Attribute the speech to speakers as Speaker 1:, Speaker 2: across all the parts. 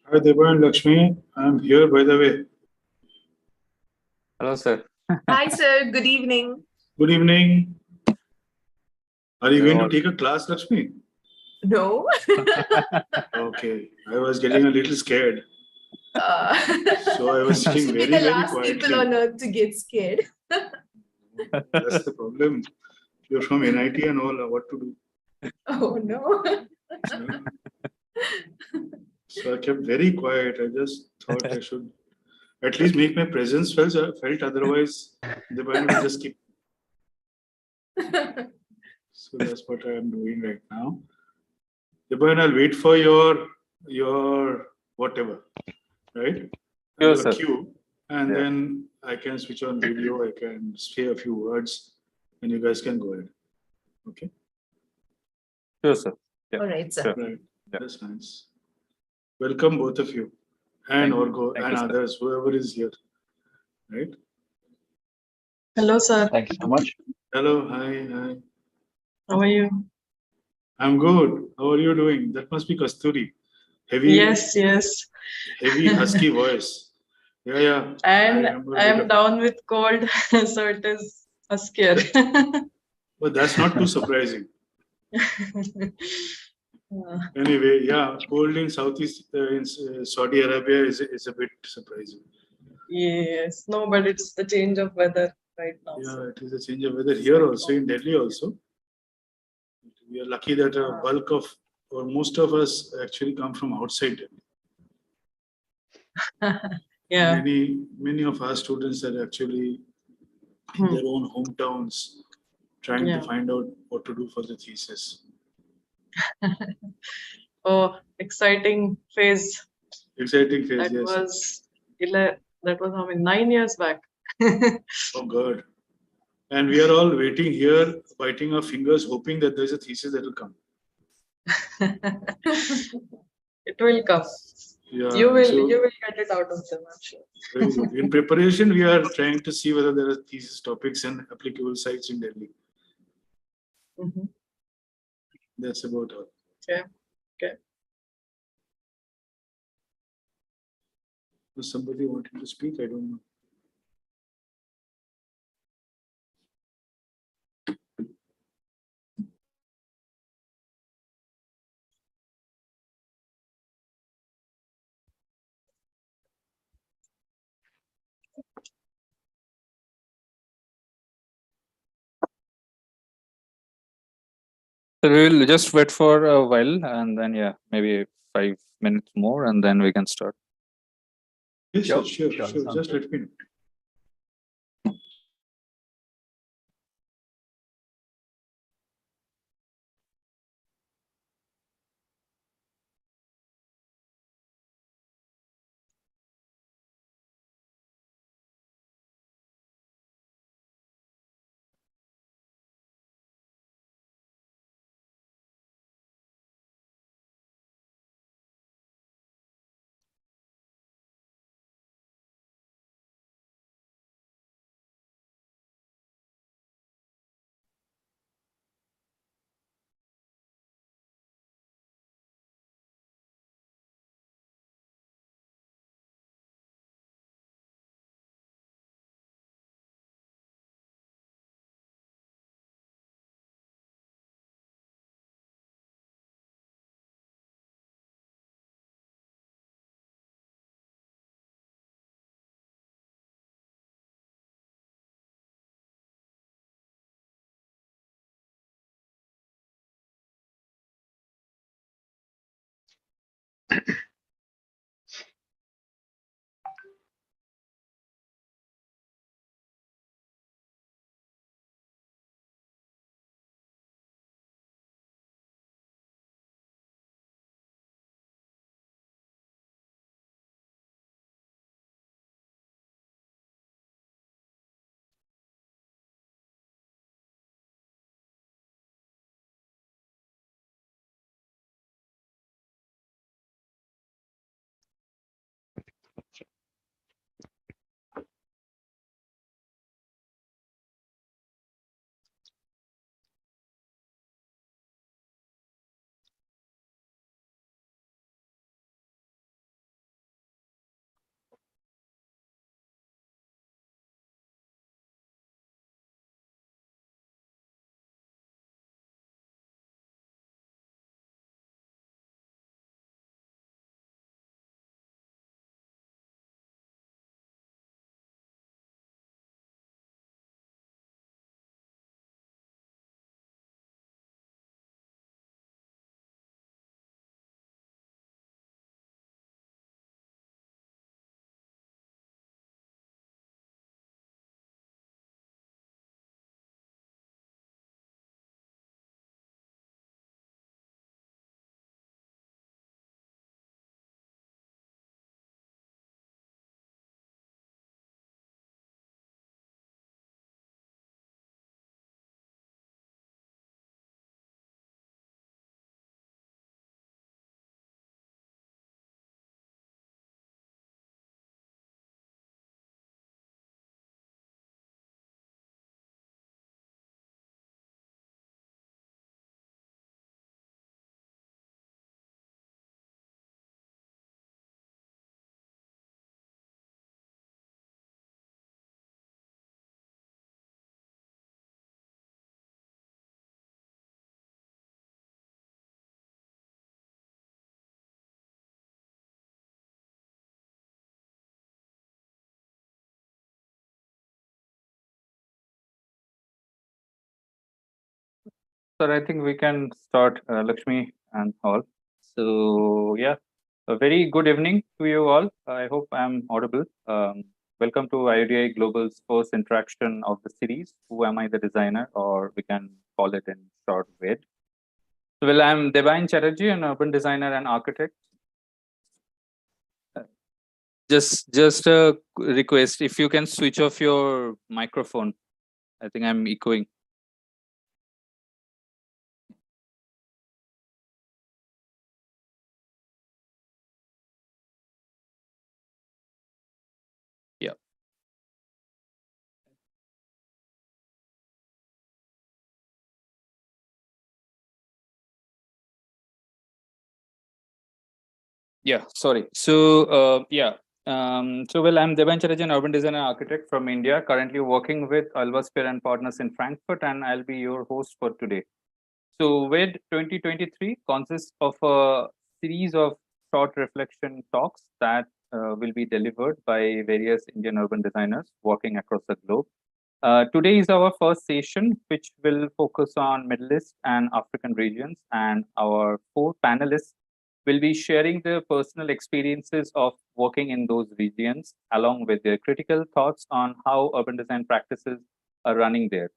Speaker 1: Hi, Deba and Lakshmi. I'm here, by the way.
Speaker 2: Hello, sir.
Speaker 3: Hi, sir. Good evening.
Speaker 1: Good evening. Are you
Speaker 2: We're
Speaker 1: going to
Speaker 2: all
Speaker 1: take a class, Lakshmi?
Speaker 3: No.
Speaker 1: Okay. I was getting a little scared.
Speaker 3: Uh,
Speaker 1: So I was sitting
Speaker 3: should be
Speaker 1: very,
Speaker 3: the
Speaker 1: very
Speaker 3: last people
Speaker 1: quietly.
Speaker 3: on earth to get scared.
Speaker 1: That's the problem. You're from NIT and all. What to do?
Speaker 3: Oh, no.
Speaker 1: Yeah. So I kept very quiet. I just thought I should at least make my presence felt. Otherwise, Deba will just keep. So that's what I am doing right now. Deba, I'll wait for your whatever, right?
Speaker 2: Sure,
Speaker 1: Your
Speaker 2: sir.
Speaker 1: cue, and
Speaker 2: Yeah.
Speaker 1: then I can switch on video. I can say a few words, and you guys can go ahead. Okay,
Speaker 2: Sure, sir. Yeah.
Speaker 3: All right, sir.
Speaker 2: Sure.
Speaker 1: right.
Speaker 2: Yeah.
Speaker 1: That's nice. Welcome both of you, and
Speaker 2: Thank you.
Speaker 1: Orgo
Speaker 2: Thank
Speaker 1: and
Speaker 2: you, sir.
Speaker 1: others, whoever is here. Right.
Speaker 4: Hello, sir.
Speaker 5: Thank you so much.
Speaker 1: Hello. Hi.
Speaker 4: How are you?
Speaker 1: I'm good. How are you doing? That must be Kasturi. Heavy,
Speaker 4: Yes.
Speaker 1: heavy, husky voice. Yeah. I
Speaker 4: And
Speaker 1: remember a
Speaker 4: I
Speaker 1: bit
Speaker 4: am
Speaker 1: of-
Speaker 4: down with cold, so it is a scare.
Speaker 1: But that's not too surprising. Anyway, yeah, cold in Southeast in Saudi Arabia is a bit surprising.
Speaker 4: Yes. No, but it's the change of weather right now.
Speaker 1: Yeah,
Speaker 4: So.
Speaker 1: it is a change of weather here also in Delhi also. We are lucky that a bulk of or most of us actually come from outside Delhi.
Speaker 4: Yeah.
Speaker 1: Many of our students are actually in their own hometowns trying to
Speaker 4: Yeah.
Speaker 1: find out what to do for the thesis.
Speaker 4: Oh, exciting phase.
Speaker 1: Exciting phase,
Speaker 4: That
Speaker 1: yes.
Speaker 4: was that was how many 9 years back.
Speaker 1: Oh God. And we are all waiting here, biting our fingers, hoping that there's a thesis that will come.
Speaker 4: It will come.
Speaker 1: Yeah.
Speaker 4: You will
Speaker 1: so-
Speaker 4: get it out of them, I'm sure.
Speaker 1: Very good. In preparation, we are trying to see whether there are thesis topics and applicable sites in Delhi.
Speaker 4: Mhm.
Speaker 1: That's about all.
Speaker 4: Okay.
Speaker 1: Was somebody wanting to speak? I don't know.
Speaker 2: So we will just wait for a while and then, yeah, maybe 5 minutes more and then we can start.
Speaker 1: Yes,
Speaker 5: Sure,
Speaker 1: sure.
Speaker 5: sounds
Speaker 1: Just
Speaker 5: good.
Speaker 1: let me know.
Speaker 2: sir, I think we can start, Lakshmi and all. So, yeah, a very good evening to you all. I hope I'm audible. Welcome to IODI Global's first interaction of the series, Who Am I the Designer? Or we can call it in short, WAD. So, well, I'm Debain Chatterjee, an urban designer and architect. Just a request, if you can switch off your microphone. I think I'm echoing. Yeah. Yeah, sorry. So, well, I'm Deban Chatterjee, an urban designer and architect from India, currently working with Alvasphere and Partners in Frankfurt, and I'll be your host for today. So, WED 2023 consists of a series of short reflection talks that will be delivered by various Indian urban designers working across the globe. Today is our first session, which will focus on Middle East and African regions, and our 4 panelists will be sharing their personal experiences of working in those regions, along with their critical thoughts on how urban design practices are running there.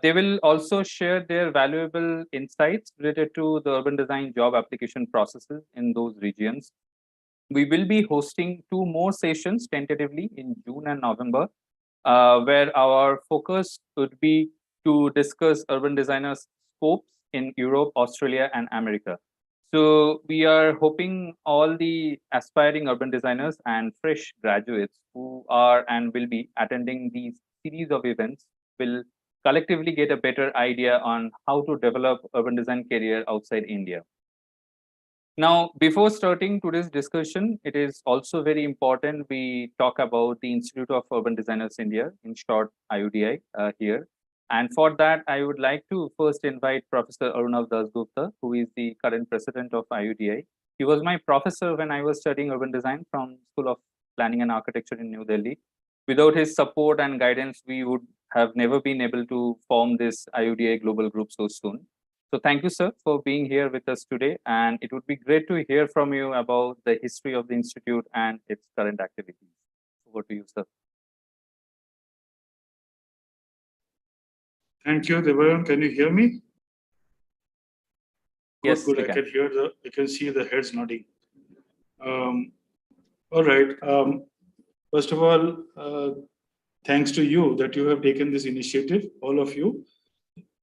Speaker 2: They will also share their valuable insights related to the urban design job application processes in those regions. We will be hosting 2 more sessions tentatively in June and November, where our focus would be to discuss urban designers' scopes in Europe, Australia, and America. So we are hoping all the aspiring urban designers and fresh graduates who are and will be attending these series of events will collectively get a better idea on how to develop urban design career outside India. Now, before starting today's discussion, it is also very important we talk about the Institute of Urban Designers India, in short IUDI here. And for that, I would like to first invite Professor Arunav Dasgupta, who is the current president of IUDI. He was my professor when I was studying urban design from School of Planning and Architecture in New Delhi. Without his support and guidance, we would have never been able to form this IUDI global group so soon. So thank you, sir, for being here with us today. And it would be great to hear from you about the history of the Institute and its current activities. Over to you, sir.
Speaker 1: Thank you, Devayan. Can you hear me?
Speaker 2: Yes,
Speaker 1: Good.
Speaker 2: we
Speaker 1: I
Speaker 2: can.
Speaker 1: can hear I can see the heads nodding. All right. First of all, thanks to you that you have taken this initiative, all of you.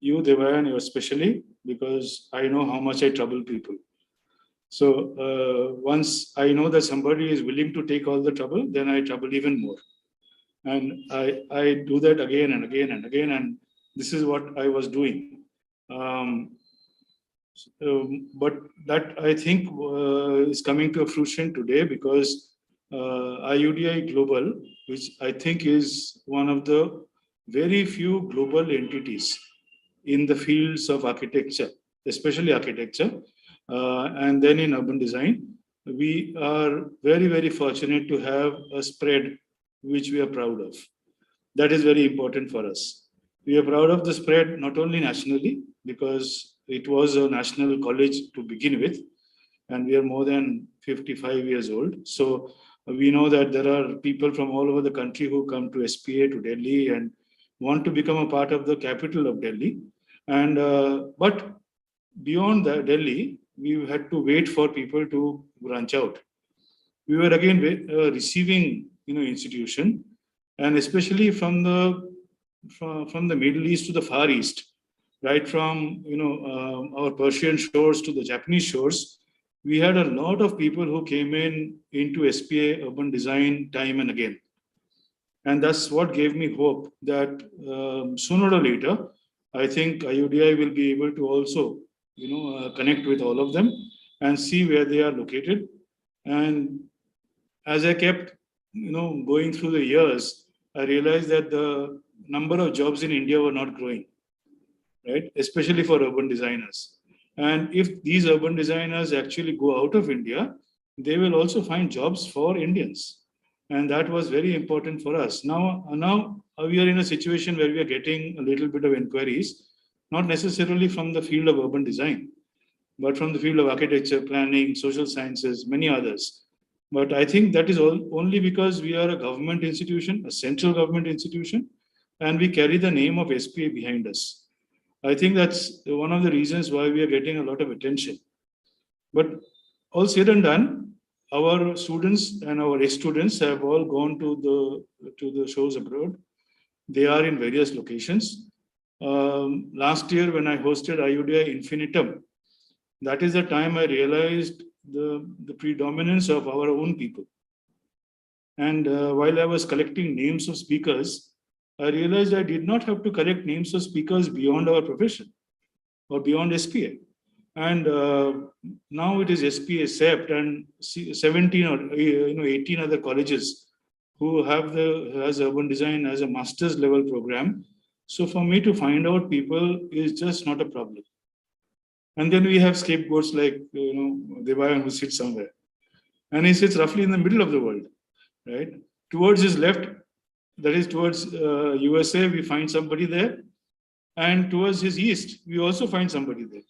Speaker 1: You, Devayan, you especially, because I know how much I trouble people. So once I know that somebody is willing to take all the trouble, then I trouble even more. And I do that again and again and again. And this is what I was doing. But that I think is coming to a fruition today because IUDI Global, which I think is one of the very few global entities in the fields of architecture, especially architecture, and then in urban design, we are very, very fortunate to have a spread which we are proud of. That is very important for us. We are proud of the spread not only nationally, because it was a national college to begin with, and we are more than 55 years old. So we know that there are people from all over the country who come to SPA, to Delhi, and want to become a part of the capital of Delhi. And but beyond that, Delhi, we had to wait for people to branch out. We were again receiving, institution, and especially from the Middle East to the Far East, right from our Persian shores to the Japanese shores, we had a lot of people who came into SPA urban design time and again, and that's what gave me hope that sooner or later, I think IUDI will be able to also connect with all of them and see where they are located. And as I kept going through the years, I realized that the number of jobs in India were not growing, right? Especially for urban designers. And if these urban designers actually go out of India, they will also find jobs for Indians. And that was very important for us. Now we are in a situation where we are getting a little bit of inquiries not necessarily from the field of urban design, but from the field of architecture, planning, social sciences, many others. But I think that is only because we are a government institution, a central government institution, and we carry the name of SPA behind us. I think that's one of the reasons why we are getting a lot of attention. But all said and done, our students and our ex-students have all gone to the shows abroad. They are in various locations. Last year, when I hosted IUDI Infinitum, that is the time I realized the predominance of our own people. And while I was collecting names of speakers, I realized I did not have to collect names of speakers beyond our profession or beyond SPA. And now it is SPA, CEPT, and 17 or 18 other colleges who have has urban design as a master's level program. So for me to find out people is just not a problem. And then we have scapegoats like Devayan, who sits somewhere, and he sits roughly in the middle of the world, right? Towards his left, that is towards USA, we find somebody there, and towards his east, we also find somebody there.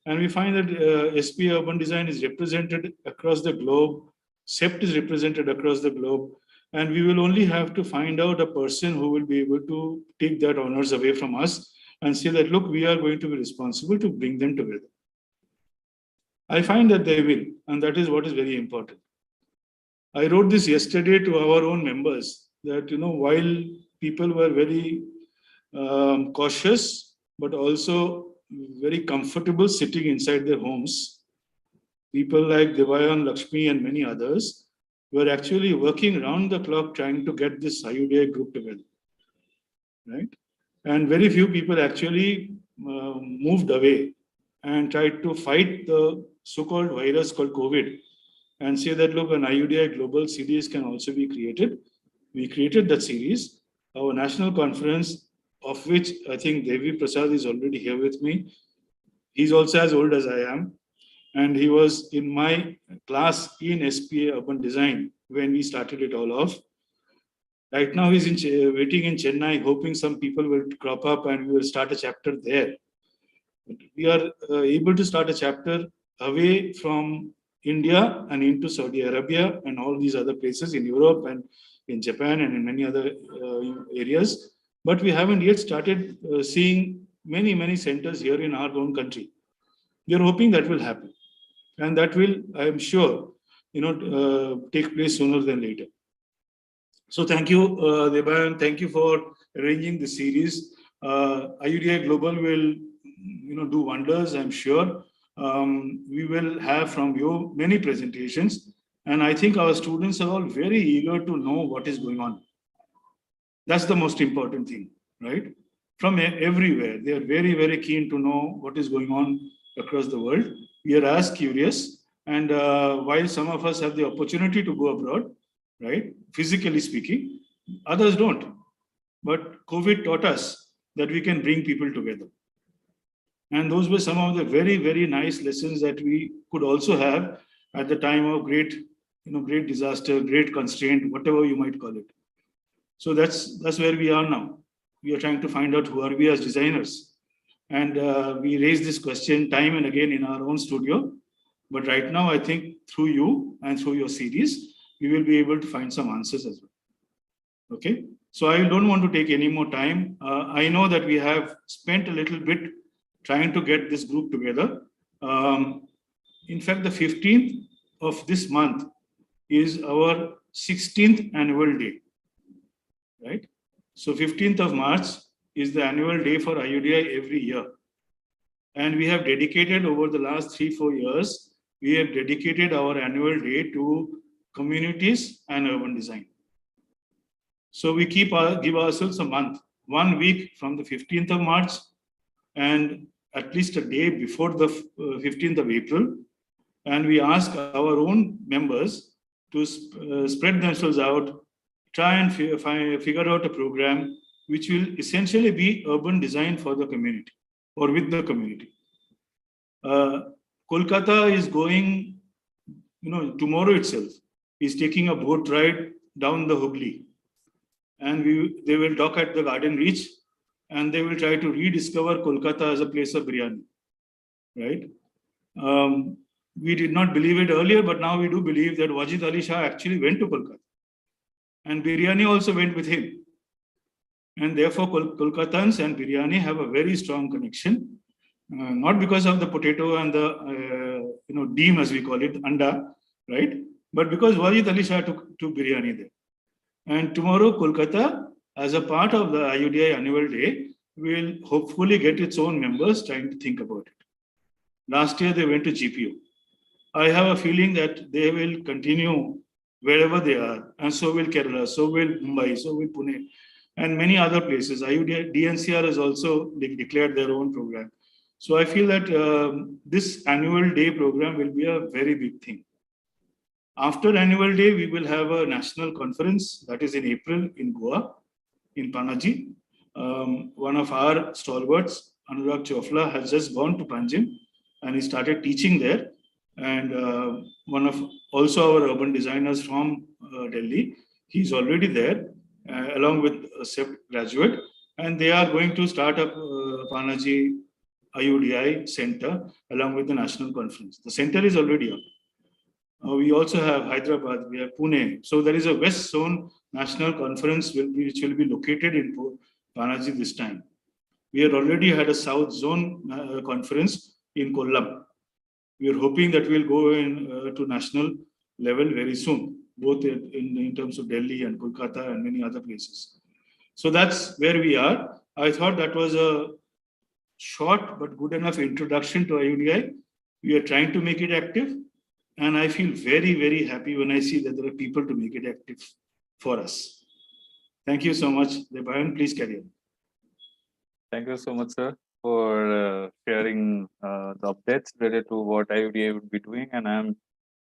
Speaker 1: And we find that SPA urban design is represented across the globe, CEPT is represented across the globe, and we will only have to find out a person who will be able to take that honors away from us and say that, look, we are going to be responsible to bring them together. I find that they will, and that is what is very important. I wrote this yesterday to our own members that, while people were very cautious, but also very comfortable sitting inside their homes, people like Devayan, Lakshmi, and many others were actually working round the clock trying to get this IUDI group together, right? And very few people actually moved away and tried to fight the so-called virus called COVID and say that, look, an IUDI global series can also be created. We created that series. Our national conference, of which I think Devi Prasad is already here with me. He's also as old as I am. And he was in my class in SPA Urban Design when we started it all off. Right now, he's waiting in Chennai, hoping some people will crop up and we will start a chapter there. But we are able to start a chapter away from India and into Saudi Arabia and all these other places in Europe and in Japan and in many other areas. But we haven't yet started seeing many, many centers here in our own country. We are hoping that will happen. And that will, I am sure, take place sooner than later. So thank you, Devayan. Thank you for arranging the series. IUDI Global will, do wonders, I'm sure. We will have from you many presentations. And I think our students are all very eager to know what is going on. That's the most important thing, right? From everywhere, they are very, very keen to know what is going on across the world. We are as curious. And while some of us have the opportunity to go abroad, right, physically speaking, others don't. But COVID taught us that we can bring people together. And those were some of the very, very nice lessons that we could also have at the time of great disaster, great constraint, whatever you might call it. So that's where we are now. We are trying to find out who are we as designers. And we raise this question time and again in our own studio. But right now, I think through you and through your series, we will be able to find some answers as well. Okay. So I don't want to take any more time. I know that we have spent a little bit trying to get this group together. In fact, the 15th of this month is our 16th annual day, right? So 15th of March is the annual day for IUDI every year. And we have dedicated over the last 3-4 years, we have dedicated our annual day to communities and urban design. So we give ourselves a month, 1 week from the 15th of March and at least a day before the 15th of April. And we ask our own members to spread themselves out, try and figure out a program which will essentially be urban design for the community or with the community. Kolkata is going, tomorrow itself, is taking a boat ride down the Hooghly. And they will dock at the Garden Reach and they will try to rediscover Kolkata as a place of biryani, right? We did not believe it earlier, but now we do believe that Wajid Ali Shah actually went to Kolkata, and biryani also went with him. And therefore, Kolkatans and biryani have a very strong connection, not because of the potato and the deem, as we call it, anda, right? But because Wajid Ali Shah took biryani there. And tomorrow, Kolkata, as a part of the IUDI annual day, will hopefully get its own members trying to think about it. Last year, they went to GPO. I have a feeling that they will continue wherever they are, and so will Kerala, so will Mumbai, so will Pune, and many other places. IUDI, DNCR has also declared their own program. So I feel that this annual day program will be a very big thing. After annual day, we will have a national conference that is in April in Goa, in Panaji. One of our stalwarts, Anurag Chofla, has just gone to Panjim and he started teaching there. And one of also our urban designers from Delhi, he's already there along with a SEPT graduate, and they are going to start up Panaji IUDI center along with the national conference. The center is already up. We also have Hyderabad, we have Pune. So there is a West Zone National Conference which will be located in Panaji this time. We had already had a South Zone conference in Kollam. We are hoping that we'll go in to national level very soon, both in terms of Delhi and Kolkata and many other places. So that's where we are. I thought that was a short but good enough introduction to IUDI. We are trying to make it active. And I feel very, very happy when I see that there are people to make it active for us. Thank you so much. Debayan, please carry on.
Speaker 2: Thank you so much, sir, for sharing the updates related to what IUDI would be doing. And I'm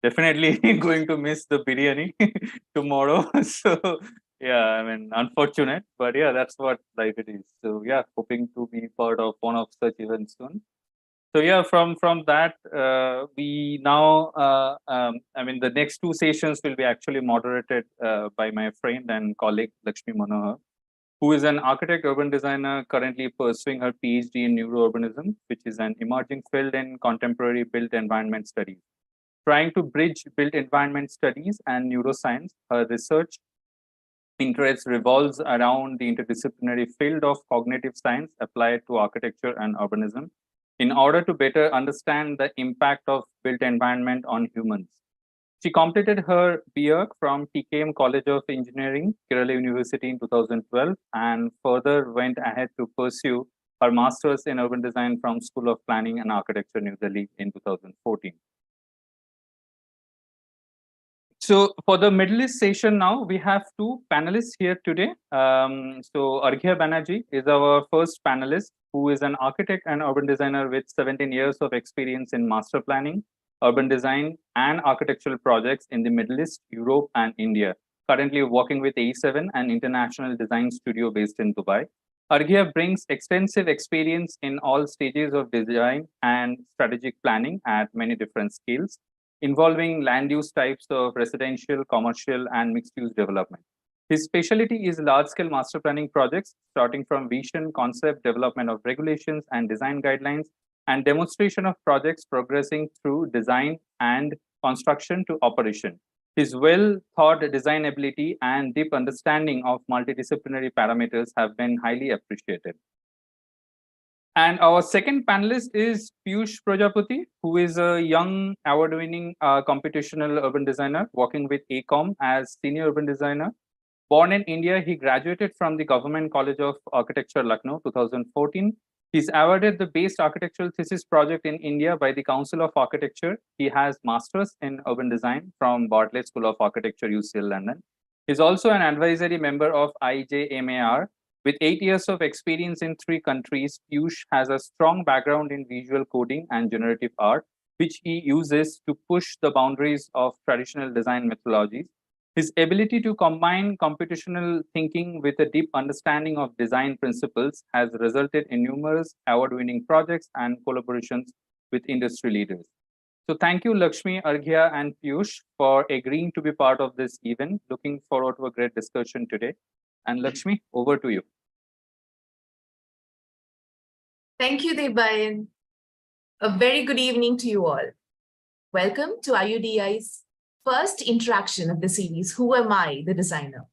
Speaker 2: definitely going to miss the biryani tomorrow. So, yeah, I mean, unfortunate, but yeah, that's what life it is. So, yeah, hoping to be part of one of such events soon. So yeah, from that, we now, I mean, the next two sessions will be actually moderated by my friend and colleague Lakshmi Manohar, who is an architect, urban designer, currently pursuing her PhD in neurourbanism, which is an emerging field in contemporary built environment studies. Trying to bridge built environment studies and neuroscience, her research interest revolves around the interdisciplinary field of cognitive science applied to architecture and urbanism, in order to better understand the impact of built environment on humans. She completed her BA from TKM College of Engineering, Kerala University in 2012, and further went ahead to pursue her master's in urban design from School of Planning and Architecture, New Delhi in 2014. So for the Middle East session now, we have two panelists here today. So Arghya Banerjee is our first panelist, who is an architect and urban designer with 17 years of experience in master planning, urban design, and architectural projects in the Middle East, Europe, and India, currently working with A7, an international design studio based in Dubai. Arghya brings extensive experience in all stages of design and strategic planning at many different scales, involving land use types of residential, commercial, and mixed-use development. His specialty is large-scale master planning projects, starting from vision, concept, development of regulations and design guidelines, and demonstration of projects progressing through design and construction to operation. His well-thought design ability and deep understanding of multidisciplinary parameters have been highly appreciated. And our second panelist is Piyush Prajapati, who is a young award-winning computational urban designer working with AECOM as senior urban designer. Born in India, he graduated from the Government College of Architecture, Lucknow, 2014. He's awarded the Best Architectural Thesis Project in India by the Council of Architecture. He has Masters in Urban Design from Bartlett School of Architecture, UCL, London. He's also an advisory member of IJMAR. With 8 years of experience in 3 countries, Piyush has a strong background in visual coding and generative art, which he uses to push the boundaries of traditional design methodologies. His ability to combine computational thinking with a deep understanding of design principles has resulted in numerous award-winning projects and collaborations with industry leaders. So thank you, Lakshmi, Arghya, and Piyush for agreeing to be part of this event. Looking forward to a great discussion today. And Lakshmi, over to you.
Speaker 3: Thank you, Debayan. A very good evening to you all. Welcome to IUDI's first interaction of the series, Who Am I, the Designer?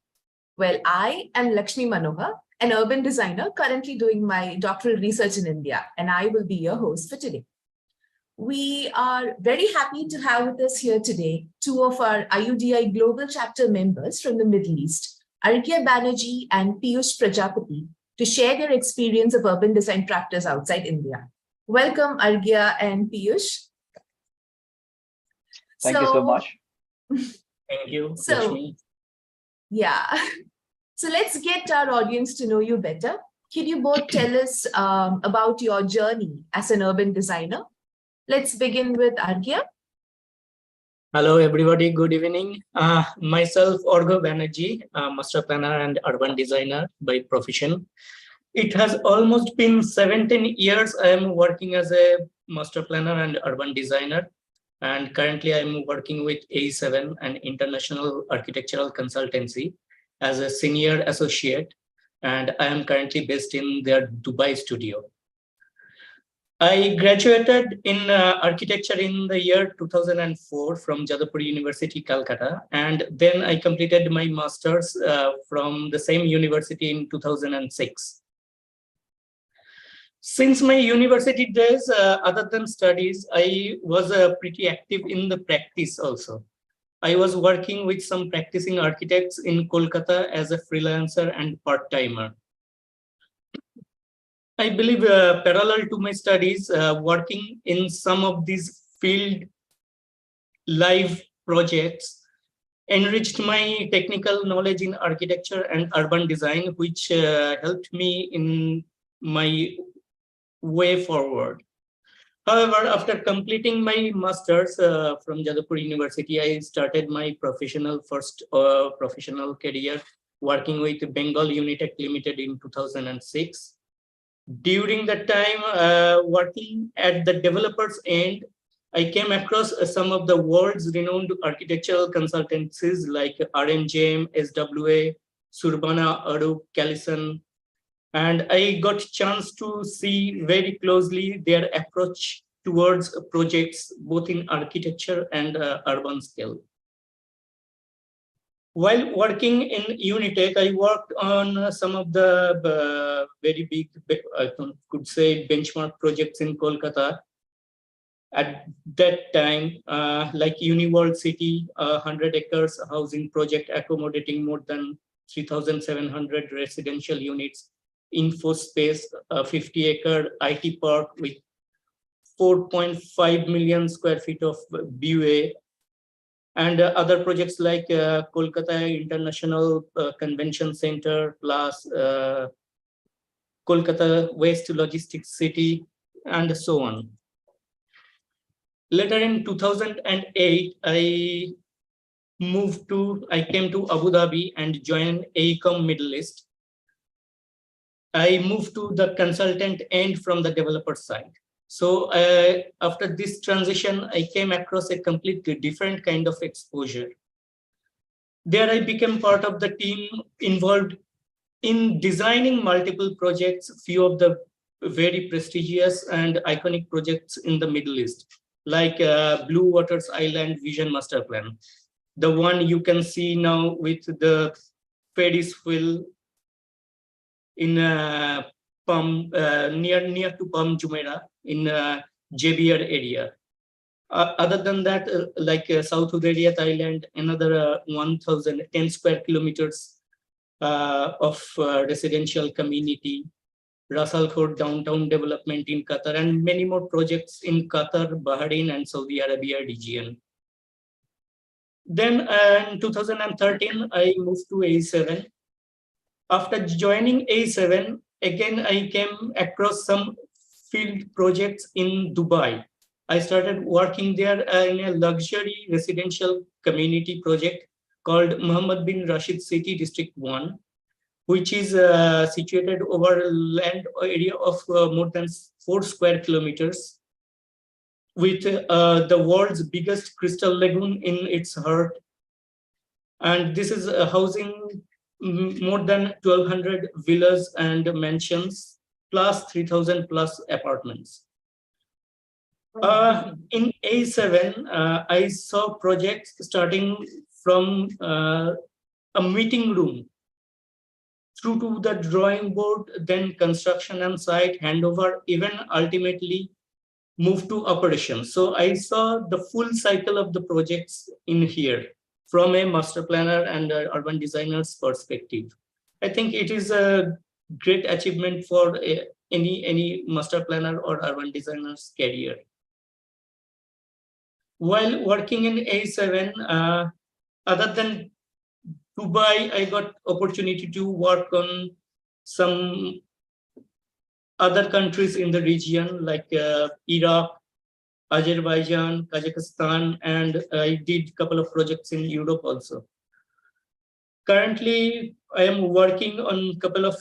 Speaker 3: Well, I am Lakshmi Manohar, an urban designer currently doing my doctoral research in India, and I will be your host for today. We are very happy to have with us here today two of our IUDI Global Chapter members from the Middle East, Arghya Banerjee and Piyush Prajapati, to share their experience of urban design practice outside India. Welcome, Arghya and Piyush.
Speaker 5: Thank you so much.
Speaker 6: Thank you,
Speaker 3: So-
Speaker 6: Lakshmi.
Speaker 3: Yeah. So let's get our audience to know you better. Can you both tell us about your journey as an urban designer? Let's begin with Arghya.
Speaker 6: Hello, everybody. Good evening. Myself, Arghya Banerjee, master planner and urban designer by profession. It has almost been 17 years I am working as a master planner and urban designer. And currently I am working with A7, an international architectural consultancy, as a senior associate. And I am currently based in their Dubai studio. I graduated in architecture in the year 2004 from Jadavpur University, Calcutta. And then I completed my master's from the same university in 2006. Since my university days, other than studies, I was pretty active in the practice also. I was working with some practicing architects in Kolkata as a freelancer and part-timer. I believe parallel to my studies, working in some of these field live projects enriched my technical knowledge in architecture and urban design, which helped me in my way forward. However, after completing my master's from Jadavpur University, I started my first professional career working with Bengal Unitech Limited in 2006. During that time, working at the developer's end, I came across some of the world's renowned architectural consultancies like RMJM, SWA, Surbana, Arup, Callison, and I got a chance to see very closely their approach towards projects, both in architecture and urban scale. While working in Unitech, I worked on some of the very big, I could say, benchmark projects in Kolkata. At that time, like Uniworld City, 100 acres housing project accommodating more than 3,700 residential units. InfoSpace, a 50-acre IT park with 4.5 million square feet of BUA, and other projects like Kolkata International Convention Center, plus Kolkata Waste Logistics City, and so on. Later in 2008, I came to Abu Dhabi and joined AECOM Middle East. I moved to the consultant end from the developer side. So after this transition, I came across a completely different kind of exposure. There I became part of the team involved in designing multiple projects, few of the very prestigious and iconic projects in the Middle East, like Blue Waters Island Vision Master Plan, the one you can see now with the Ferris wheel in near to Palm Jumeirah in JBR area. Other than that, like South Udaria, Thailand, another 1,010 square kilometers of residential community, Ras Al Khor downtown development in Qatar, and many more projects in Qatar, Bahrain, and Saudi Arabia region. Then in 2013, I moved to A7. After joining A7, again, I came across some field projects in Dubai. I started working there in a luxury residential community project called Muhammad bin Rashid City District 1, which is situated over a land area of more than 4 square kilometers, with the world's biggest crystal lagoon in its heart. And this is housing more than 1,200 villas and mansions, plus 3,000 plus apartments. In A7, I saw projects starting from a meeting room through to the drawing board, then construction and site handover, even ultimately move to operations. So I saw the full cycle of the projects in here from a master planner and urban designer's perspective. I think it is a great achievement for any master planner or urban designer's career. While working in A7, other than Dubai, I got opportunity to work on some other countries in the region like Iraq, Azerbaijan, Kazakhstan, and I did a couple of projects in Europe also. Currently, I am working on a couple of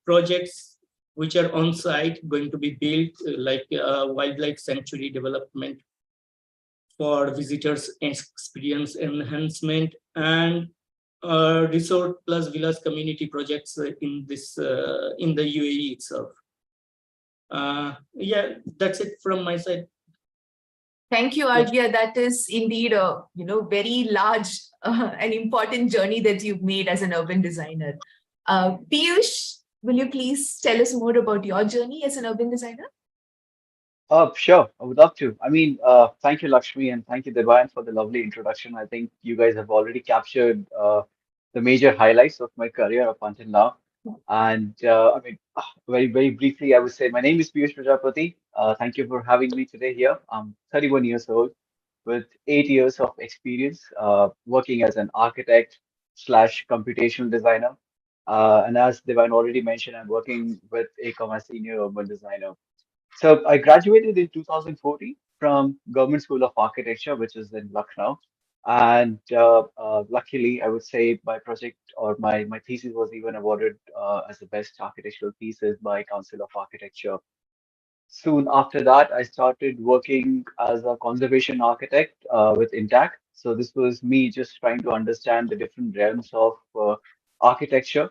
Speaker 6: projects which are on site, going to be built, like wildlife sanctuary development for visitors experience enhancement, and resort plus villas community projects in the UAE itself. Yeah, that's it from my side.
Speaker 3: Thank you, Arghya. That is indeed a very large and important journey that you've made as an urban designer. Piyush, will you please tell us more about your journey as an urban designer?
Speaker 5: Sure, I would love to. I mean, thank you, Lakshmi, and thank you, Devayan, for the lovely introduction. I think you guys have already captured the major highlights of my career up until now. And I mean, very, very briefly, I would say my name is Piyush Prajapati. Thank you for having me today here. I'm 31 years old with 8 years of experience working as an architect slash computational designer. And as Devayan already mentioned, I'm working with AECOM as senior urban designer. So I graduated in 2014 from Government School of Architecture, which is in Lucknow. And luckily, I would say my project or my thesis was even awarded as the best architectural thesis by Council of Architecture. Soon after that, I started working as a conservation architect with Intact. So this was me just trying to understand the different realms of architecture.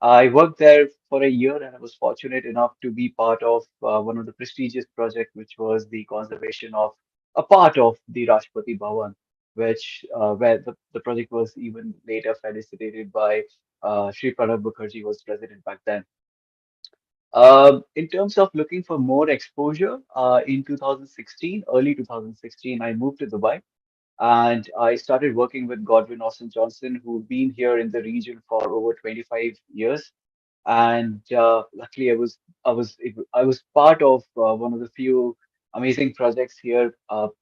Speaker 5: I worked there for a year and I was fortunate enough to be part of one of the prestigious projects, which was the conservation of a part of the Rashtrapati Bhavan, which where the project was even later felicitated by Sri Pranab Mukherjee was president back then. In terms of looking for more exposure, in 2016, early 2016, I moved to Dubai and I started working with Godwin Austin Johnson, who've been here in the region for over 25 years. And luckily, I was part of one of the few amazing projects here,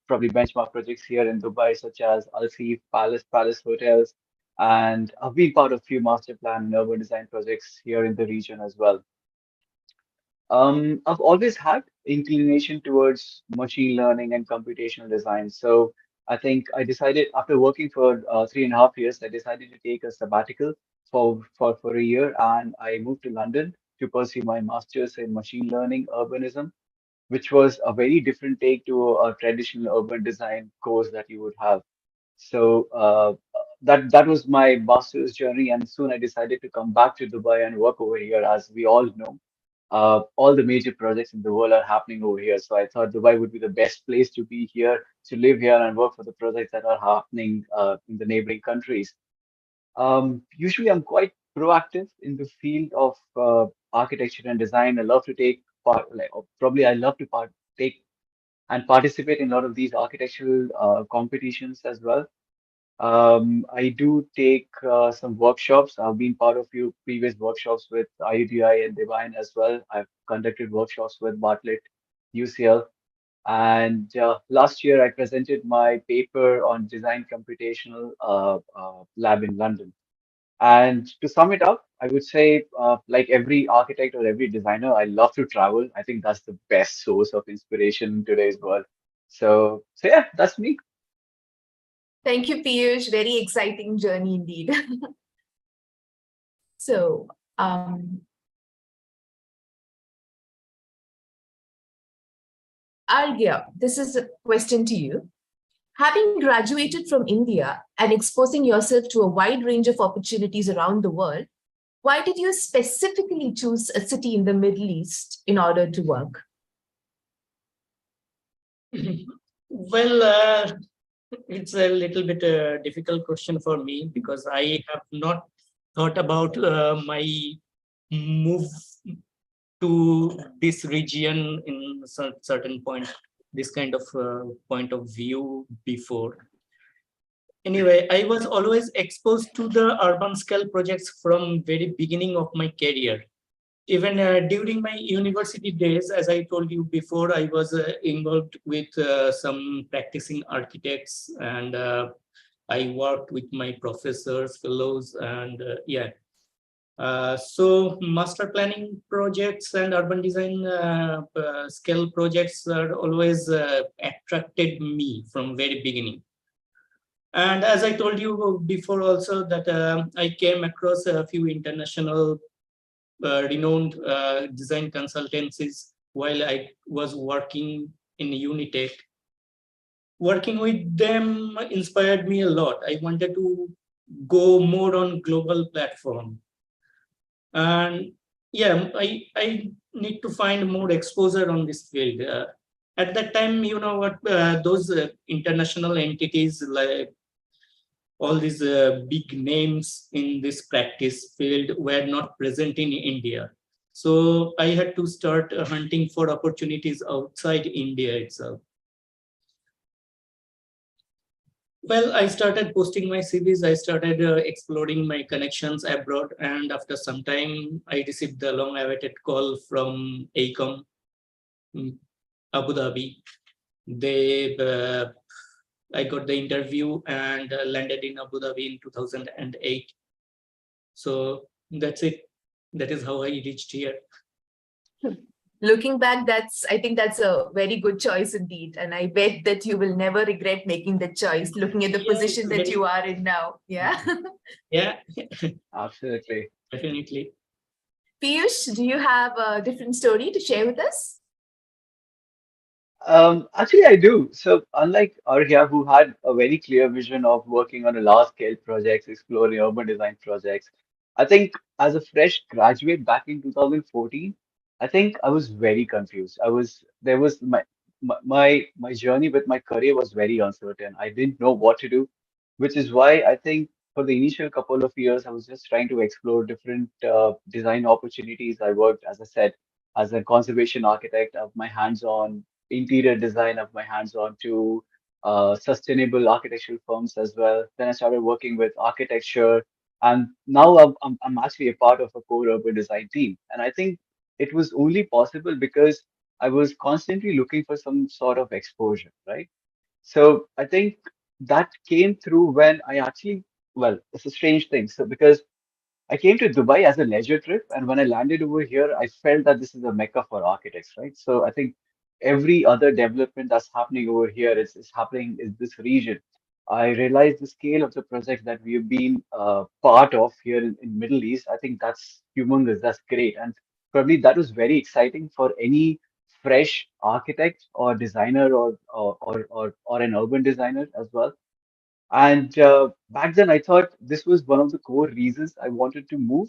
Speaker 5: probably benchmark projects here in Dubai, such as Al Seef Palace Hotels, and I've been part of few master plan and urban design projects here in the region as well. I've always had inclination towards machine learning and computational design. So I think I decided after working for 3.5 years, I decided to take a sabbatical for a year, and I moved to London to pursue my master's in machine learning urbanism, which was a very different take to a traditional urban design course that you would have. So that was my master's journey, and soon I decided to come back to Dubai and work over here. As we all know, all the major projects in the world are happening over here. So I thought Dubai would be the best place to be here, to live here and work for the projects that are happening in the neighboring countries. Usually, I'm quite proactive in the field of architecture and design. I love to take part, like or probably I love to take and participate in a lot of these architectural competitions as well. I do take some workshops. I've been part of few previous workshops with IUDI and Divine as well. I've conducted workshops with Bartlett, UCL, and last year I presented my paper on design computational lab in London. And to sum it up, I would say, like every architect or every designer, I love to travel. I think that's the best source of inspiration in today's world. So yeah, that's me.
Speaker 3: Thank you, Piyush. Very exciting journey indeed. So, Arghya, this is a question to you. Having graduated from India and exposing yourself to a wide range of opportunities around the world, Why did you specifically choose a city in the Middle East in order to work?
Speaker 6: Well, it's a little bit difficult question for me because I have not thought about my move to this region in certain point, this kind of point of view before. Anyway, I was always exposed to the urban scale projects from very beginning of my career. Even during my university days, as I told you before, I was involved with some practicing architects, and I worked with my professors, fellows, and yeah. So master planning projects and urban design scale projects are always attracted me from very beginning. And as I told you before also that I came across a few international renowned design consultancies while I was working in Unitech. Working with them inspired me a lot. I wanted to go more on global platform. And yeah, I need to find more exposure on this field. At that time, you know what, those international entities like all these big names in this practice field were not present in India. So I had to start hunting for opportunities outside India itself. Well, I started posting my CVs. I started exploring my connections abroad. And after some time, I received the long-awaited call from AECOM, Abu Dhabi. I got the interview and landed in Abu Dhabi in 2008. So that's it. That is how I reached here.
Speaker 3: Looking back, I think that's a very good choice indeed. And I bet that you will never regret making the choice, looking at the position that you are in now. Yeah.
Speaker 6: Yeah.
Speaker 5: Absolutely.
Speaker 6: Definitely.
Speaker 3: Piyush, do you have a different story to share with us?
Speaker 5: Actually, I do. So, unlike Arya, who had a very clear vision of working on a large scale projects, exploring urban design projects, I think as a fresh graduate back in 2014, I think I was very confused. There was my journey with my career was very uncertain. I didn't know what to do, which is why I think for the initial couple of years, I was just trying to explore different design opportunities. I worked, as I said, as a conservation architect, of my hands on interior design of my hands on to sustainable architectural firms as well. Then I started working with architecture, and now I'm actually a part of a core urban design team. And I think it was only possible because I was constantly looking for some sort of exposure, right? So I think that came through when I actually, well, it's a strange thing. So because I came to Dubai as a leisure trip, and when I landed over here, I felt that this is a mecca for architects, right? So I think every other development that's happening over here is happening in this region. I realized the scale of the projects that we have been part of here in Middle East. I think that's humongous. That's great, and probably that was very exciting for any fresh architect or designer or an urban designer as well. And back then, I thought this was one of the core reasons I wanted to move.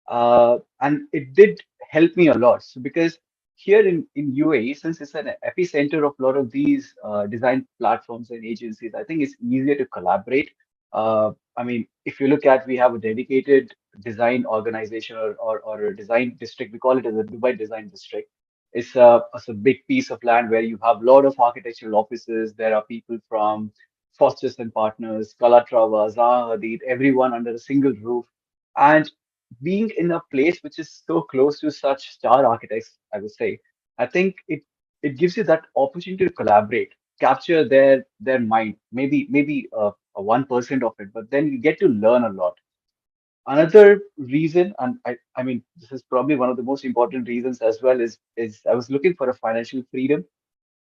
Speaker 5: And it did help me a lot. So because here in UAE, since it's an epicenter of a lot of these design platforms and agencies, I think it's easier to collaborate. I mean, if you look at, we have a dedicated design organization or a design district. We call it as a Dubai Design District. It's a big piece of land where you have a lot of architectural offices. There are people from Foster's and Partners, Calatrava, Zaha Hadid, everyone under a single roof. And being in a place which is so close to such star architects, I would say, I think it gives you that opportunity to collaborate, capture their mind, maybe a 1% of it, but then you get to learn a lot. Another reason, and I mean, this is probably one of the most important reasons as well, is I was looking for a financial freedom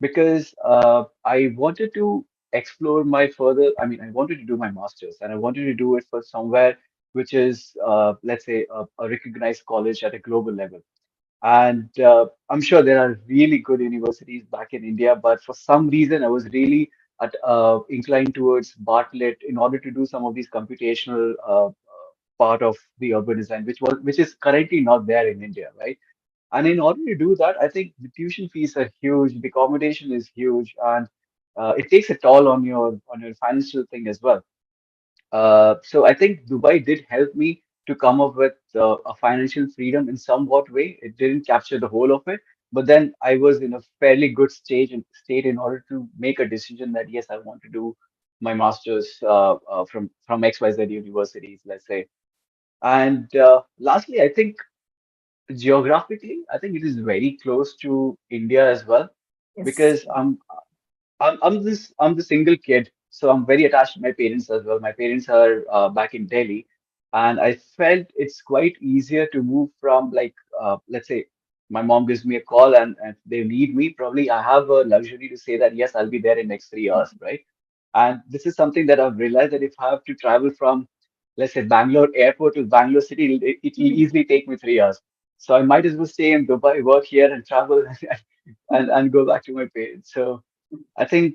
Speaker 5: because I wanted to explore my further. I mean, I wanted to do my master's, and I wanted to do it for somewhere which is, let's say, a recognized college at a global level. And I'm sure there are really good universities back in India, but for some reason, I was really inclined towards Bartlett in order to do some of these computational part of the urban design, which is currently not there in India, right? And in order to do that, I think the tuition fees are huge, the accommodation is huge, and it takes a toll on your financial thing as well. So I think Dubai did help me to come up with a financial freedom in somewhat way. It didn't capture the whole of it, but then I was in a fairly good state in order to make a decision that yes, I want to do my masters from XYZ universities, let's say. And lastly, I think geographically, I think it is very close to India as well
Speaker 3: Yes.
Speaker 5: because I'm the single kid, so I'm very attached to my parents as well. My parents are back in Delhi, and I felt it's quite easier to move from like let's say my mom gives me a call and they need me. Probably I have a luxury to say that yes, I'll be there in next 3 hours, right? And this is something that I've realized that if I have to travel from let's say Bangalore airport to Bangalore city, it'll easily take me 3 hours. So I might as well stay in Dubai, work here, and travel and go back to my parents. So I think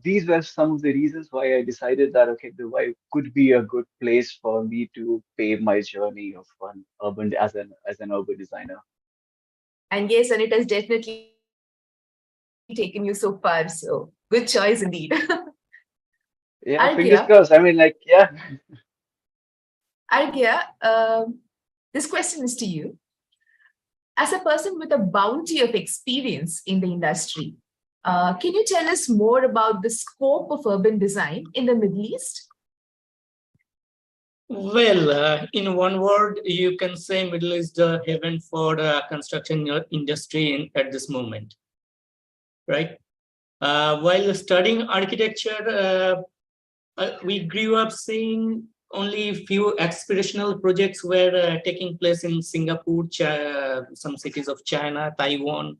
Speaker 5: these were some of the reasons why I decided that okay, Dubai could be a good place for me to pave my journey of an urban as an urban designer.
Speaker 3: And yes, and it has definitely taken you so far. So good choice indeed.
Speaker 5: Yeah, fingers
Speaker 3: Arghya,
Speaker 5: crossed. I mean, like, yeah,
Speaker 3: Arghya, this question is to you. As a person with a bounty of experience in the industry, can you tell us more about the scope of urban design in the Middle East?
Speaker 6: Well, in one word, you can say Middle East the heaven for the construction industry at this moment, right? While studying architecture, we grew up seeing only few aspirational projects were taking place in Singapore, some cities of China, Taiwan,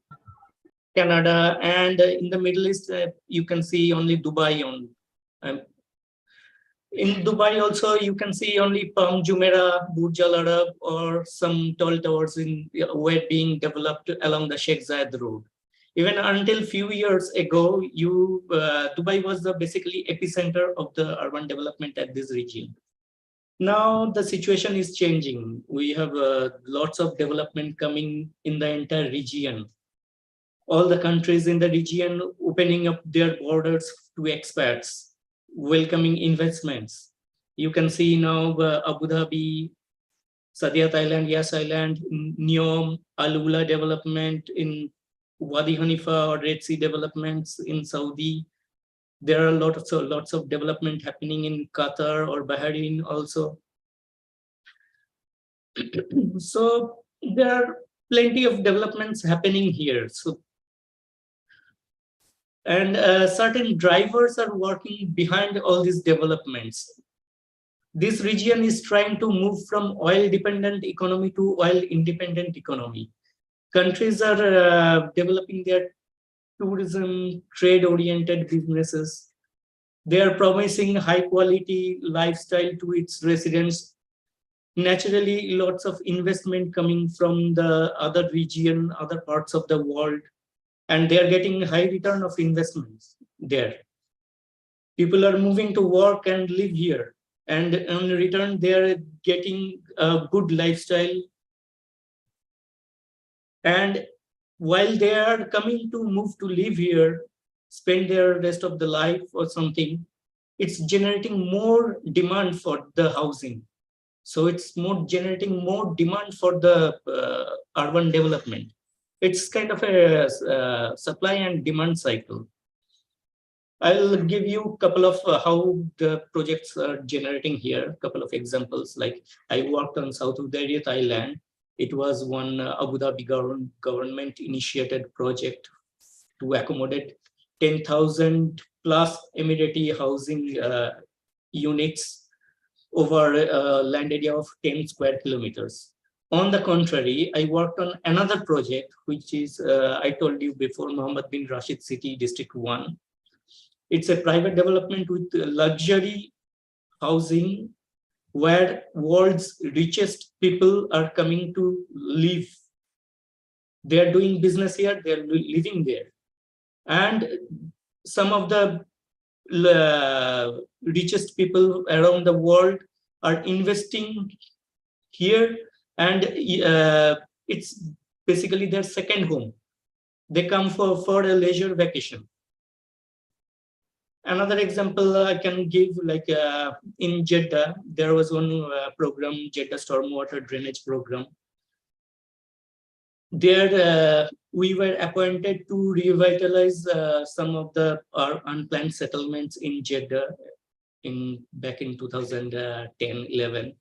Speaker 6: Canada, and in the Middle East, you can see only Dubai. Um, in Dubai also, you can see only Palm Jumeirah, Burj Al Arab, or some tall towers were being developed along the Sheikh Zayed Road. Even until few years ago, Dubai was the basically epicenter of the urban development at this region. Now the situation is changing. We have lots of development coming in the entire region. All the countries in the region opening up their borders to expats, welcoming investments. You can see now Abu Dhabi, Saadiyat Island, Yas Island, Neom, Al Ula development in Wadi Hanifa or Red Sea developments in Saudi. There are lots of development happening in Qatar or Bahrain also. So there are plenty of developments happening here. So, and certain drivers are working behind all these developments. This region is trying to move from oil-dependent economy to oil-independent economy. Countries are developing their tourism, trade-oriented businesses. They are promising high-quality lifestyle to its residents. Naturally, lots of investment coming from the other region, other parts of the world, and they are getting high return of investments there. People are moving to work and live here, and in return, they are getting a good lifestyle. And while they are coming to move to live here, spend their rest of the life or something, it's generating more demand for the housing. So it's more generating more demand for the urban development. It's kind of a supply and demand cycle. I'll give you a couple of how the projects are generating here, a couple of examples. Like I worked on South Udayat Island. It was one Abu Dhabi government initiated project to accommodate 10,000 plus Emirati housing units over a land area of 10 square kilometers. On the contrary, I worked on another project, which is, I told you before, Mohammed bin Rashid City, District 1. It's a private development with luxury housing where world's richest people are coming to live. They're doing business here, they're living there. And some of the richest people around the world are investing here, and it's basically their second home. They come for a leisure vacation. Another example I can give, like in Jeddah, there was one program, Jeddah Stormwater Drainage Program. There, we were appointed to revitalize some of the unplanned settlements in Jeddah back in 2010-11.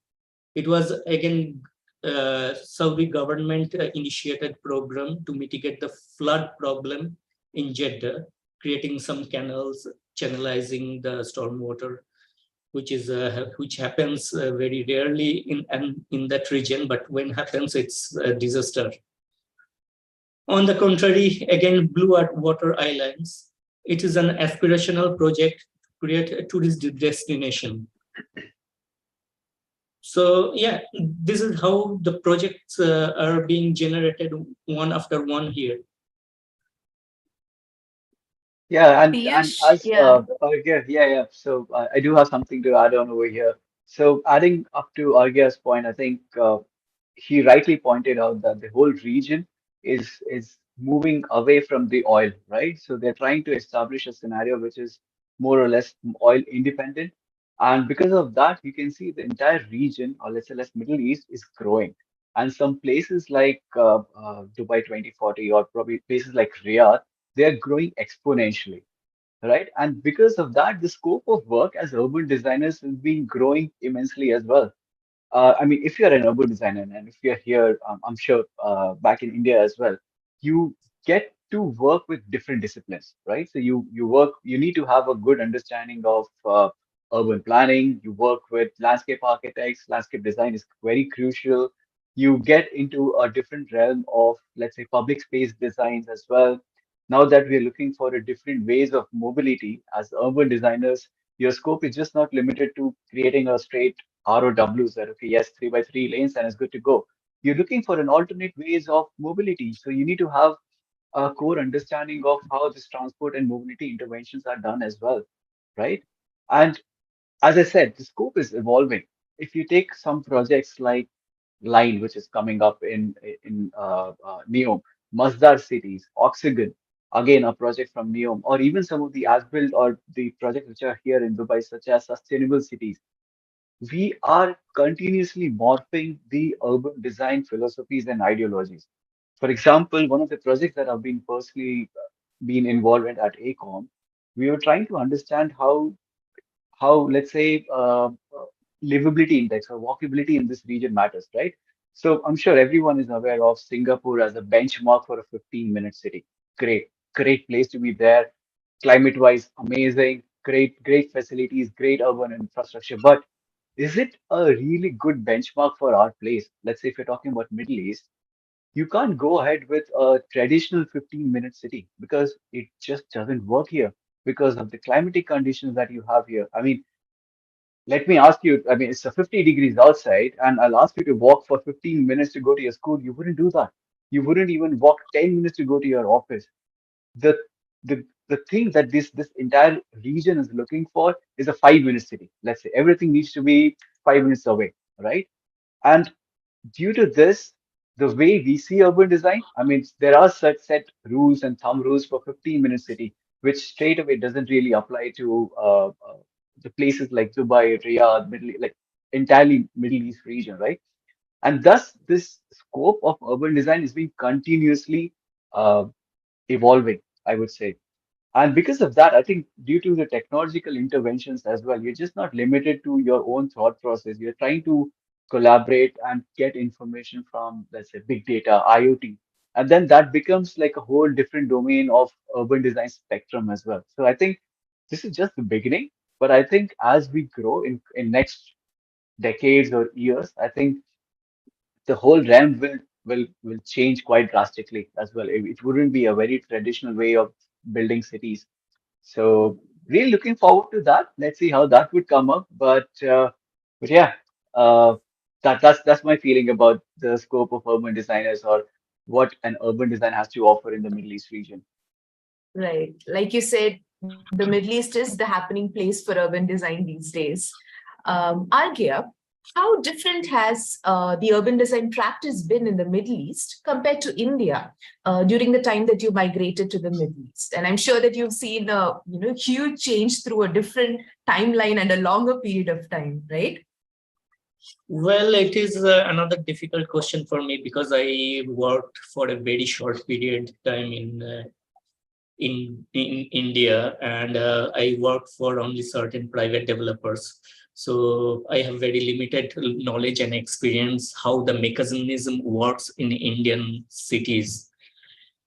Speaker 6: It was again Saudi government initiated program to mitigate the flood problem in Jeddah, creating some canals, channelizing the stormwater, which happens very rarely in that region, but when happens, it's a disaster. On the contrary, again, Blue Water Islands, it is an aspirational project to create a tourist destination. So yeah, this is how the projects are being generated one after one here.
Speaker 5: Yeah, and
Speaker 3: Piyush,
Speaker 5: as
Speaker 3: yeah.
Speaker 5: yeah. So I do have something to add on over here. So adding up to Argya's point, I think he rightly pointed out that the whole region is moving away from the oil, right? So they're trying to establish a scenario which is more or less oil independent, and because of that, you can see the entire region, or let's say less Middle East, is growing. And some places like Dubai 2040, or probably places like Riyadh, they are growing exponentially, right? And because of that, the scope of work as urban designers has been growing immensely as well. I mean, if you're an urban designer and if you're here, I'm sure back in India as well, you get to work with different disciplines, right? So you need to have a good understanding of urban planning. You work with landscape architects. Landscape design is very crucial. You get into a different realm of, let's say, public space designs as well. Now that we're looking for a different ways of mobility as urban designers, your scope is just not limited to creating a straight ROWs that, okay, yes, 3x3 lanes and it's good to go. You're looking for an alternate ways of mobility. So you need to have a core understanding of how this transport and mobility interventions are done as well, right? And as I said, the scope is evolving. If you take some projects like Line, which is coming up in NEOM, Masdar cities, Oxygen, again a project from NEOM, or even some of the as-built or the projects which are here in Dubai, such as sustainable cities, we are continuously morphing the urban design philosophies and ideologies. For example, one of the projects that I've been personally been involved in at ACOM, we were trying to understand how let's say livability index or walkability in this region matters, right? So I'm sure everyone is aware of Singapore as a benchmark for a 15-minute city. Great place to be there. Climate-wise, amazing. Great facilities, great urban infrastructure. But is it a really good benchmark for our place? Let's say if you're talking about Middle East, you can't go ahead with a traditional 15-minute city because it just doesn't work here because of the climatic conditions that you have here. I mean, let me ask you, I mean, it's a 50 degrees outside, and I'll ask you to walk for 15 minutes to go to your school. You wouldn't do that. You wouldn't even walk 10 minutes to go to your office. The the thing that this entire region is looking for is a 5-minute city. Let's say everything needs to be 5 minutes away, right? And due to this, the way we see urban design, I mean, there are such set rules and thumb rules for 15-minute city, which straight away doesn't really apply to the places like Dubai, Riyadh, like entirely Middle East region, right? And thus, this scope of urban design is being continuously uh, evolving, I would say. And because of that, I think due to the technological interventions as well, you're just not limited to your own thought process. You're trying to collaborate and get information from, let's say, big data, IoT. And then that becomes like a whole different domain of urban design spectrum as well. So I think this is just the beginning. But I think as we grow in next decades or years, I think the whole realm will change quite drastically as well. It wouldn't be a very traditional way of building cities. So really looking forward to that. Let's see how that would come up. But yeah, uh, that's my feeling about the scope of urban designers or what an urban design has to offer in the Middle East region.
Speaker 3: Right. Like you said, the Middle East is the happening place for urban design these days. Arghya, how different has the urban design practice been in the Middle East compared to India during the time that you migrated to the Middle East? And I'm sure that you've seen a huge change through a different timeline and a longer period of time, right?
Speaker 6: Well, it is another difficult question for me because I worked for a very short period time in India, and I worked for only certain private developers. So I have very limited knowledge and experience how the mechanism works in Indian cities.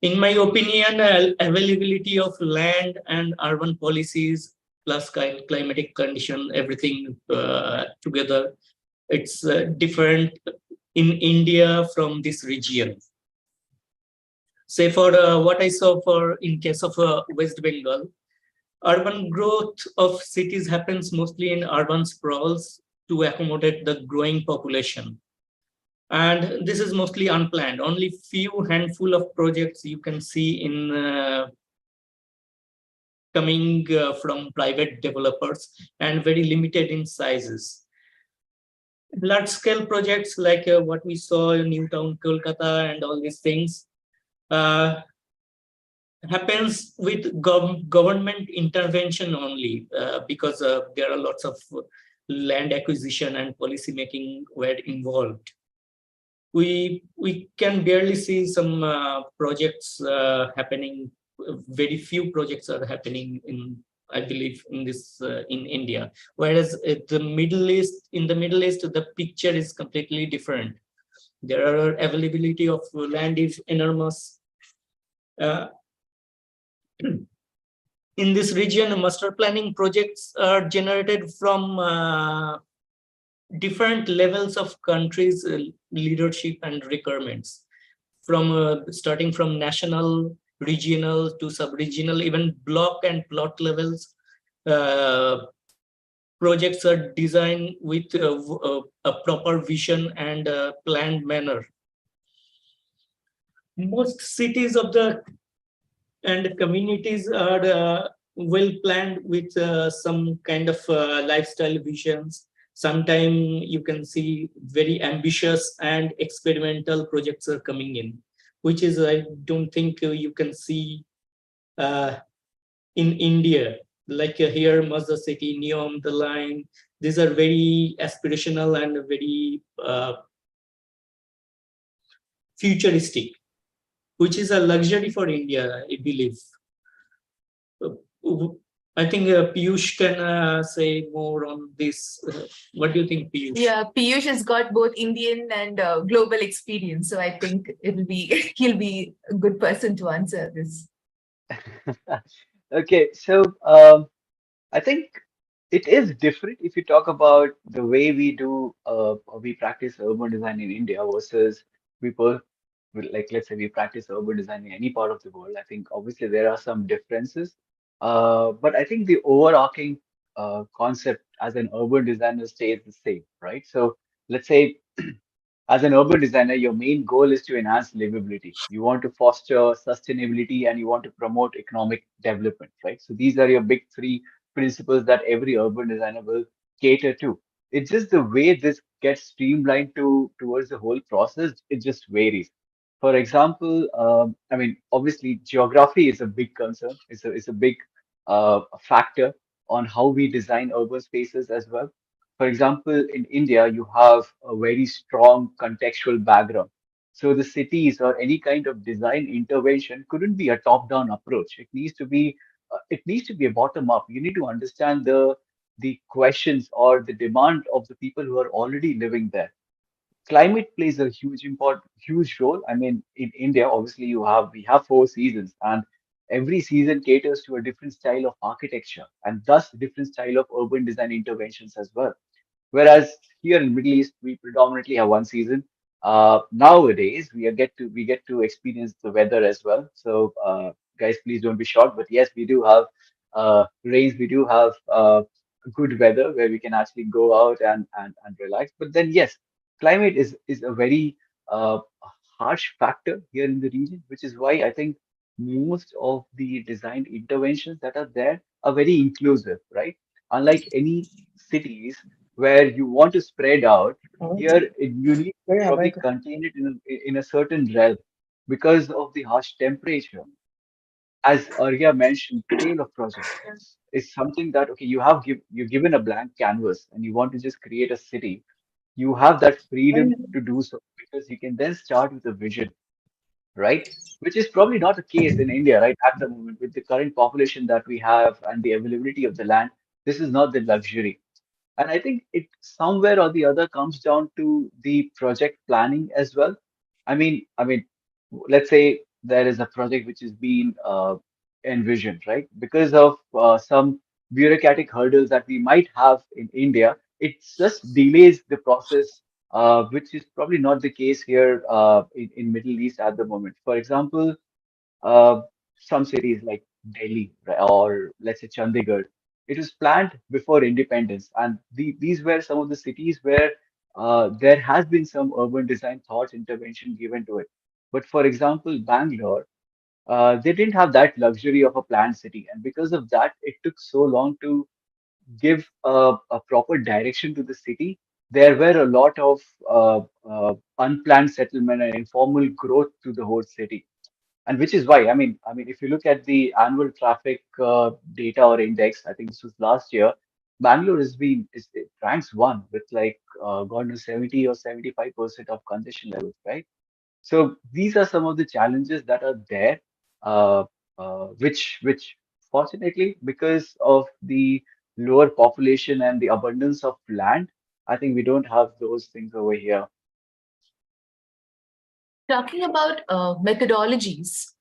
Speaker 6: In my opinion, availability of land and urban policies plus climatic condition, everything together, it's different in India from this region. Say for what I saw for in case of West Bengal, urban growth of cities happens mostly in urban sprawls to accommodate the growing population. And this is mostly unplanned. Only few handful of projects you can see in coming from private developers and very limited in sizes. Large scale projects like what we saw in Newtown, Kolkata and all these things happens with government intervention only because there are lots of land acquisition and policy making were involved. We can barely see some projects happening. Very few projects are happening in, I believe, in this in India. Whereas in the Middle East, the picture is completely different. There are availability of land is enormous. In this region, master planning projects are generated from different levels of countries' leadership and requirements, from starting from national, regional to sub-regional, even block and plot levels. Projects are designed with a proper vision and a planned manner. Most cities of the and communities are well planned with some kind of lifestyle visions. Sometimes you can see very ambitious and experimental projects are coming in, which is I don't think you can see in India. Like here, Mazda City, Neom, The Line, these are very aspirational and very futuristic, which is a luxury for India, I believe. I think Piyush can say more on this. What do you think, Piyush?
Speaker 3: Yeah, Piyush has got both Indian and global experience, so I think he'll be a good person to answer this.
Speaker 5: Okay, so I think it is different if you talk about the way we do or we practice urban design in India versus we per like let's say we practice urban design in any part of the world. I think obviously there are some differences, but I think the overarching concept as an urban designer stays the same, right? So let's say as an urban designer, your main goal is to enhance livability. You want to foster sustainability and you want to promote economic development, right? So these are your big three principles that every urban designer will cater to. It's just the way this gets streamlined towards the whole process, it just varies. For example, I mean, obviously, geography is a big concern. It's a big factor on how we design urban spaces as well. For example, in India, you have a very strong contextual background. So the cities or any kind of design intervention couldn't be a top-down approach. It needs to be a bottom-up. You need to understand the questions or the demand of the people who are already living there. Climate plays a huge role. I mean, in India, obviously we have 4 seasons, and every season caters to a different style of architecture and thus different style of urban design interventions as well. Whereas here in Middle East, we predominantly have 1 season. Nowadays, we get to experience the weather as well. So, guys, please don't be shocked. But yes, we do have rains. We do have good weather where we can actually go out and relax. But then, yes, climate is a very harsh factor here in the region, which is why I think most of the design interventions that are there are very inclusive, right? Unlike any cities where you want to spread out.
Speaker 4: Oh,
Speaker 5: Here, you need to
Speaker 4: yeah,
Speaker 5: probably
Speaker 4: right.
Speaker 5: contain it in a certain realm because of the harsh temperature. As Arya mentioned, scale of project is something that, okay, you're given a blank canvas and you want to just create a city. You have that freedom to do so because you can then start with a vision, right? Which is probably not the case in India, right? At the moment, with the current population that we have and the availability of the land, this is not the luxury. And I think it somewhere or the other comes down to the project planning as well. I mean, let's say there is a project which is being envisioned, right? Because of some bureaucratic hurdles that we might have in India, it just delays the process, which is probably not the case here in Middle East at the moment. For example, uh, some cities like Delhi, right, or let's say Chandigarh, it was planned before independence, and these were some of the cities where there has been some urban design thought intervention given to it. But for example, Bangalore, they didn't have that luxury of a planned city, and because of that, it took so long to give a proper direction to the city. There were a lot of unplanned settlement and informal growth to the whole city, and which is why I mean, if you look at the annual traffic data or index, I think this was last year, Bangalore it ranks one with like gone to 70 or 75% of congestion levels, right? So these are some of the challenges that are there, uh, which fortunately, because of the lower population and the abundance of land, I think we don't have those things over here.
Speaker 3: Talking about methodologies,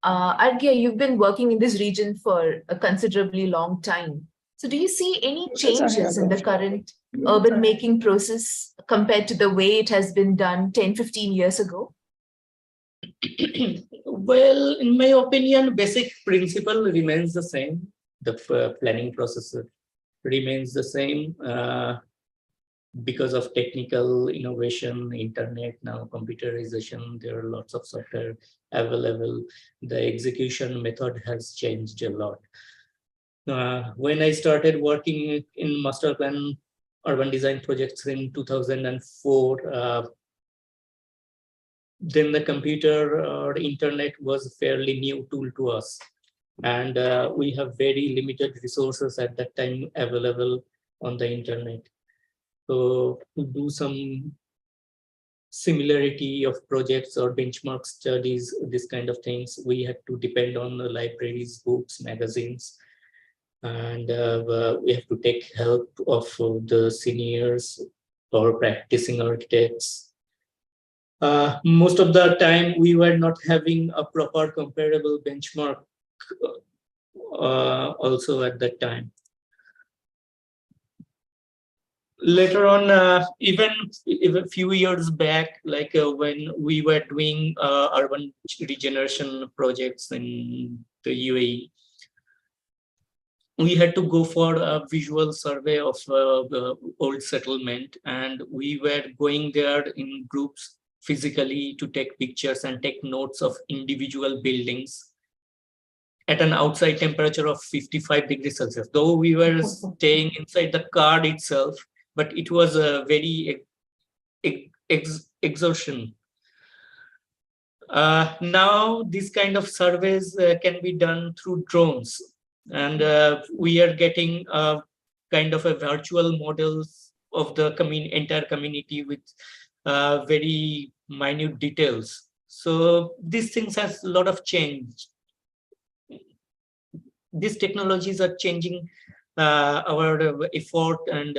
Speaker 3: Arghya, you've been working in this region for a considerably long time. So, do you see any changes in the current urban making process compared to the way it has been done 10, 15 years ago?
Speaker 6: Well, in my opinion, basic principle remains the same. The planning process remains the same because of technical innovation, internet now, computerization. There are lots of software available. The execution method has changed a lot. When I started working in master plan urban design projects in 2004. Then the computer or internet was a fairly new tool to us. And we have very limited resources at that time available on the internet. So to do some similarity of projects or benchmark studies, this kind of things, we had to depend on the libraries, books, magazines, and we have to take help of the seniors or practicing architects. Most of the time, we were not having a proper comparable benchmark also at that time. Later on, even a few years back, like when we were doing urban regeneration projects in the UAE, we had to go for a visual survey of the old settlement, and we were going there in groups physically to take pictures and take notes of individual buildings at an outside temperature of 55 degrees Celsius. Though we were staying inside the car itself, but it was a very exhaustion. Now, these kind of surveys can be done through drones, and we are getting a kind of a virtual models of the entire community with very minute details. So these things has a lot of change. These technologies are changing our effort and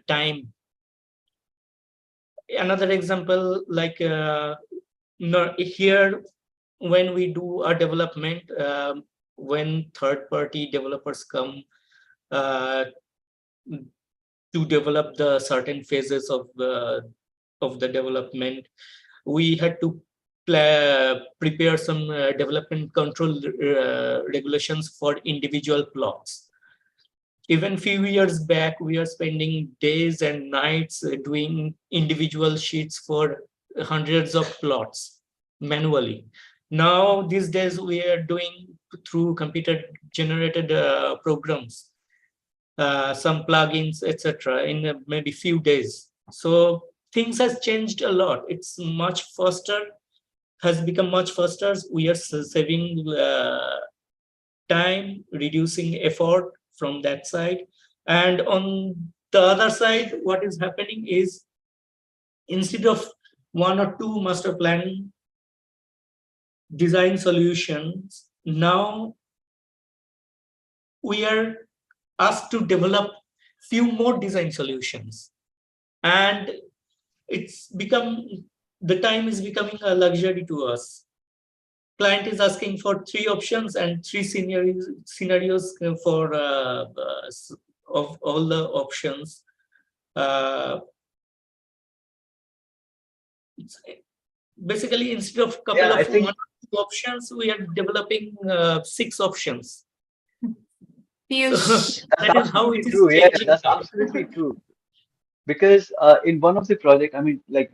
Speaker 6: time. Another example, like here, when we do a development, when third-party developers come to develop the certain phases of the development, we had to prepare some development control regulations for individual plots. Even few years back, we are spending days and nights doing individual sheets for hundreds of plots manually. Now, these days, we are doing through computer-generated programs. some plugins, etc. in maybe few days. So things has changed a lot. It's much faster, has become much faster. We are saving time, reducing effort from that side. And on the other side, what is happening is instead of one or two master plan design solutions, now we are asked to develop few more design solutions. And it's become, the time is becoming a luxury to us. Client is asking for 3 options and 3 scenarios for of all the options. Basically, instead of couple
Speaker 5: Yeah, I
Speaker 6: of
Speaker 5: think
Speaker 6: one or two options, we are developing 6 options.
Speaker 3: Piyush,
Speaker 6: That is how
Speaker 5: absolutely
Speaker 6: it is
Speaker 5: true. Yeah,
Speaker 6: changing.
Speaker 5: that's absolutely true. Because in one of the project, I mean, like,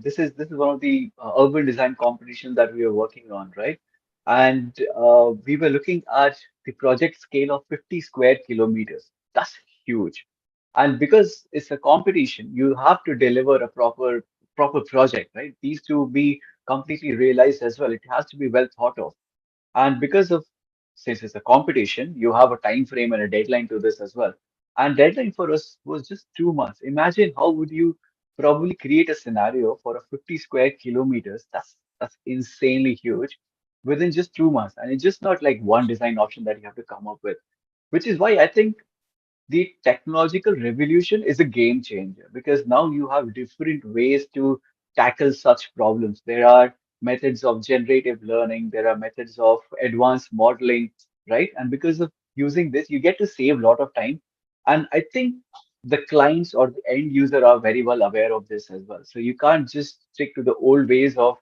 Speaker 5: this is one of the urban design competitions that we are working on, right? And we were looking at the project scale of 50 square kilometers. That's huge. And because it's a competition, you have to deliver a proper project, right? These to be completely realized as well. It has to be well thought of. And because of, since it's a competition, you have a time frame and a deadline to this as well. And deadline for us was just 2 months. Imagine how would you probably create a scenario for a 50 square kilometers. That's insanely huge within just 2 months. And it's just not like one design option that you have to come up with, which is why I think the technological revolution is a game changer because now you have different ways to tackle such problems. There are methods of generative learning, there are methods of advanced modeling, right? And because of using this, you get to save a lot of time. And I think the clients or the end user are very well aware of this as well. So you can't just stick to the old ways of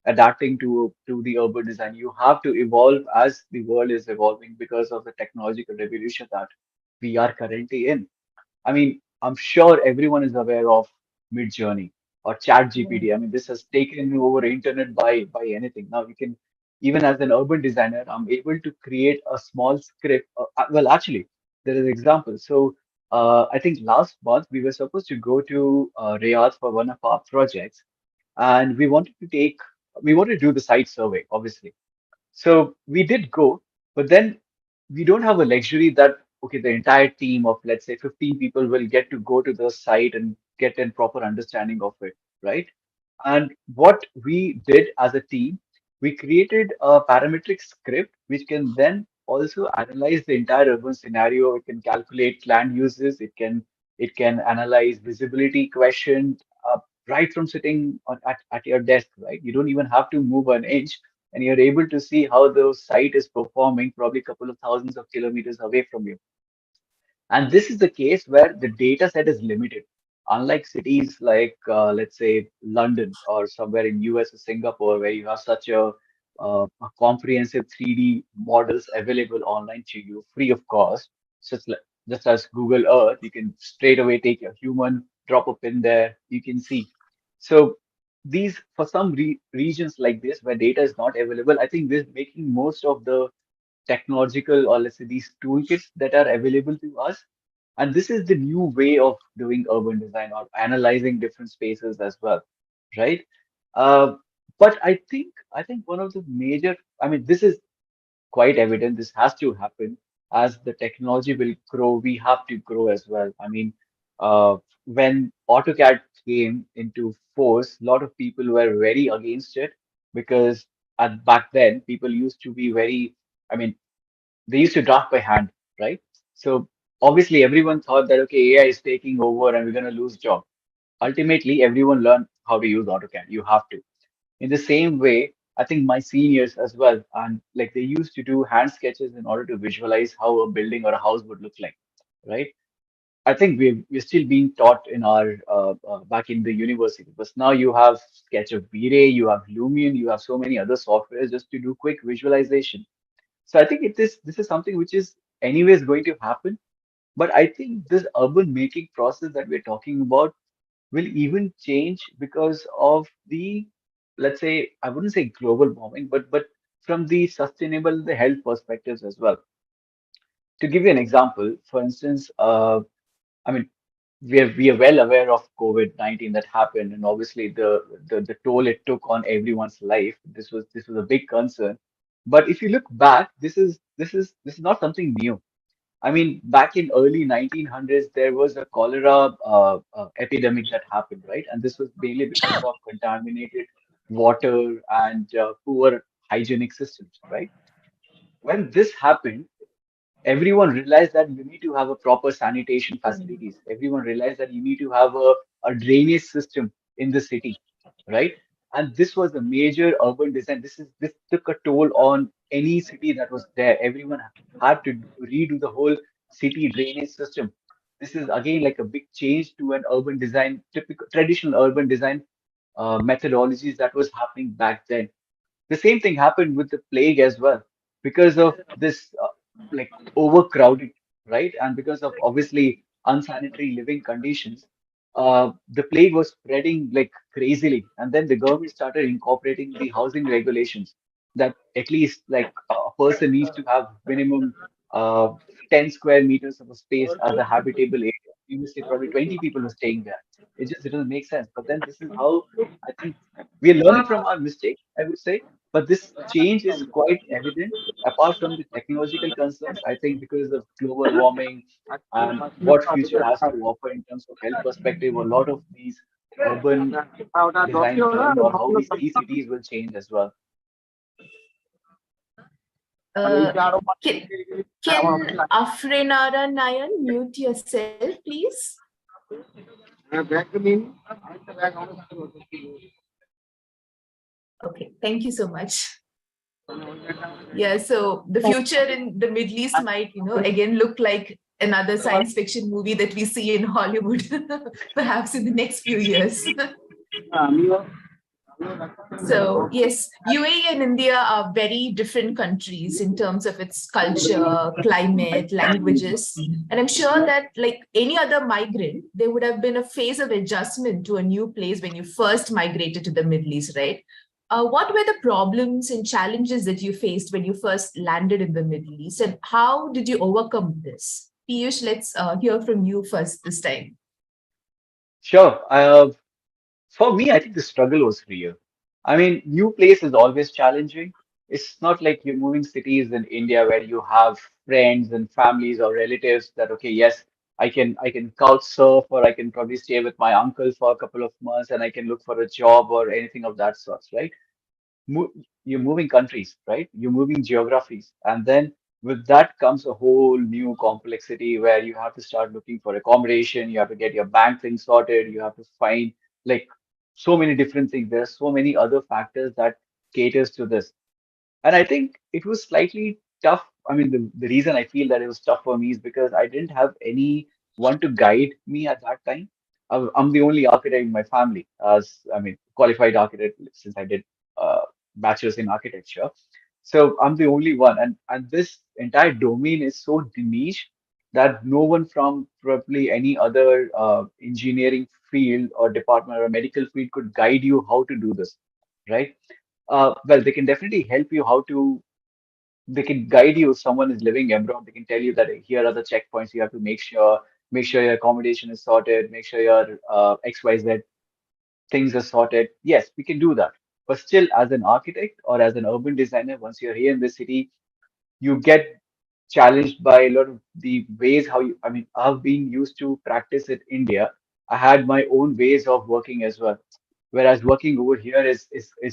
Speaker 5: adapting to the urban design. You have to evolve as the world is evolving because of the technological revolution that we are currently in. I mean, I'm sure everyone is aware of Midjourney or ChatGPT. I mean, this has taken over internet by anything. Now you can, even as an urban designer, I'm able to create a small script. Well, actually, there is an example. So I think last month we were supposed to go to Riyadh for one of our projects, and we wanted to do the site survey, obviously. So we did go, but then we don't have a luxury that, okay, the entire team of, let's say, 15 people will get to go to the site and get a proper understanding of it, right? And what we did as a team, we created a parametric script which can then also analyze the entire urban scenario. It can calculate land uses. It can analyze visibility question right from sitting at your desk, right? You don't even have to move an inch, and you're able to see how the site is performing probably a couple of thousands of kilometers away from you. And this is the case where the data set is limited. Unlike cities like, let's say, London or somewhere in US or Singapore, where you have such a comprehensive 3D models available online to you free of cost, just as Google Earth, you can straight away take a human, drop a pin there, you can see. So these, for some regions like this where data is not available, I think we're making most of the technological, or let's say, these toolkits that are available to us. And this is the new way of doing urban design or analyzing different spaces as well, right? Uh, but I think one of the major, I mean, this is quite evident. This has to happen as the technology will grow. We have to grow as well. I mean, when AutoCAD came into force, a lot of people were very against it because back then people used to be very, I mean, they used to draft by hand, right? So obviously everyone thought that, okay, AI is taking over and we're going to lose job. Ultimately, everyone learned how to use AutoCAD. You have to. In the same way, I think my seniors as well, and like they used to do hand sketches in order to visualize how a building or a house would look like, right? I think we're still being taught in our back in the university, but now you have Sketch of V-Ray, you have Lumion, you have so many other softwares just to do quick visualization. So I think this is something which is anyways going to happen. But I think this urban making process that we're talking about will even change because of the, let's say, I wouldn't say global warming, but from the sustainable, the health perspectives as well. To give you an example, for instance, I mean, we are well aware of COVID-19 that happened, and obviously the toll it took on everyone's life. This was a big concern. But if you look back, this is not something new. I mean, back in early 1900s, there was a cholera epidemic that happened, right? And this was mainly because of contaminated water and poor hygienic systems, right? When this happened, everyone realized that you need to have a proper sanitation facilities. Everyone realized that you need to have a drainage system in the city, right? And this was a major urban design. This took a toll on any city that was there. Everyone had to redo the whole city drainage system. This is again like a big change to an urban design, typical traditional urban design methodologies that was happening back then. The same thing happened with the plague as well because of this like overcrowding, right? And because of obviously unsanitary living conditions, the plague was spreading like crazily. And then the government started incorporating the housing regulations that at least like a person needs to have minimum uh, 10 square meters of a space as a habitable area. Previously, probably 20 people were staying there. It doesn't make sense. But then this is how I think we are learning from our mistakes, I would say, but this change is quite evident. Apart from the technological concerns, I think because of global warming and what future has to offer in terms of health perspective, a lot of these urban design trend or how we see cities will change as well.
Speaker 3: Uh, can Afrenara Nayan mute yourself, please? Okay, thank you so much. Yeah, so the future in the Middle East might, again look like another science fiction movie that we see in Hollywood, perhaps in the next few years. So yes, UAE and India are very different countries in terms of its culture, climate, languages. And I'm sure that like any other migrant, there would have been a phase of adjustment to a new place when you first migrated to the Middle East, right? What were the problems and challenges that you faced when you first landed in the Middle East, and how did you overcome this? Piyush, let's hear from you first this time.
Speaker 5: Sure. For me, I think the struggle was real. I mean, new place is always challenging. It's not like you're moving cities in India where you have friends and families or relatives that, okay, yes, I can couch surf or I can probably stay with my uncle for a couple of months and I can look for a job or anything of that sort, right? Mo You're moving countries, right? You're moving geographies. And then with that comes a whole new complexity where you have to start looking for accommodation, you have to get your bank thing sorted, you have to find like so many different things. There are so many other factors that caters to this. And I think it was slightly tough. I mean, the reason I feel that it was tough for me is because I didn't have anyone to guide me at that time. I'm the only architect in my family, as I mean, qualified architect since I did uh, bachelor's in architecture. So I'm the only one, and this entire domain is so niche that no one from probably any other engineering field or department or medical field could guide you how to do this, right? Well, they can definitely help you how to, they can guide you if someone is living abroad. They can tell you that here are the checkpoints you have to make sure your accommodation is sorted, make sure your XYZ things are sorted. Yes, we can do that. But still, as an architect or as an urban designer, once you're here in the city, you get challenged by a lot of the ways how you, I mean, I've been used to practice in India. I had my own ways of working as well. Whereas working over here is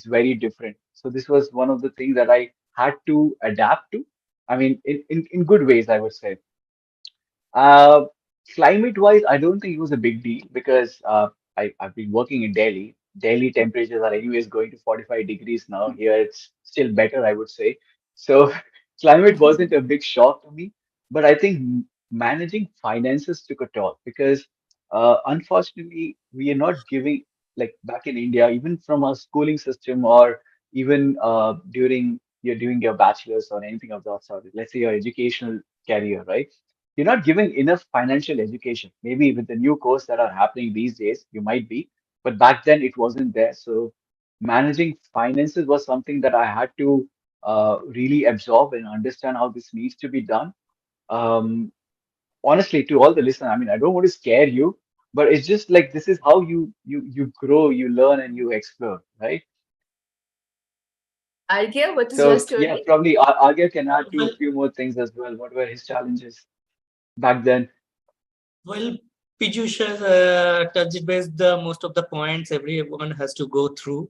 Speaker 5: very different. So this was one of the things that I had to adapt to. I mean, in good ways, I would say. Uh, Climate wise, I don't think it was a big deal because I've been working in Delhi. Delhi temperatures are anyways going to 45 degrees now. Here it's still better, I would say. So climate wasn't a big shock to me, but I think managing finances took a toll because unfortunately we are not giving like back in India, even from our schooling system or even during you're doing your bachelor's or anything of that sort. Let's say your educational career, right? You're not giving enough financial education. Maybe with the new course that are happening these days, you might be, but back then it wasn't there. So managing finances was something that I had to really absorb and understand how this needs to be done. Um, honestly, to all the listeners, I mean, I don't want to scare you, but it's just like this is how you grow, you learn, and you explore, right?
Speaker 3: Arghya, what is your
Speaker 5: So yeah,
Speaker 3: story?
Speaker 5: probably Arya can add to
Speaker 6: Well,
Speaker 5: a few more things as well. What were his challenges back then?
Speaker 6: well, Piyush has touched base the most of the points everyone has to go through.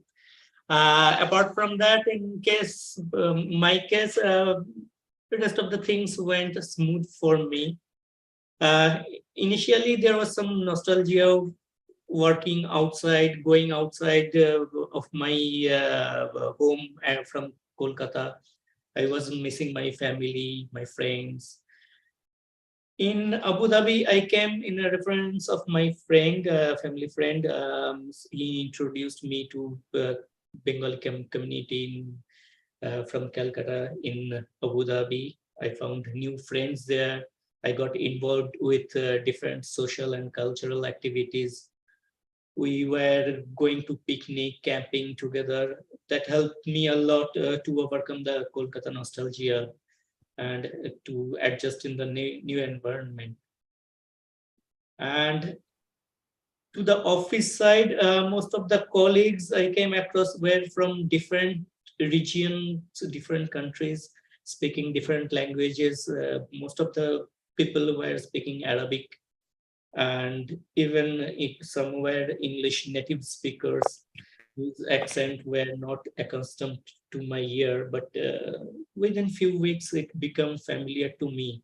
Speaker 6: Apart from that, in case my case, the rest of the things went smooth for me. Uh, Initially, there was some nostalgia of working outside, going outside of my home from Kolkata. I was missing my family, my friends. In Abu Dhabi, I came in a reference of my friend, family friend. He introduced me to Bengali community from Calcutta in Abu Dhabi. I found new friends there. I got involved with different social and cultural activities. We were going to picnic, camping together. That helped me a lot to overcome the Kolkata nostalgia and to adjust in the new environment. And to the office side, most of the colleagues I came across were from different regions, different countries, speaking different languages. Most of the people were speaking Arabic, and even if some were English native speakers whose accent were not accustomed to my ear, but within few weeks it became familiar to me.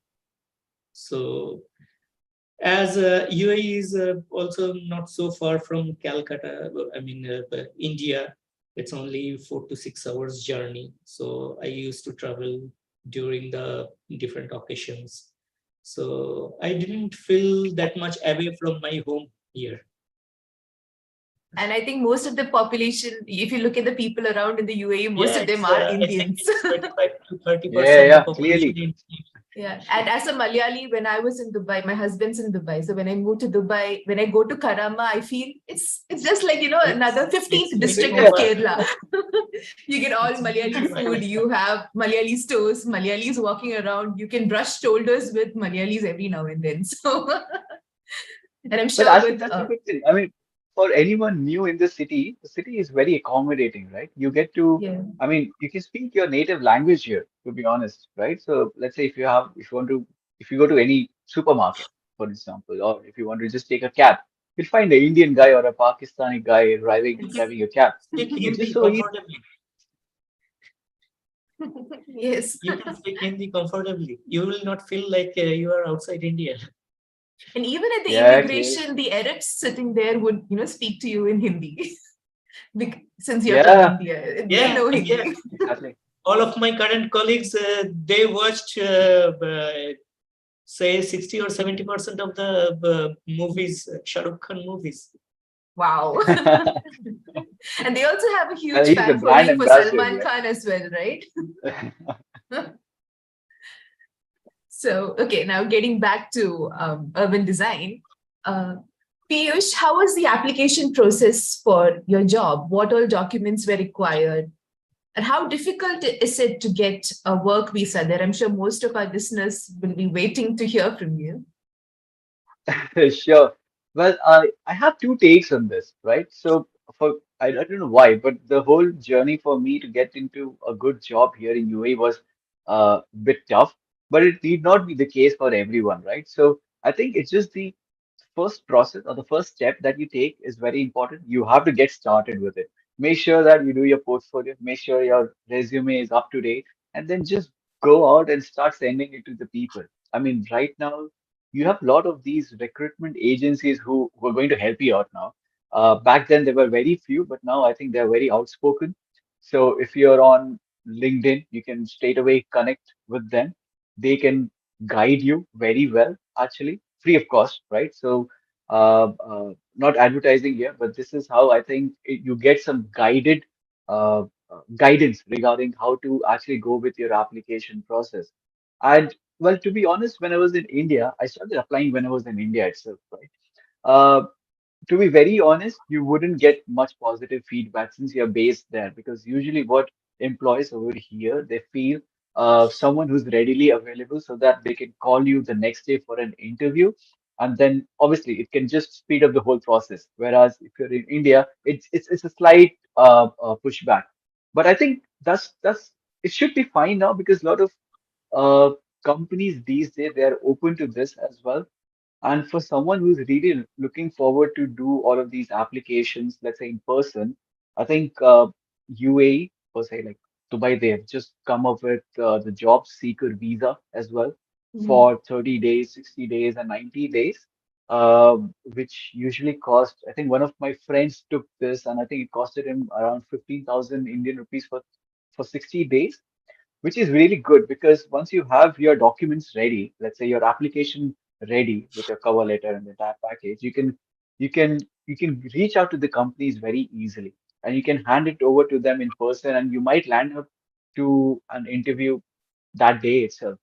Speaker 6: So as UAE is also not so far from Calcutta, I mean, India, it's only 4 to 6 hours journey. So I used to travel during the different occasions. So I didn't feel that much away from my home here.
Speaker 3: And I think most of the population, if you look at the people around in the UAE, most
Speaker 6: Yeah,
Speaker 3: of them
Speaker 6: it's,
Speaker 3: are
Speaker 6: I think
Speaker 3: Indians.
Speaker 6: it's 25 to
Speaker 5: Yeah,
Speaker 6: 30% the
Speaker 5: yeah,
Speaker 6: population
Speaker 5: clearly.
Speaker 6: in.
Speaker 3: Yeah, and as a Malayali, when I was in Dubai, my husband's in Dubai. So when I moved to Dubai, when I go to Karama, I feel it's just like another
Speaker 6: It's
Speaker 3: 15th
Speaker 6: very
Speaker 3: district of
Speaker 5: Yeah,
Speaker 6: mobile.
Speaker 3: Kerala. You get all
Speaker 6: It's very
Speaker 3: Malayali
Speaker 6: mobile.
Speaker 3: food. You have Malayali stores, Malayalis walking around. You can brush shoulders with Malayalis every now and then. So, and I'm
Speaker 5: but
Speaker 3: sure
Speaker 5: actually
Speaker 3: with
Speaker 5: that's a good thing. I mean, for anyone new in the city is very accommodating, right? You get to,
Speaker 3: yeah.
Speaker 5: I mean, you can speak your native language here, to be honest, right? So let's say if you want to, if you go to any supermarket, for example, or if you want to just take a cab, you'll find an Indian guy or a Pakistani guy driving a cab.
Speaker 6: Speak
Speaker 5: It's just
Speaker 6: Hindi
Speaker 5: so easy.
Speaker 6: comfortably.
Speaker 3: Yes.
Speaker 6: You can speak Hindi comfortably. You will not feel like you are outside India.
Speaker 3: And even at the
Speaker 5: Yeah, clearly.
Speaker 3: immigration, the Arabs sitting there would, speak to you in Hindi. Since you're from
Speaker 5: Yeah,
Speaker 3: India, they
Speaker 6: Yeah,
Speaker 3: know
Speaker 6: yeah.
Speaker 3: Hindi.
Speaker 5: exactly.
Speaker 6: All of my current colleagues, they watched say 60 or 70% of the movies, Shah Rukh Khan movies.
Speaker 3: Wow. And they also have a huge
Speaker 5: He's a
Speaker 3: fan
Speaker 5: brand
Speaker 3: following for
Speaker 5: ambassador,
Speaker 3: Salman Khan as well, right?
Speaker 5: yeah.
Speaker 3: So, okay, now getting back to urban design. Uh, Piyush, how was the application process for your job? What all documents were required? And how difficult is it to get a work visa there? I'm sure most of our listeners will be waiting to hear from you.
Speaker 5: Sure. Well, I have two takes on this, right? So for I don't know why, but the whole journey for me to get into a good job here in UAE was a bit tough, but it need not be the case for everyone, right? So I think it's just the first process or the first step that you take is very important. You have to get started with it. Make sure that you do your portfolio, make sure your resume is up to date, and then just go out and start sending it to the people. I mean, right now, you have a lot of these recruitment agencies who are going to help you out now. Back then, there were very few, but now I think they're very outspoken. So if you're on LinkedIn, you can straight away connect with them. They can guide you very well, actually, free of cost, right? So, not advertising here, but this is how I think you get some guided guidance regarding how to actually go with your application process. And well, to be honest, when I was in India, I started applying when I was in India itself, right? Uh, to be very honest, you wouldn't get much positive feedback since you're based there because usually what employees over here they feel someone who's readily available so that they can call you the next day for an interview. And then obviously it can just speed up the whole process. Whereas if you're in India, it's a slight pushback. But I think that's it should be fine now because a lot of uh, companies these days they are open to this as well. And for someone who's really looking forward to do all of these applications, let's say in person, I think UAE per se, like Dubai, they have just come up with the job seeker visa as well
Speaker 3: Mhm.
Speaker 5: for 30 days, 60 days, and 90 days, which usually cost, I think one of my friends took this and I think it costed him around 15,000 Indian rupees for 60 days, which is really good because once you have your documents ready, let's say your application ready with your cover letter and the entire package, you can reach out to the companies very easily and you can hand it over to them in person and you might land up to an interview that day itself.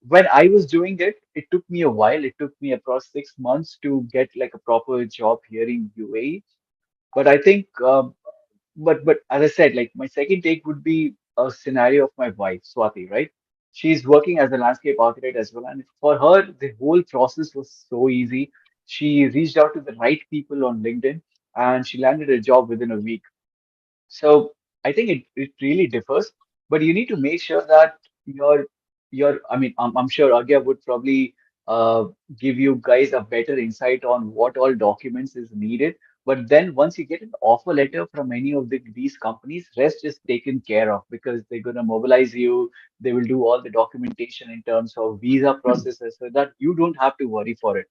Speaker 5: When I was doing it, it took me a while. It took me across 6 months to get like a proper job here in UAE. But I think but as I said, like my second take would be a scenario of my wife, Swati, right? She's working as a landscape architect as well. And for her, the whole process was so easy. She reached out to the right people on LinkedIn and she landed a job within a week. So I think it really differs, but you need to make sure that I mean, I'm sure Agya would probably uh, give you guys a better insight on what all documents is needed. But then once you get an offer letter from any of these companies, rest is taken care of because they're going to mobilize you. They will do all the documentation in terms of visa processes so that you don't have to worry for it.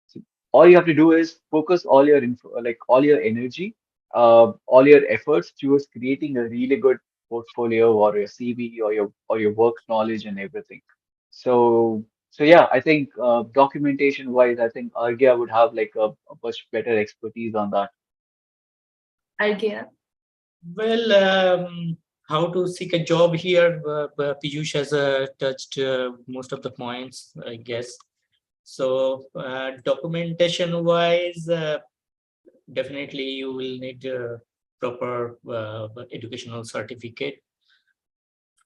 Speaker 5: So all you have to do is focus all your info, like all your energy, all your efforts towards creating a really good portfolio or your CV or your work knowledge and everything. So yeah, I think documentation wise, I think Argya would have like a much better expertise on that.
Speaker 3: Arghya.
Speaker 6: Well, how to seek a job here, Piyush has touched most of the points, I guess. So documentation wise, definitely you will need a proper educational certificate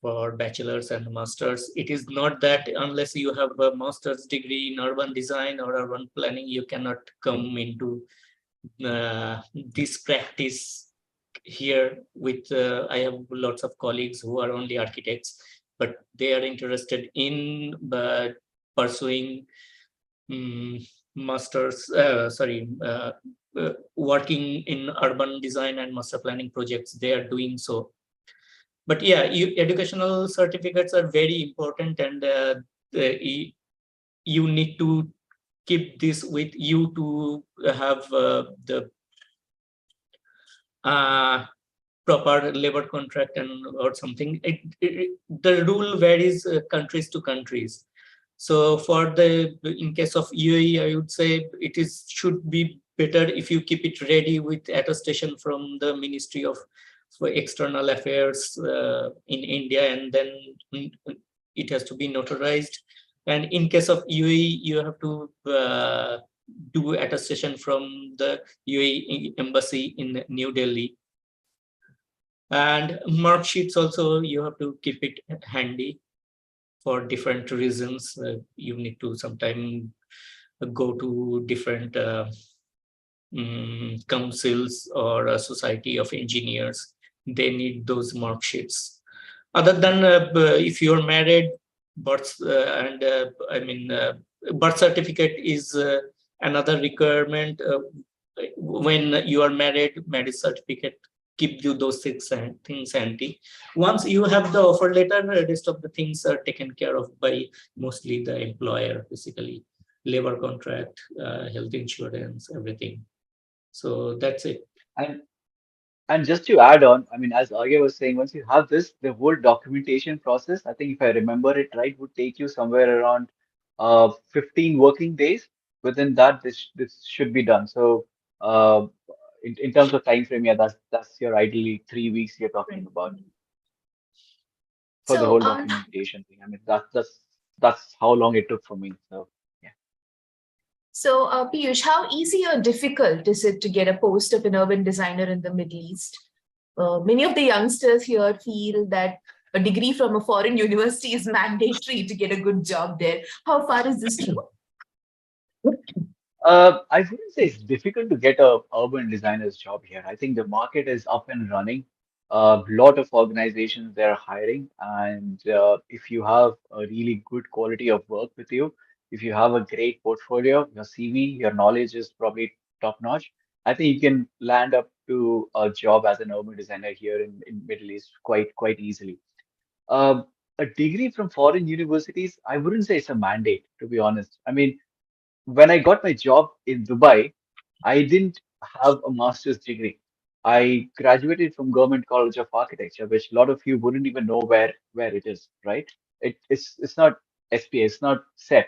Speaker 6: for bachelor's and master's. It is not that unless you have a master's degree in urban design or urban planning, you cannot come into this practice here with I have lots of colleagues who are only architects, but they are interested in pursuing masters working in urban design and master planning projects. They are doing so. But yeah, educational certificates are very important, and you need to keep this with you to have the proper labor contract and or something. The rule varies countries to countries. So for in case of UAE, I would say should be better if you keep it ready with attestation from the Ministry of for External Affairs in India, and then it has to be notarized. And in case of UAE, you have to do attestation from the UAE embassy in New Delhi. And mark sheets also, you have to keep it handy for different reasons. You need to sometimes go to different councils or a society of engineers. They need those mark sheets. Other than if you're married, birth birth certificate is another requirement. When you are married, marriage certificate, keep you those things handy. Once you have the offer letter, the rest of the things are taken care of by mostly the employer, basically labor contract, health insurance, everything. So that's it.
Speaker 5: And and just to add on, I mean, as Arya was saying, once you have this, the whole documentation process, I think if I remember it right, would take you somewhere around 15 working days. Within that, this should be done. So in terms of time frame, yeah, that's your ideally 3 weeks you're talking about for the
Speaker 3: So,
Speaker 5: whole documentation thing. I mean, that's how long it took for me. So yeah.
Speaker 3: so Piyush, how easy or difficult is it to get a post of an urban designer in the Middle East? Many of the youngsters here feel that a degree from a foreign university is mandatory to get a good job there. How far is this true?
Speaker 5: I wouldn't say it's difficult to get a urban designer's job here. I think the market is up and running. A lot of organizations they're hiring, and if you have a really good quality of work with you, if you have a great portfolio, your CV, your knowledge is probably top notch. I think you can land up to a job as an urban designer here in Middle East quite easily. A degree from foreign universities, I wouldn't say it's a mandate, to be honest. I mean, when I got my job in Dubai, I didn't have a master's degree. I graduated from Government College of Architecture, which a lot of you wouldn't even know where it is, right? It's not SPA, it's not set,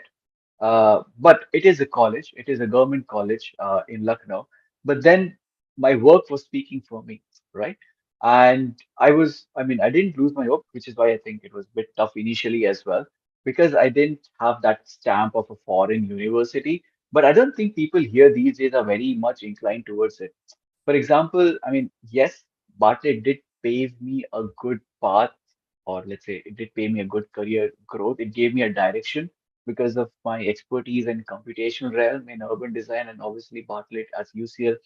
Speaker 5: but it is a college. It is a government college in Lucknow. But then my work was speaking for me, right? And I mean, I didn't lose my hope, which is why I think it was a bit tough initially as well, because I didn't have that stamp of a foreign university. But I don't think people here these days are very much inclined towards it. For example, I mean, yes, Bartlett did pave me a good path, or let's say it did pay me a good career growth. It gave me a direction because of my expertise in computational realm in urban design, and obviously Bartlett as UCL,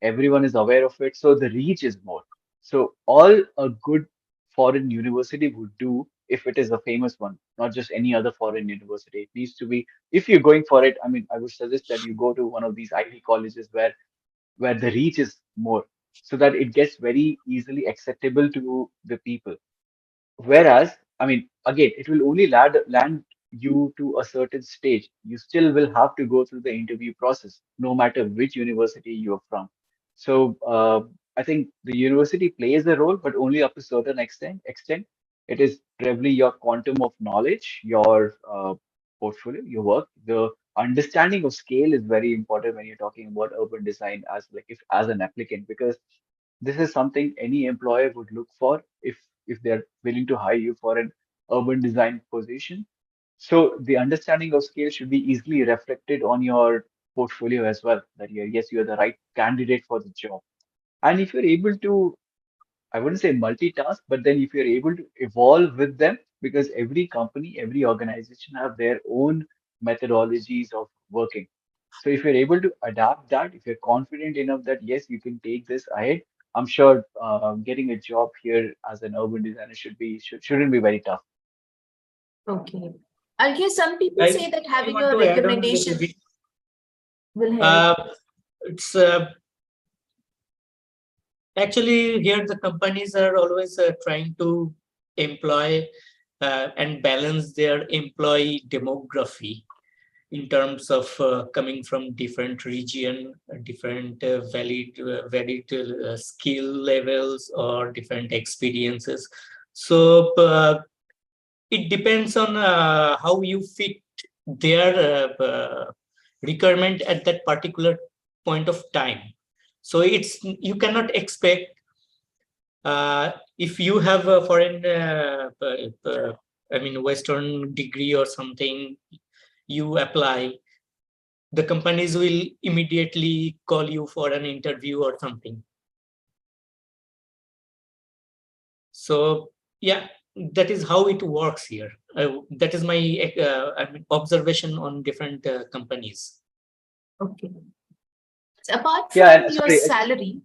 Speaker 5: everyone is aware of it. So the reach is more. So all a good foreign university would do, if it is a famous one, not just any other foreign university, it needs to be, if you're going for it, I mean, I would suggest that you go to one of these Ivy colleges where the reach is more, so that it gets very easily acceptable to the people. Whereas, I mean, again, it will only land you to a certain stage. You still will have to go through the interview process, no matter which university you're from. So I think the university plays a role, but only up to certain extent. It is probably your quantum of knowledge, your portfolio, your work. The understanding of scale is very important when you're talking about urban design as like if as an applicant, because this is something any employer would look for if they're willing to hire you for an urban design position. So the understanding of scale should be easily reflected on your portfolio as well, that yes, you're the right candidate for the job. And if you're able to, I wouldn't say multitask, but then if you're able to evolve with them, because every company, every organization have their own methodologies of working. So if you're able to adapt that, if you're confident enough that yes, you can take this ahead, I'm sure getting a job here as an urban designer shouldn't be very tough.
Speaker 3: Okay. I guess some people
Speaker 6: I
Speaker 3: say that having
Speaker 6: want
Speaker 3: a
Speaker 6: to add on a
Speaker 3: recommendation
Speaker 6: little bit.
Speaker 3: will help.
Speaker 6: It's actually here the companies are always trying to employ and balance their employee demography in terms of coming from different region, different varied skill levels or different experiences. So it depends on how you fit their requirement at that particular point of time. So it's you cannot expect if you have a foreign, I mean, Western degree or something, you apply, the companies will immediately call you for an interview or something. So yeah, that is how it works here. That is my I mean, observation on different companies.
Speaker 3: Okay. So apart from
Speaker 5: Yeah, and
Speaker 3: your
Speaker 5: sorry,
Speaker 3: salary,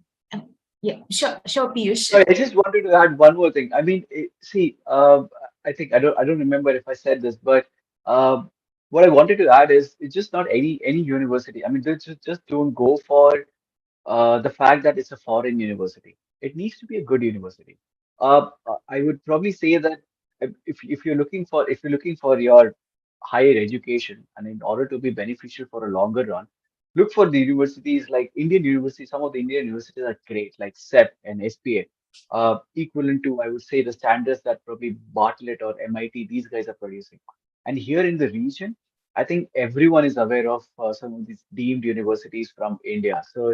Speaker 3: yeah, sure, Piyush.
Speaker 5: sorry, I just wanted to add one more thing. I mean, see, I think I don't remember if I said this, but uh, what I wanted to add is it's just not any university. I mean, just don't go for the fact that it's a foreign university. It needs to be a good university. I would probably say that if you're looking for your higher education, and in order to be beneficial for a longer run, look for the universities like Indian universities. Some of the Indian universities are great, like CEP and SPA, equivalent to, I would say, the standards that probably Bartlett or MIT these guys are producing. And here in the region, I think everyone is aware of some of these deemed universities from India. So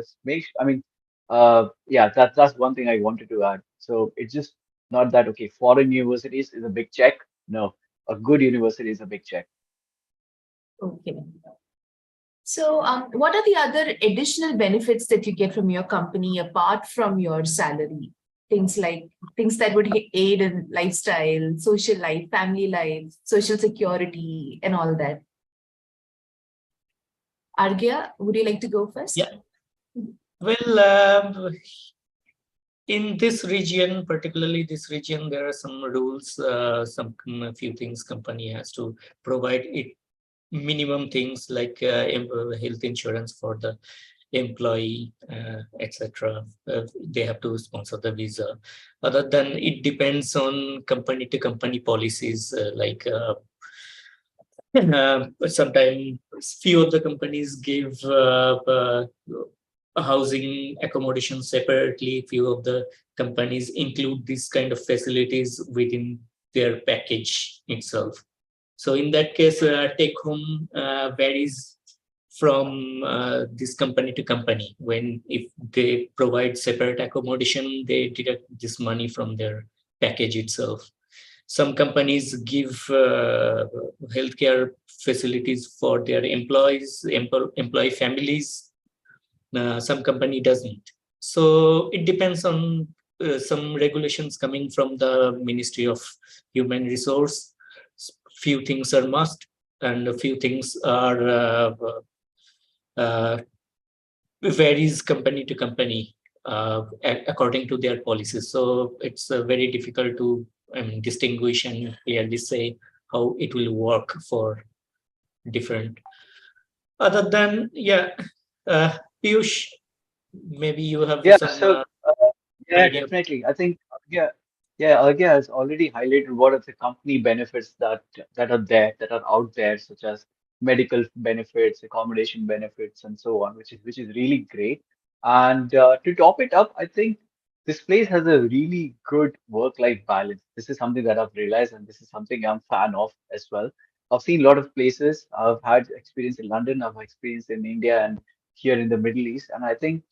Speaker 5: I mean, yeah, that's one thing I wanted to add. So it's just not that, okay, foreign universities is a big check. No, a good university is a big check.
Speaker 3: Okay. So, what are the other additional benefits that you get from your company apart from your salary? things that would aid in lifestyle, social life, family life, social security, and all that. Arghya, would you like to go first?
Speaker 6: Yeah. Well, in this region, particularly this region, there are some rules, a few things company has to provide it minimum things like health insurance for the employee, etc. They have to sponsor the visa. Other than it depends on company to company policies, sometimes few of the companies give housing accommodation separately. Few of the companies include these kind of facilities within their package itself. So in that case, take home varies from this company to company. If they provide separate accommodation, they deduct this money from their package itself. Some companies give healthcare facilities for their employees, employee families. Some company doesn't. So it depends on some regulations coming from the Ministry of Human Resource. Few things are must, and a few things are varies company to company according to their policies. So it's very difficult to distinguish and clearly say how it will work for different. Other than, Piyush, maybe you have
Speaker 5: Yeah,
Speaker 6: some
Speaker 5: so yeah,
Speaker 6: idea.
Speaker 5: definitely. I think Arghya has already highlighted what are the company benefits that are there, that are out there, such as medical benefits, accommodation benefits, and so on, which is really great. And to top it up, I think this place has a really good work-life balance. This is something that I've realized, and this is something I'm fan of as well. I've seen a lot of places. I've had experience in London, I've experience in India, and here in the Middle East, and I think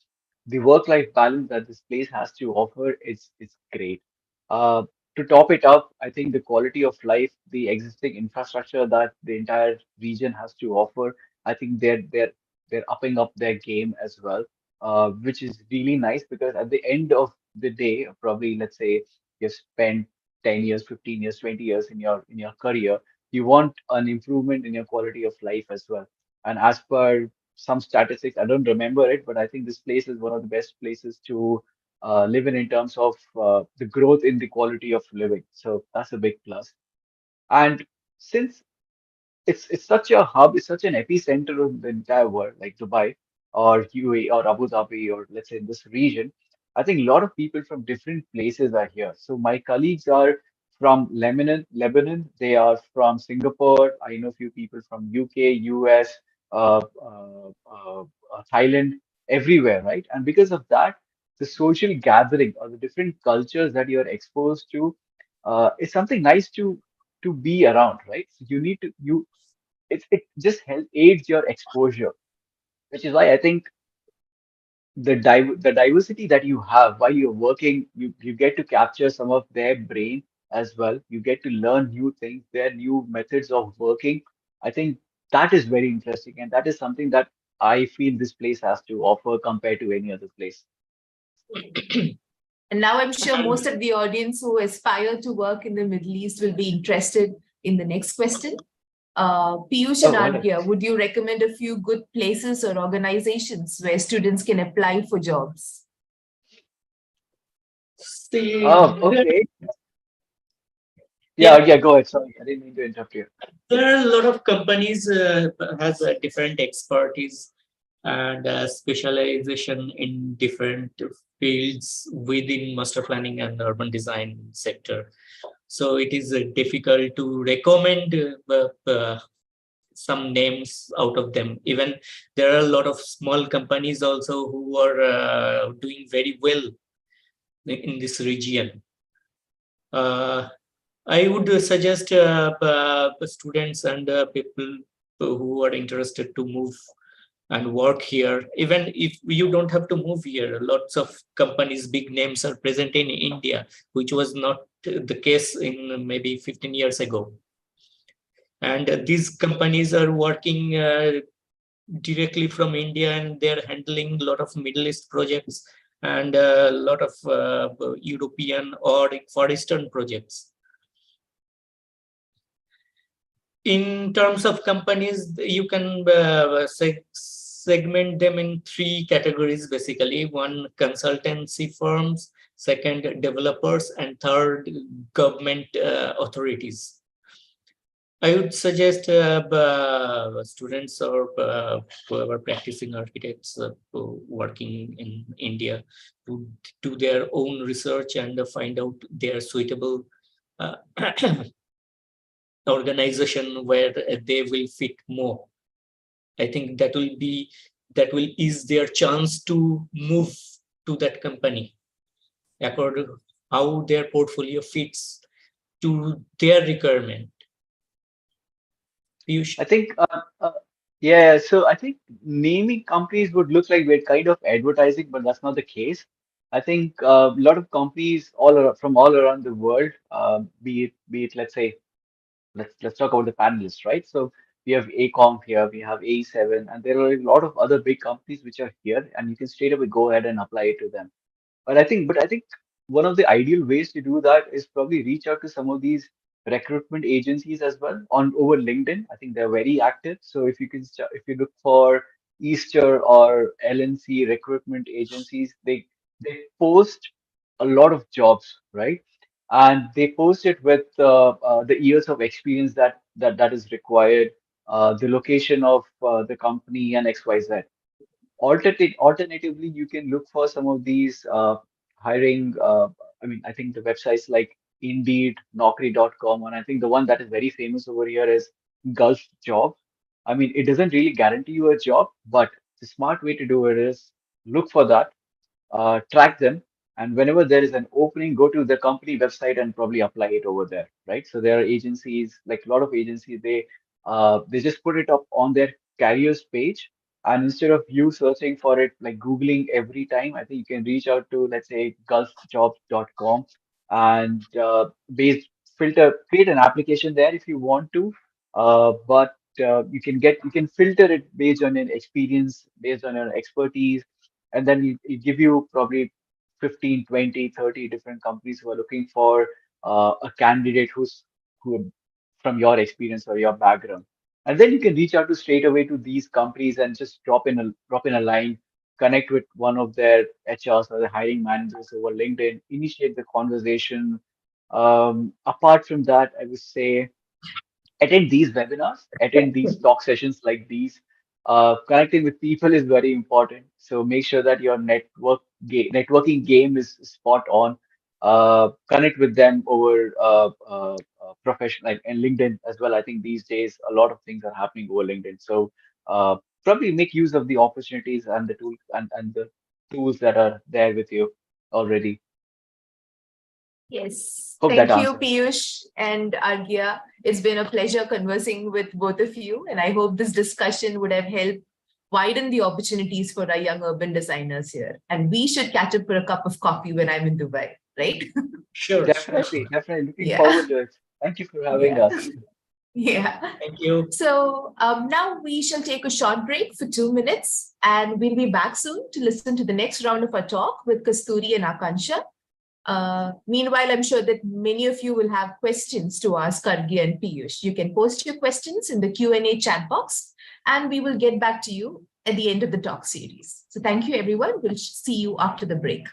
Speaker 5: the work-life balance that this place has to offer is great. Uh, to top it up, I think the quality of life, the existing infrastructure that the entire region has to offer, I think they're upping up their game as well, which is really nice because at the end of the day, probably let's say you've spent 10 years, 15 years, 20 years in your career, you want an improvement in your quality of life as well. And as per some statistics. I don't remember it, but I think this place is one of the best places to live in terms of the growth in the quality of living. So that's a big plus. And since it's such a hub, it's such an epicenter of the entire world, like Dubai or UAE or Abu Dhabi or let's say in this region, I think a lot of people from different places are here. So my colleagues are from Lebanon. They are from Singapore. I know a few people from UK, US, Thailand, everywhere, right? And because of that, the social gathering or the different cultures that you're exposed to is something nice to be around, right? So you need to you it just aids your exposure, which is why I think the diversity that you have while you're working, you get to capture some of their brain as well. You get to learn new things, their new methods of working. I think that is very interesting, and that is something that I feel this place has to offer compared to any other place.
Speaker 3: And now I'm sure most of the audience who aspire to work in the Middle East will be interested in the next question. Piyush and Arghya, would you recommend a few good places or organizations where students can apply for jobs?
Speaker 5: Okay. Yeah, go ahead. Sorry, I didn't mean to interrupt you.
Speaker 6: There are a lot of companies has a different expertise and specialization in different fields within master planning and urban design sector. So it is difficult to recommend some names out of them. Even there are a lot of small companies also who are doing very well in this region. I would suggest students and people who are interested to move and work here. Even if you don't have to move here, lots of companies, big names are present in India, which was not the case in maybe 15 years ago. And these companies are working directly from India, and they're handling a lot of Middle East projects and a lot of European or Far Eastern projects. In terms of companies, you can segment them in three categories, basically. One, consultancy firms, second, developers, and third, government authorities. I would suggest students or whoever practicing architects working in India to do their own research and find out their suitable organization where they will fit more. I think that will ease their chance to move to that company according to how their portfolio fits to their requirement. Piyush?
Speaker 5: I think, yeah, so I think naming companies would look like we're kind of advertising, but that's not the case. I think a lot of companies from all around the world, be it, let's say, let's talk about the panelists, right? So we have ACOM here, we have A7, and there are a lot of other big companies which are here, and you can straight away go ahead and apply it to them. But I think one of the ideal ways to do that is probably reach out to some of these recruitment agencies as well on over LinkedIn. I think they're very active. So if you look for Easter or LNC recruitment agencies, they post a lot of jobs, right? And they post it with the years of experience that is required, the location of the company and XYZ. Alternatively, you can look for some of these hiring. I think the websites like Indeed, Naukri.com, and I think the one that is very famous over here is Gulf Job. I mean, it doesn't really guarantee you a job, but the smart way to do it is look for that, track them, and whenever there is an opening, go to the company website and probably apply it over there, right? So there are agencies, like a lot of agencies, they just put it up on their careers page, and instead of you searching for it, like Googling every time, I think you can reach out to, let's say, gulfjobs.com, and base filter, create an application there if you want to, but you can filter it based on your experience, based on your expertise, and then it give you probably 15, 20, 30 different companies who are looking for a candidate who from your experience or your background. And then you can reach out to straight away to these companies and just drop in a line, connect with one of their HRs or the hiring managers over LinkedIn, initiate the conversation. Apart from that, I would say attend these webinars, attend these talk sessions like these. Connecting with people is very important. So make sure that your networking game is spot on. Connect with them over professional like, and LinkedIn as well. I think these days a lot of things are happening over LinkedIn. So probably make use of the opportunities and and the tools that are there with you already.
Speaker 3: Yes.
Speaker 5: Hope that
Speaker 3: Thank you,
Speaker 5: answers.
Speaker 3: Piyush and Arghya. It's been a pleasure conversing with both of you, and I hope this discussion would have helped widen the opportunities for our young urban designers here. And we should catch up for a cup of coffee when I'm in Dubai, right?
Speaker 6: Sure.
Speaker 5: Definitely looking
Speaker 3: Yeah.
Speaker 5: forward to it. Thank you for having
Speaker 3: Yeah.
Speaker 5: us.
Speaker 3: Yeah.
Speaker 6: Thank you.
Speaker 3: So now we shall take a short break for 2 minutes, and we'll be back soon to listen to the next round of our talk with Kasturi and Akansha. Meanwhile, I'm sure that many of you will have questions to ask Arghya and Piyush. You can post your questions in the Q&A chat box, and we will get back to you at the end of the talk series. So thank you, everyone. We'll see you after the break.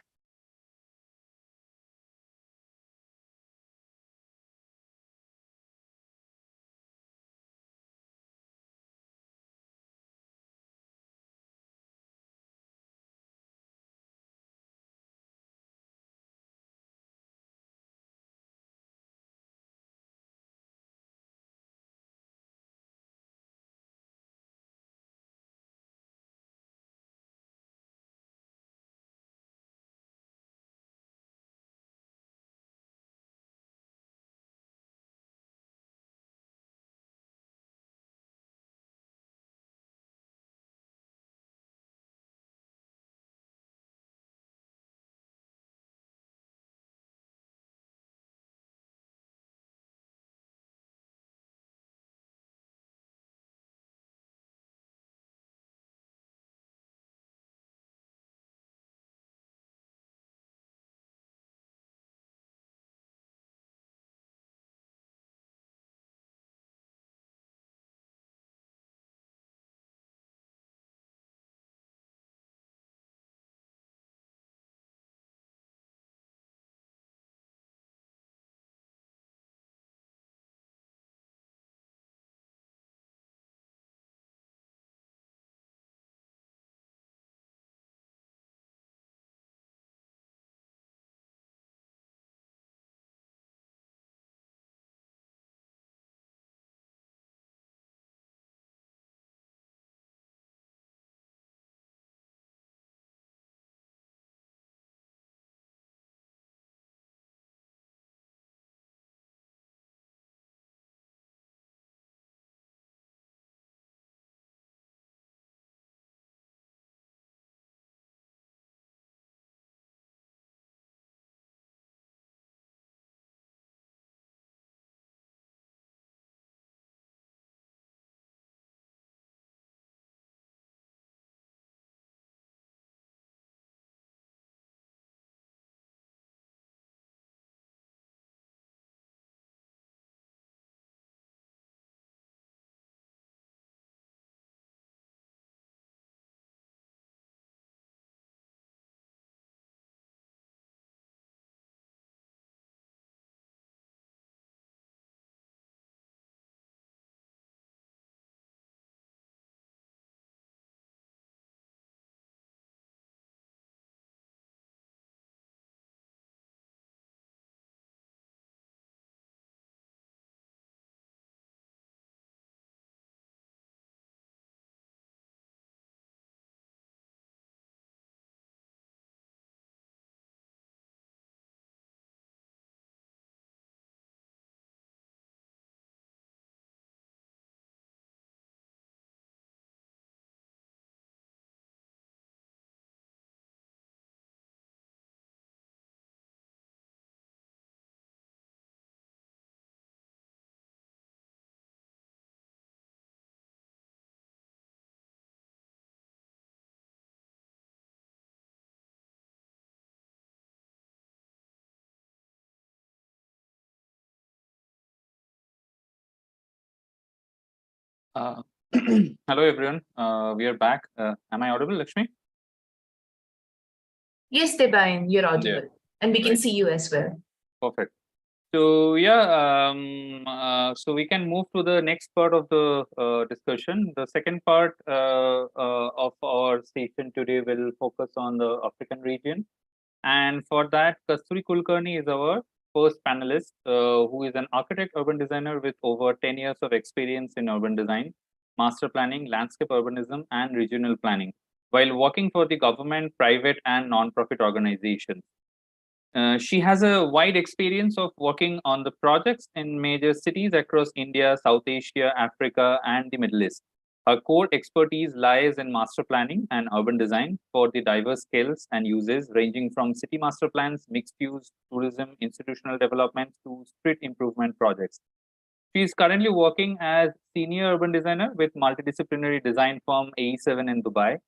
Speaker 2: Hello, everyone. We are back. Am I audible, Lakshmi?
Speaker 3: Yes, Debayan, you're audible. And we can
Speaker 2: Right.
Speaker 3: see you as well.
Speaker 2: Perfect. So yeah, so we can move to the next part of the discussion. The second part of our session today will focus on the African region. And for that, Kasturi Kulkarni is our first panelist, who is an architect, urban designer with over 10 years of experience in urban design, master planning, landscape urbanism, and regional planning, while working for the government, private, and non-profit organizations. She has a wide experience of working on the projects in major cities across India, South Asia, Africa, and the Middle East. Her core expertise lies in master planning and urban design for the diverse scales and uses ranging from city master plans, mixed use, tourism, institutional development to street improvement projects. She is currently working as senior urban designer with multidisciplinary design firm AE7 in Dubai.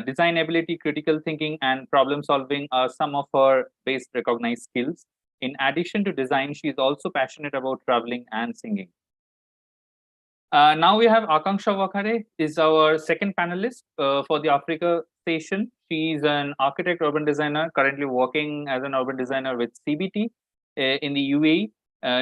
Speaker 2: Design ability, critical thinking, and problem solving are some of her best recognized skills. In addition to design, she is also passionate about traveling and singing. Now we have Akanksha Wakhare, is our second panelist for the Africa session. She is an architect, urban designer, currently working as an urban designer with CBT in the UAE.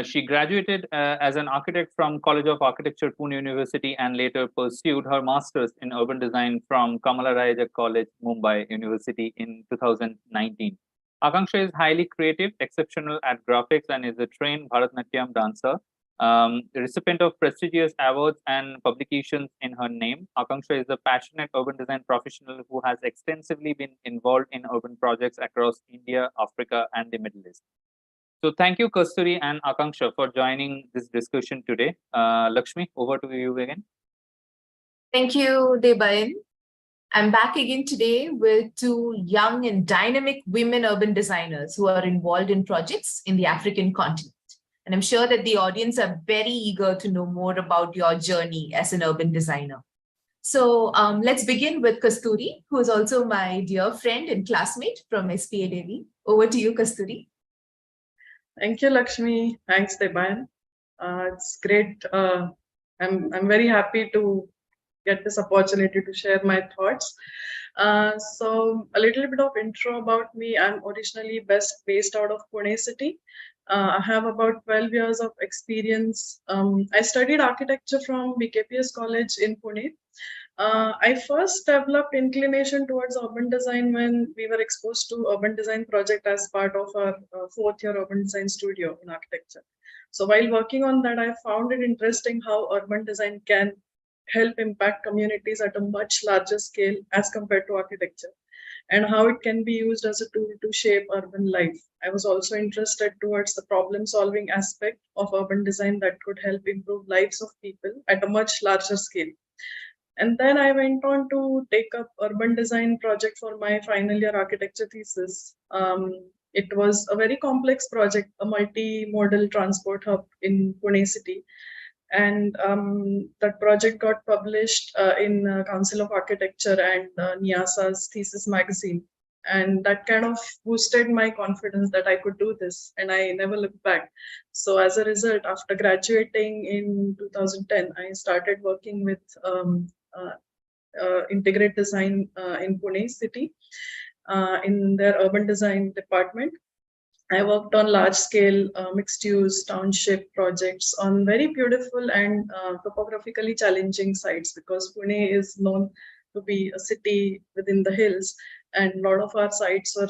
Speaker 2: She graduated as an architect from College of Architecture, Pune University, and later pursued her master's in urban design from Kamalaraja College, Mumbai University in 2019. Akanksha is highly creative, exceptional at graphics, and is a trained Bharatanatyam dancer. Recipient of prestigious awards and publications in her name. Akanksha is a passionate urban design professional who has extensively been involved in urban projects across India, Africa, and the Middle East. So thank you, Kasturi and Akanksha, for joining this discussion today. Lakshmi, over to you again.
Speaker 3: Thank you, Debayan. I'm back again today with two young and dynamic women urban designers who are involved in projects in the African continent. And I'm sure that the audience are very eager to know more about your journey as an urban designer. So let's begin with Kasturi, who is also my dear friend and classmate from SPA Delhi. Over to you, Kasturi.
Speaker 4: Thank you, Lakshmi. Thanks, Debayan. It's great. I'm very happy to get this opportunity to share my thoughts. So a little bit of intro about me. I'm originally based out of Pune city. I have about 12 years of experience. I studied architecture from BKPS College in Pune. I first developed inclination towards urban design when we were exposed to urban design project as part of our fourth year urban design studio in architecture. So while working on that, I found it interesting how urban design can help impact communities at a much larger scale as compared to architecture, and how it can be used as a tool to shape urban life. I was also interested towards the problem solving aspect of urban design that could help improve lives of people at a much larger scale. And then I went on to take up urban design project for my final year architecture thesis. It was a very complex project, a multi-modal transport hub in Pune city. And that project got published in Council of Architecture and NIASA's thesis magazine. And that kind of boosted my confidence that I could do this, and I never looked back. So as a result, after graduating in 2010, I started working with Integrate Design in Pune city in their urban design department. I worked on large-scale mixed-use township projects on very beautiful and topographically challenging sites, because Pune is known to be a city within the hills, and a lot of our sites were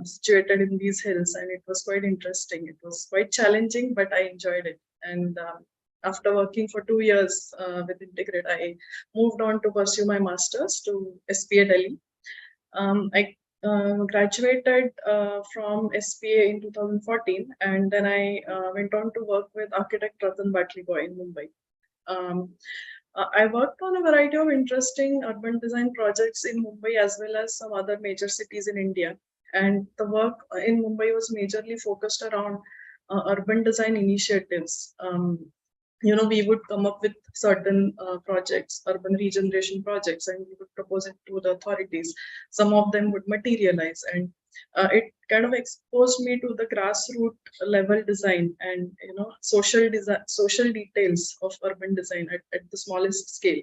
Speaker 4: situated in these hills, and it was quite interesting. It was quite challenging, but I enjoyed it. And after working for 2 years with Integrate, I moved on to pursue my master's to SPA Delhi. I graduated from SPA in 2014, and then I went on to work with architect Ratan Batliboy in Mumbai. I worked on a variety of interesting urban design projects in Mumbai as well as some other major cities in India. And the work in Mumbai was majorly focused around urban design initiatives. We would come up with certain projects, urban regeneration projects, and we would propose it to the authorities. Some of them would materialize, and It kind of exposed me to the grassroots level design and social details of urban design at the smallest scale.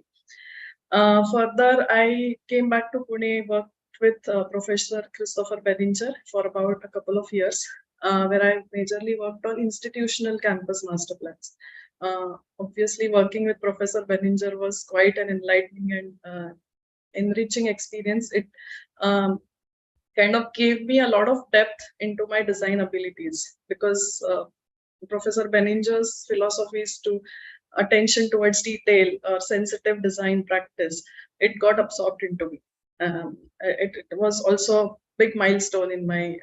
Speaker 4: Further, I came back to Pune, worked with Professor Christopher Benninger for about a couple of years, where I majorly worked on institutional campus master plans. Obviously, working with Professor Benninger was quite an enlightening and enriching experience. It kind of gave me a lot of depth into my design abilities, because Professor Benninger's philosophy is to attention towards detail or sensitive design practice. It got absorbed into me. It was also a big milestone in my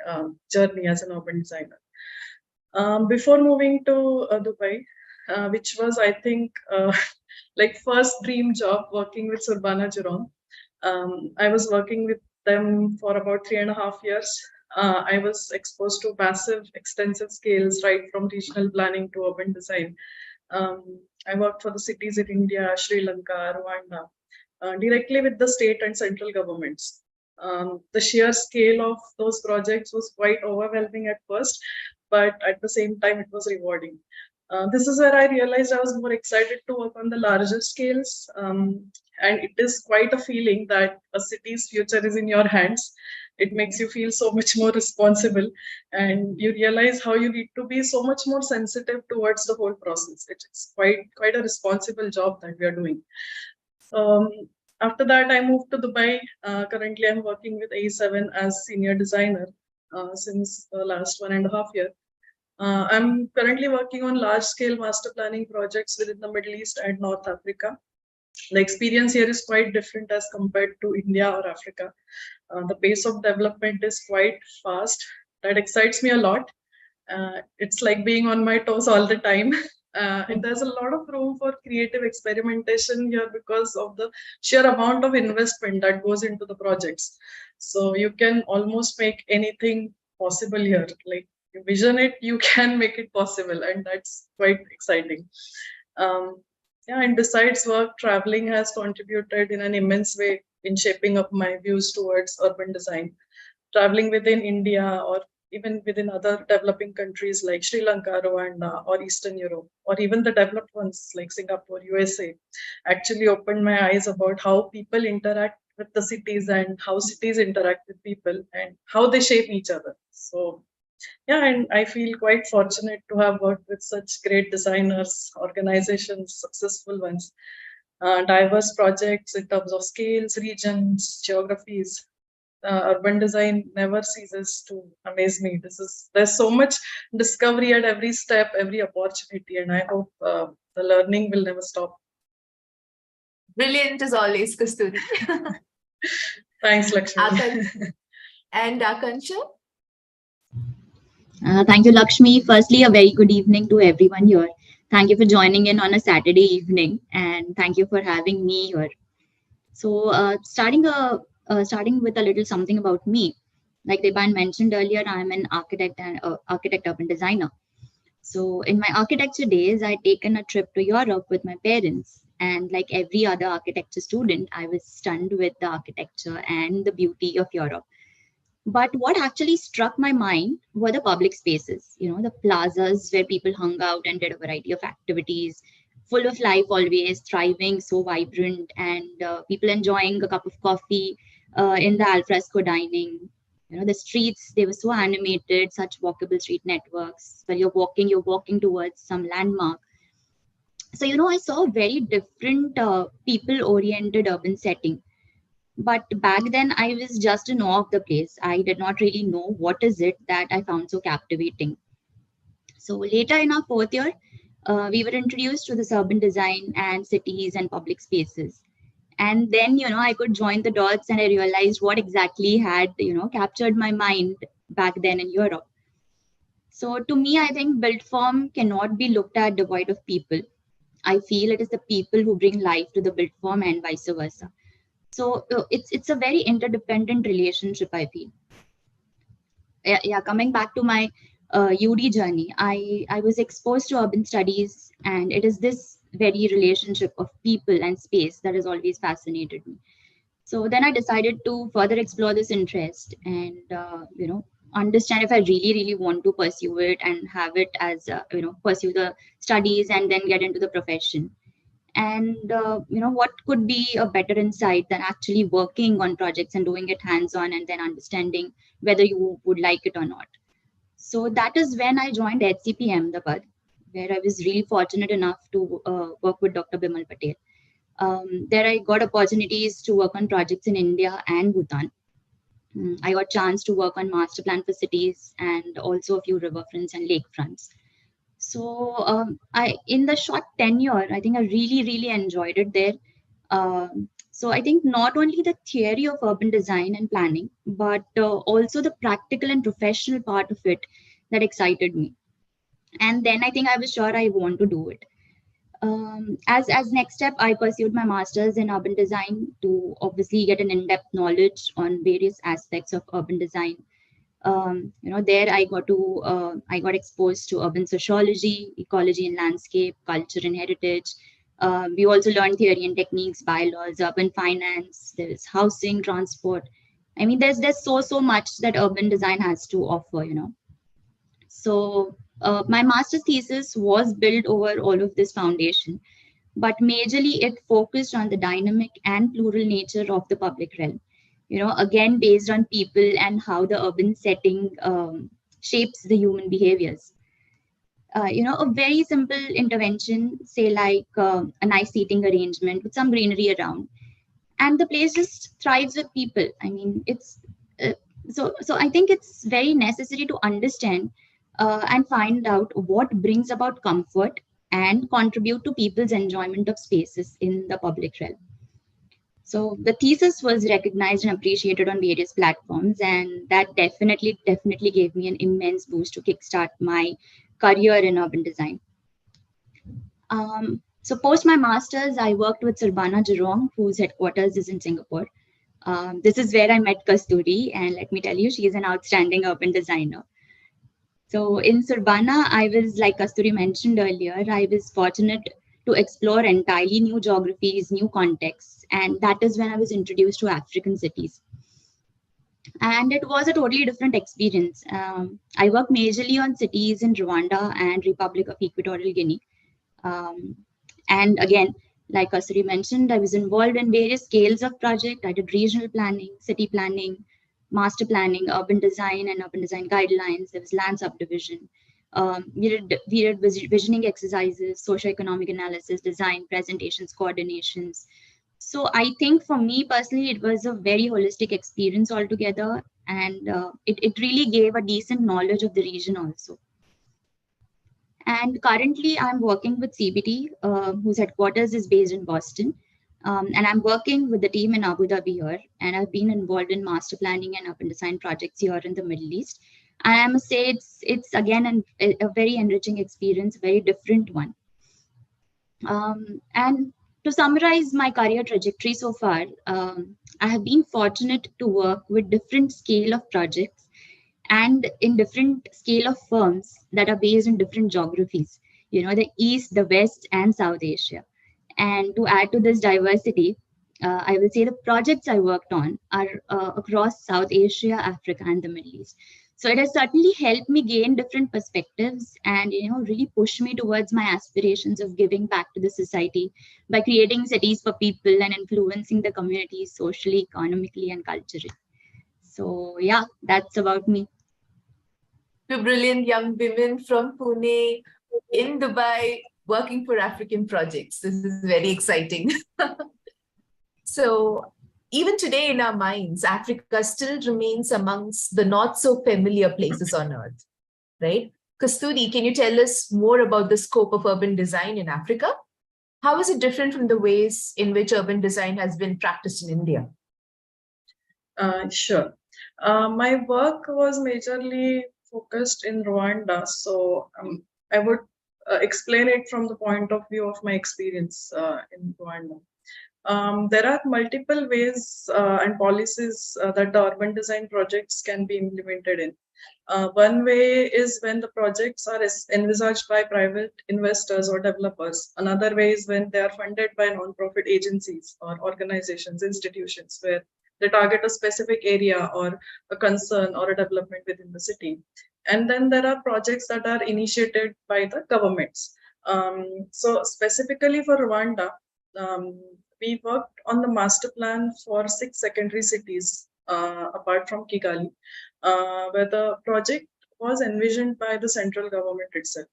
Speaker 4: journey as an urban designer. Before moving to Dubai, which was, I think, like first dream job, working with Surbana Jurong. I was working with them for about 3.5 years. I was exposed to massive, extensive scales, right from regional planning to urban design. I worked for the cities in India, Sri Lanka, Rwanda, directly with the state and central governments. The sheer scale of those projects was quite overwhelming at first, but at the same time, it was rewarding. This is where I realized I was more excited to work on the larger scales. And it is quite a feeling that a city's future is in your hands. It makes you feel so much more responsible, and you realize how you need to be so much more sensitive towards the whole process. It's quite a responsible job that we are doing. After that, I moved to Dubai. Currently, I'm working with A7 as senior designer since the last 1.5 years. I'm currently working on large-scale master planning projects within the Middle East and North Africa. The experience here is quite different as compared to India or Africa. The pace of development is quite fast. That excites me a lot. It's like being on my toes all the time. And there's a lot of room for creative experimentation here because of the sheer amount of investment that goes into the projects. So you can almost make anything possible here. Like, you vision it, you can make it possible, and that's quite exciting. And besides work, traveling has contributed in an immense way in shaping up my views towards urban design. Traveling within India or even within other developing countries like Sri Lanka, Rwanda, or Eastern Europe, or even the developed ones like Singapore, USA, actually opened my eyes about how people interact with the cities and how cities interact with people and how they shape each other. So yeah, and I feel quite fortunate to have worked with such great designers, organizations, successful ones, diverse projects in terms of scales, regions, geographies. Urban design never ceases to amaze me. There's so much discovery at every step, every opportunity, and I hope the learning will never stop.
Speaker 3: Brilliant as always, Kasturi.
Speaker 4: Thanks, Lakshmi.
Speaker 3: And Akansha?
Speaker 7: Thank you, Lakshmi. Firstly, a very good evening to everyone here. Thank you for joining in on a Saturday evening, and thank you for having me here. So, starting with a little something about me. Like Deban mentioned earlier, I'm an architect and architect urban designer. So, in my architecture days, I'd taken a trip to Europe with my parents, and like every other architecture student, I was stunned with the architecture and the beauty of Europe. But what actually struck my mind were the public spaces, the plazas where people hung out and did a variety of activities, full of life always, thriving, so vibrant, and people enjoying a cup of coffee in the alfresco dining. The streets, they were so animated, such walkable street networks. While you're walking towards some landmark. So, I saw a very different people-oriented urban setting. But back then, I was just in awe of the place. I did not really know what is it that I found so captivating. So later in our 4th year, we were introduced to this urban design and cities and public spaces. And then, I could join the dots and I realized what exactly had, captured my mind back then in Europe. So to me, I think built form cannot be looked at devoid of people. I feel it is the people who bring life to the built form and vice versa. So it's a very interdependent relationship, I feel. Yeah, coming back to my UD journey, I was exposed to urban studies, and it is this very relationship of people and space that has always fascinated me. So then I decided to further explore this interest and, understand if I really want to pursue it and have it as, pursue the studies and then get into the profession. And, what could be a better insight than actually working on projects and doing it hands-on and then understanding whether you would like it or not. So that is when I joined HCP Ahmedabad, where I was really fortunate enough to work with Dr. Bimal Patel. There I got opportunities to work on projects in India and Bhutan. I got chance to work on master plan for cities and also a few riverfronts and lakefronts. So in the short tenure, I think I really enjoyed it there. So I think not only the theory of urban design and planning, but also the practical and professional part of it that excited me. And then I think I was sure I want to do it. As next step, I pursued my master's in urban design to obviously get an in-depth knowledge on various aspects of urban design. There I got exposed to urban sociology, ecology and landscape, culture and heritage. We also learned theory and techniques, bylaws, urban finance. There's housing, transport. I mean, there's so much that urban design has to offer. So my master's thesis was built over all of this foundation, but majorly it focused on the dynamic and plural nature of the public realm. Again, based on people and how the urban setting shapes the human behaviors. A very simple intervention, say like a nice seating arrangement with some greenery around, and the place just thrives with people. I mean, it's so I think it's very necessary to understand and find out what brings about comfort and contribute to people's enjoyment of spaces in the public realm. So the thesis was recognized and appreciated on various platforms, and that definitely gave me an immense boost to kickstart my career in urban design. So post my master's, I worked with Surbana Jurong, whose headquarters is in Singapore. This is where I met Kasturi, and let me tell you, she is an outstanding urban designer. So in Surbana, I was, like Kasturi mentioned earlier, I was fortunate to explore entirely new geographies, new contexts, and that is when I was introduced to African cities. And it was a totally different experience. I worked majorly on cities in Rwanda and Republic of Equatorial Guinea. And again, like Kasturi mentioned, I was involved in various scales of project. I did regional planning, city planning, master planning, urban design and urban design guidelines. There was land subdivision. We did visioning exercises, socioeconomic analysis, design, presentations, coordinations. So I think for me personally, it was a very holistic experience altogether, and it really gave a decent knowledge of the region also. And currently I'm working with CBT, whose headquarters is based in Boston. And I'm working with the team in Abu Dhabi here, and I've been involved in master planning and urban design projects here in the Middle East. And I must say it's again a very enriching experience, a very different one. And to summarize my career trajectory so far, I have been fortunate to work with different scale of projects and in different scale of firms that are based in different geographies, the East, the West, and South Asia. And to add to this diversity, I will say the projects I worked on are across South Asia, Africa, and the Middle East. So it has certainly helped me gain different perspectives and, really push me towards my aspirations of giving back to the society by creating cities for people and influencing the communities socially, economically, and culturally. So yeah, that's about me.
Speaker 3: Two brilliant young women from Pune in Dubai working for African projects. This is very exciting. So even today in our minds, Africa still remains amongst the not so familiar places on earth, right? Kasturi, can you tell us more about the scope of urban design in Africa? How is it different from the ways in which urban design has been practiced in India?
Speaker 4: Sure. My work was majorly focused in Rwanda, so I would explain it from the point of view of my experience in Rwanda. There are multiple ways and policies that the urban design projects can be implemented in. One way is when the projects are envisaged by private investors or developers. Another way is when they are funded by non-profit agencies or organizations, institutions, where they target a specific area or a concern or a development within the city. And then there are projects that are initiated by the governments. So specifically for Rwanda, we worked on the master plan for 6 secondary cities apart from Kigali, where the project was envisioned by the central government itself,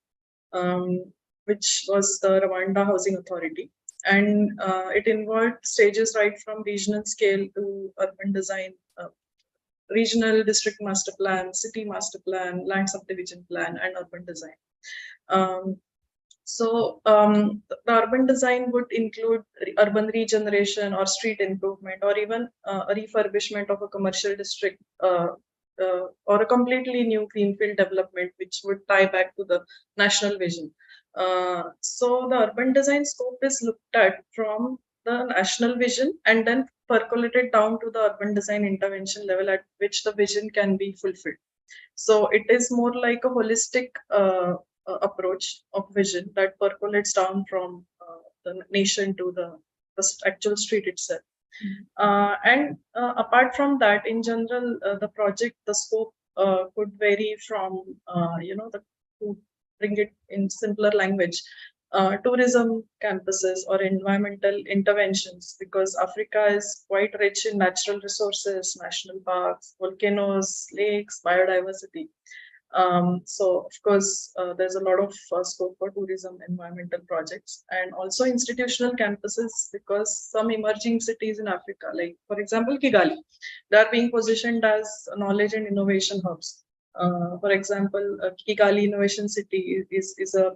Speaker 4: which was the Rwanda Housing Authority. And it involved stages right from regional scale to urban design, regional district master plan, city master plan, land subdivision plan, and urban design. The urban design would include urban regeneration or street improvement, or even a refurbishment of a commercial district, or a completely new greenfield development, which would tie back to the national vision. So the urban design scope is looked at from the national vision and then percolated down to the urban design intervention level at which the vision can be fulfilled. So it is more like a holistic approach of vision that percolates down from the nation to the actual street itself. Apart from that, in general, the project, the scope could vary from, to bring it in simpler language, tourism campuses or environmental interventions, because Africa is quite rich in natural resources, national parks, volcanoes, lakes, biodiversity. So of course, there's a lot of scope for tourism, environmental projects, and also institutional campuses, because some emerging cities in Africa, like for example, Kigali, they are being positioned as knowledge and innovation hubs. For example, Kigali Innovation City is a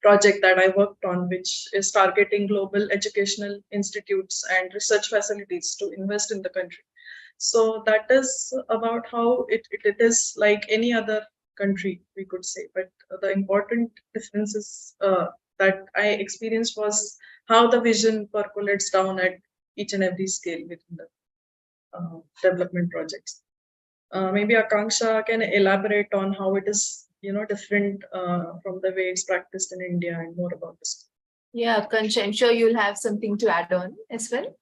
Speaker 4: project that I worked on, which is targeting global educational institutes and research facilities to invest in the country. So that is about how it is like any other country, we could say. But the important differences that I experienced was how the vision percolates down at each and every scale within the development projects. Maybe Akanksha can elaborate on how it is, different from the way it's practiced in India, and more about this.
Speaker 3: Yeah, Akanksha, I'm sure you'll have something to add on as well.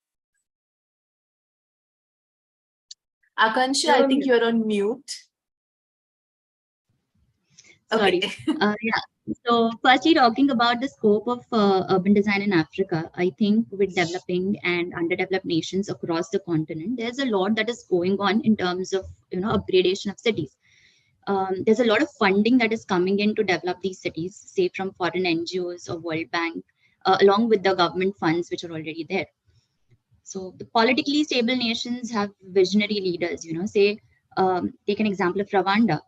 Speaker 3: Akanksha, I think you're on mute.
Speaker 7: Sorry.
Speaker 3: Okay.
Speaker 7: Yeah. So firstly, talking about the scope of urban design in Africa, I think with developing and underdeveloped nations across the continent, there's a lot that is going on in terms of, upgradation of cities. There's a lot of funding that is coming in to develop these cities, say from foreign NGOs or World Bank, along with the government funds which are already there. So the politically stable nations have visionary leaders, say, take an example of Rwanda.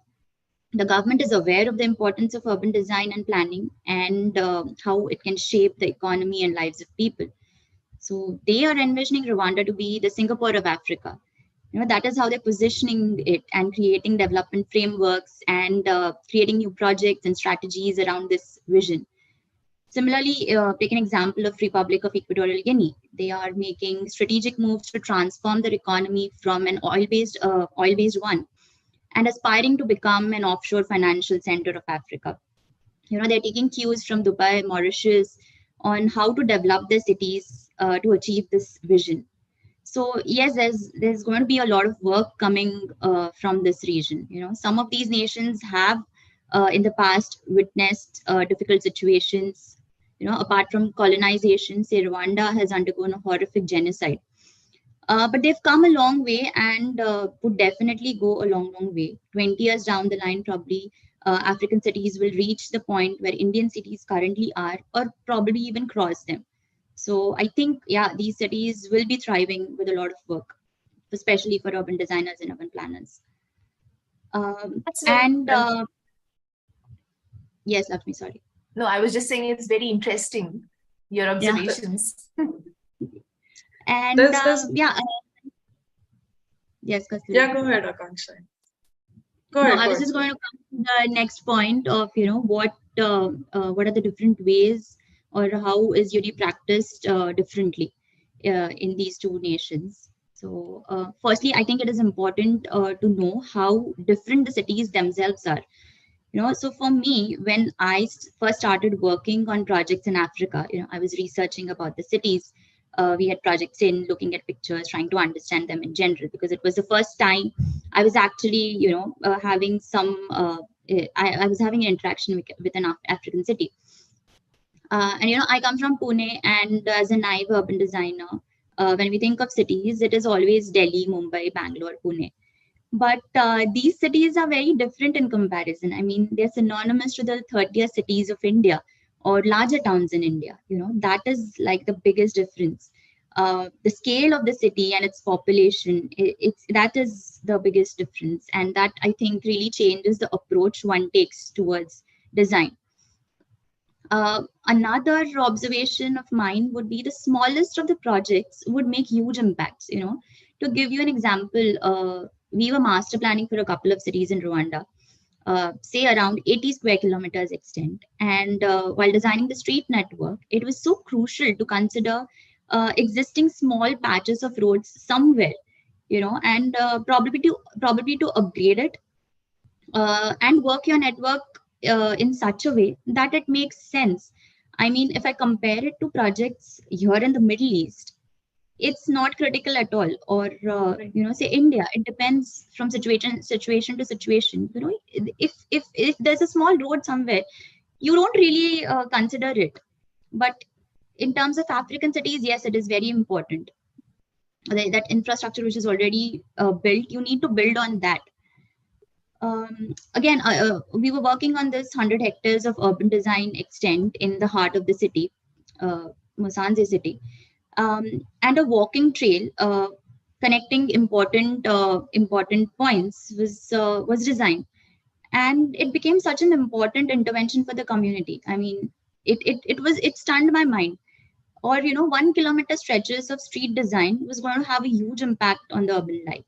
Speaker 7: The government is aware of the importance of urban design and planning, and how it can shape the economy and lives of people. So they are envisioning Rwanda to be the Singapore of Africa. That is how they're positioning it and creating development frameworks and creating new projects and strategies around this vision. Similarly, take an example of Republic of Equatorial Guinea. They are making strategic moves to transform their economy from an oil-based one, and aspiring to become an offshore financial center of Africa. They're taking cues from Dubai, Mauritius, on how to develop their cities to achieve this vision. So yes, there's going to be a lot of work coming from this region. Some of these nations have in the past witnessed difficult situations. Apart from colonization, say Rwanda has undergone a horrific genocide. But they've come a long way, and would definitely go a long way. 20 years down the line, probably African cities will reach the point where Indian cities currently are, or probably even cross them. So I think, yeah, these cities will be thriving with a lot of work, especially for urban designers and urban planners. Yes, Lakshmi, sorry.
Speaker 3: No, I was just saying it's very interesting, your observations.
Speaker 7: Yeah. And yes,
Speaker 4: yeah, go ahead, Akanksha.
Speaker 7: I was just going to come to the next point of, what are the different ways, or how is UD practiced differently in these two nations. So firstly, I think it is important to know how different the cities themselves are. So for me, when I first started working on projects in Africa, I was researching about the cities. We had projects in looking at pictures, trying to understand them in general, because it was the first time I was actually, having some, I was having an interaction with an African city. And I come from Pune, and as a naive urban designer, when we think of cities, it is always Delhi, Mumbai, Bangalore, Pune. But these cities are very different in comparison. I mean, they're synonymous to the 30th cities of India or larger towns in India. That is like the biggest difference. The scale of the city and its population, that is the biggest difference. And that, I think, really changes the approach one takes towards design. Another observation of mine would be the smallest of the projects would make huge impacts. To give you an example, we were master planning for a couple of cities in Rwanda, say around 80 square kilometers extent. And while designing the street network, it was so crucial to consider existing small patches of roads somewhere, and probably to upgrade it and work your network in such a way that it makes sense. I mean, if I compare it to projects here in the Middle East, it's not critical at all. Or say India, it depends from situation to situation. If there's a small road somewhere, you don't really consider it. But in terms of African cities, yes, it is very important. That infrastructure which is already built, you need to build on that. Again, we were working on this 100 hectares of urban design extent in the heart of the city, Musanze city, and a walking trail connecting important points was designed, and it became such an important intervention for the community. I mean, it stunned my mind. Or 1 kilometer stretches of street design was going to have a huge impact on the urban life.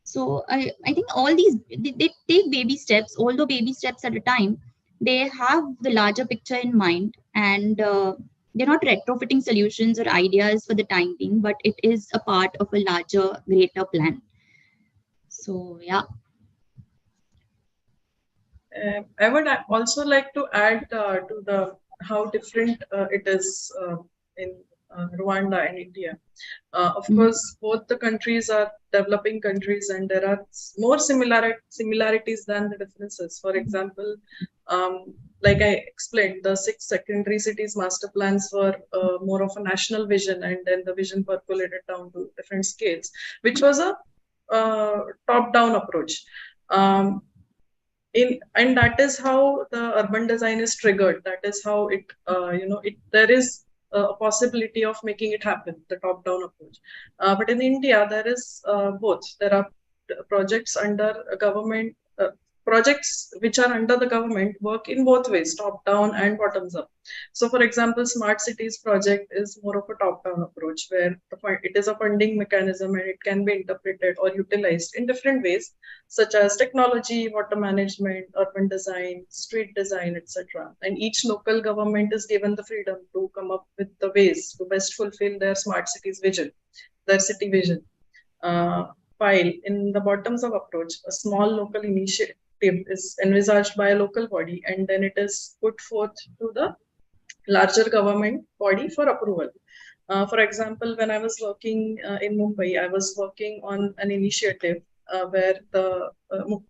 Speaker 7: So I think all these, they take baby steps, although baby steps at a time. They have the larger picture in mind, and they're not retrofitting solutions or ideas for the time being, but it is a part of a larger, greater plan. So, yeah.
Speaker 4: I would also like to add to how different it is in Rwanda and India. Of course, both the countries are developing countries, and there are more similarities than the differences. For example, like I explained, the 6 secondary cities master plans were more of a national vision, and then the vision percolated down to different scales, which was a top-down approach. And that is how the urban design is triggered. That is how it, there is a possibility of making it happen, the top-down approach. But in India, there is both. There are projects under a government, projects which are under the government work in both ways, top-down and bottoms-up. So, for example, Smart Cities project is more of a top-down approach, where it is a funding mechanism and it can be interpreted or utilized in different ways, such as technology, water management, urban design, street design, etc. And each local government is given the freedom to come up with the ways to best fulfill their Smart Cities vision, their city vision. While in the bottoms-up approach, a small local initiative is envisaged by a local body, and then it is put forth to the larger government body for approval. For example, when I was working in Mumbai, I was working on an initiative where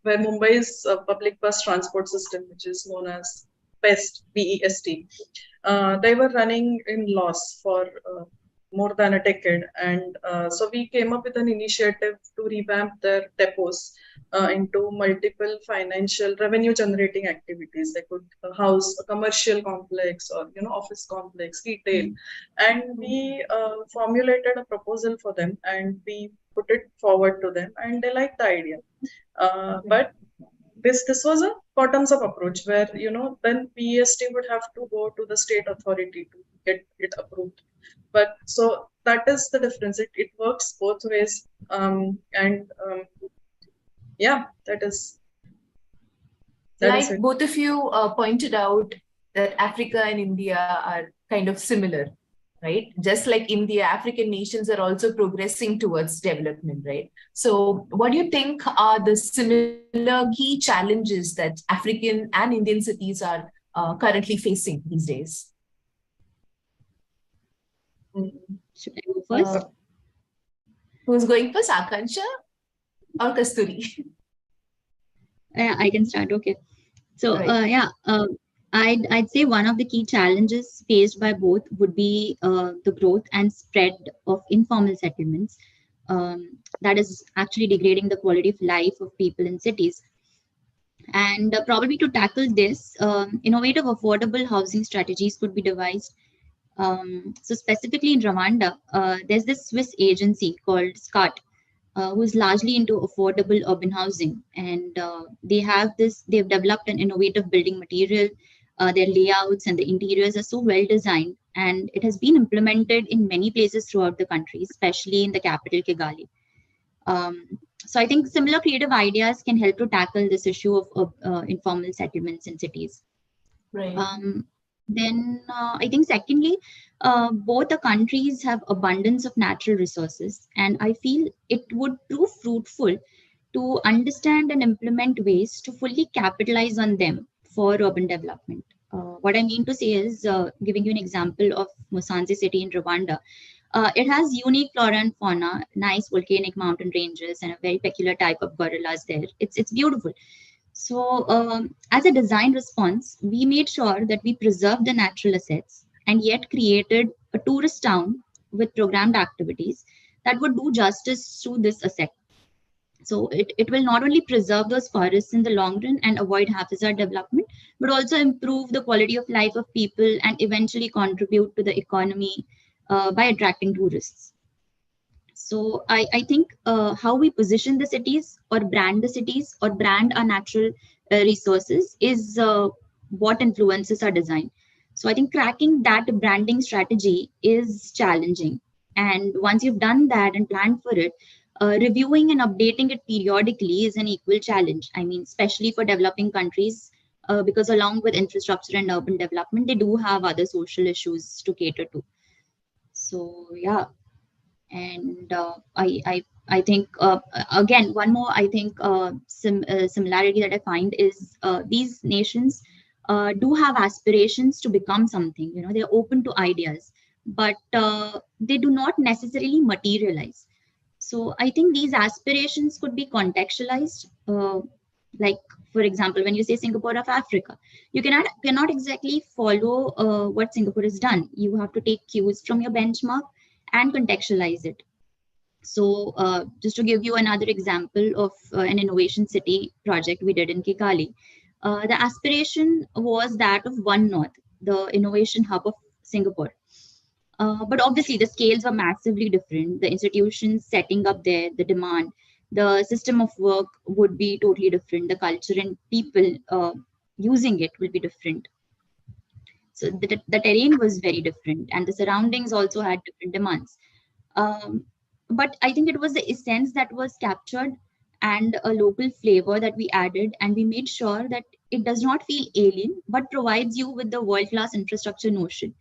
Speaker 4: Mumbai's public bus transport system, which is known as BEST, BEST, they were running in loss for more than a decade. And so we came up with an initiative to revamp their depots into multiple financial revenue generating activities. They could house a commercial complex or office complex, retail. And we formulated a proposal for them, and we put it forward to them, and they liked the idea. But this was a bottoms-up approach where then BEST would have to go to the state authority to get it approved. But so that is the difference. It works both ways, yeah, that is.
Speaker 3: Like both of you pointed out that Africa and India are kind of similar. right? Just like India, African nations are also progressing towards development, right? So what do you think are the similar key challenges that African and Indian cities are currently facing these days?
Speaker 7: Should I go first?
Speaker 3: Who's going first, Akansha or Kasturi?
Speaker 7: I can start. Okay. So
Speaker 3: Right.
Speaker 7: I'd say one of the key challenges faced by both would be the growth and spread of informal settlements. That is actually degrading the quality of life of people in cities. And probably to tackle this, innovative affordable housing strategies could be devised. So specifically in Rwanda, there's this Swiss agency called SCART, who is largely into affordable urban housing, and they've developed an innovative building material. Their layouts and the interiors are so well designed, and it has been implemented in many places throughout the country, especially in the capital Kigali. So I think similar creative ideas can help to tackle this issue of informal settlements in cities.
Speaker 3: Right.
Speaker 7: Then I think secondly, both the countries have abundance of natural resources, and I feel it would prove fruitful to understand and implement ways to fully capitalize on them for urban development. What I mean to say is, giving you an example of Musanze city in Rwanda, it has unique flora and fauna, nice volcanic mountain ranges, and a very peculiar type of gorillas there. It's beautiful. So as a design response, we made sure that we preserved the natural assets and yet created a tourist town with programmed activities that would do justice to this asset. So it will not only preserve those forests in the long run and avoid haphazard development, but also improve the quality of life of people and eventually contribute to the economy by attracting tourists. So I think how we position the cities or brand our natural resources is what influences our design. So I think cracking that branding strategy is challenging. And once you've done that and planned for it, reviewing and updating it periodically is an equal challenge. I mean, especially for developing countries, because along with infrastructure and urban development, they do have other social issues to cater to. So yeah. And I think again, one more similarity that I find is these nations do have aspirations to become something. You know, they're open to ideas, but they do not necessarily materialize. So I think these aspirations could be contextualized. Like, for example, when you say Singapore of Africa, you cannot exactly follow what Singapore has done. You have to take cues from your benchmark and contextualize it. So just to give you another example of an innovation city project we did in Kigali, the aspiration was that of One North, the innovation hub of Singapore. But obviously the scales were massively different. The institutions setting up there, the demand, the system of work would be totally different. The culture and people using it will be different. So the terrain was very different, and the surroundings also had different demands. But I think it was the essence that was captured and a local flavor that we added, and we made sure that it does not feel alien, but provides you with the world-class infrastructure notion.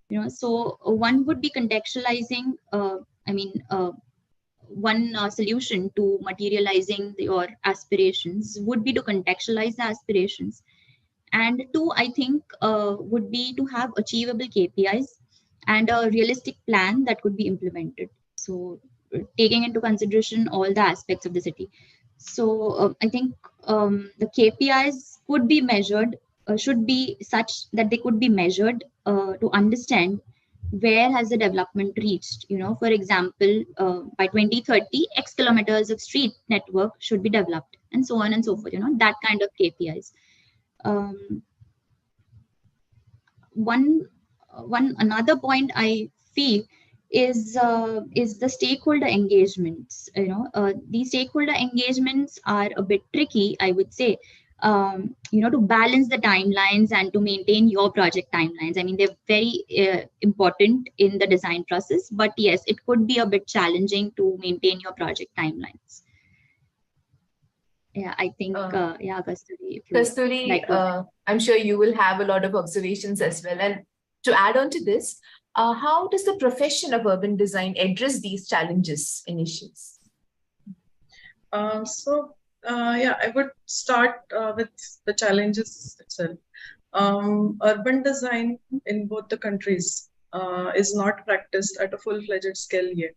Speaker 7: You know, so one would be contextualizing. One solution to materializing your aspirations would be to contextualize the aspirations. And two, I think, would be to have achievable KPIs and a realistic plan that could be implemented. So taking into consideration all the aspects of the city. So I think the KPIs could be measured, should be such that they could be measured to understand where has the development reached. You know, for example, by 2030, X kilometers of street network should be developed, and so on and so forth. You know, that kind of KPIs. One another point I feel is the stakeholder engagements. You know, these stakeholder engagements are a bit tricky, I would say. You know, to balance the timelines and to maintain your project timelines. I mean, they're very important in the design process, but yes, it could be a bit challenging to maintain your project timelines. Yeah, I think, yeah, Kasturi.
Speaker 3: Kasturi, I'm sure you will have a lot of observations as well. And to add on to this, How does the profession of urban design address these challenges and issues?
Speaker 4: Yeah, I would start with the challenges itself. Urban design in both the countries is not practiced at a full-fledged scale yet.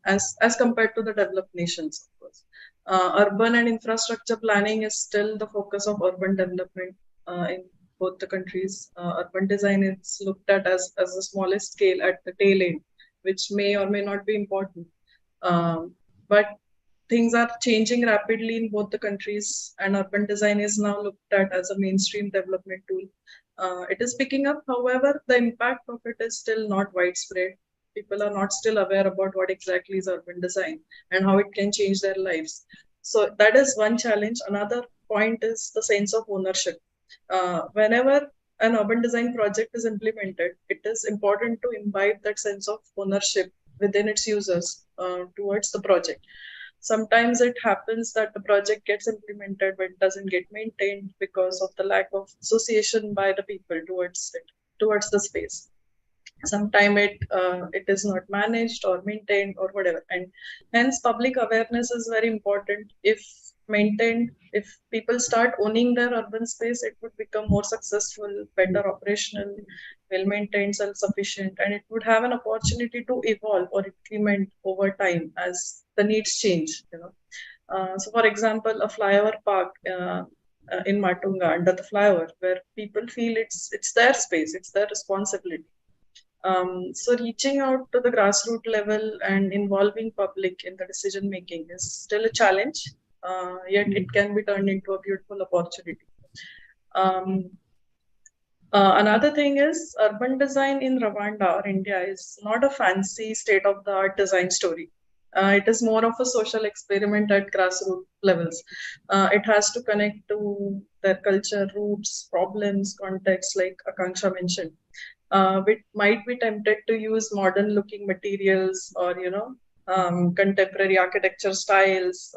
Speaker 4: As compared to the developed nations, of course. Urban and infrastructure planning is still the focus of urban development in both the countries. Urban design is looked at as the smallest scale at the tail end, which may or may not be important. But things are changing rapidly in both the countries, and urban design is now looked at as a mainstream development tool. It is picking up, however, the impact of it is still not widespread. People are not still aware about what exactly is urban design and how it can change their lives. So that is one challenge. Another point is the sense of ownership. Whenever an urban design project is implemented, it is important to imbibe that sense of ownership within its users towards the project. Sometimes it happens that the project gets implemented but doesn't get maintained because of the lack of association by the people towards it, towards the space. Sometimes it is not managed or maintained or whatever, and hence public awareness is very important. If maintained, if people start owning their urban space, it would become more successful, better operational, well maintained, self-sufficient, and it would have an opportunity to evolve or increment over time as the needs change. So for example, a flyover park in Matunga, under the flyover, where people feel it's their space, it's their responsibility. So reaching out to the grassroots level and involving public in the decision making is still a challenge, yet it can be turned into a beautiful opportunity. Another thing is urban design in Rwanda or India is not a fancy state-of-the-art design story. It is more of a social experiment at grassroots levels. It has to connect to their culture, roots, problems, context, like Akanksha mentioned. We might be tempted to use modern looking materials or contemporary architecture styles,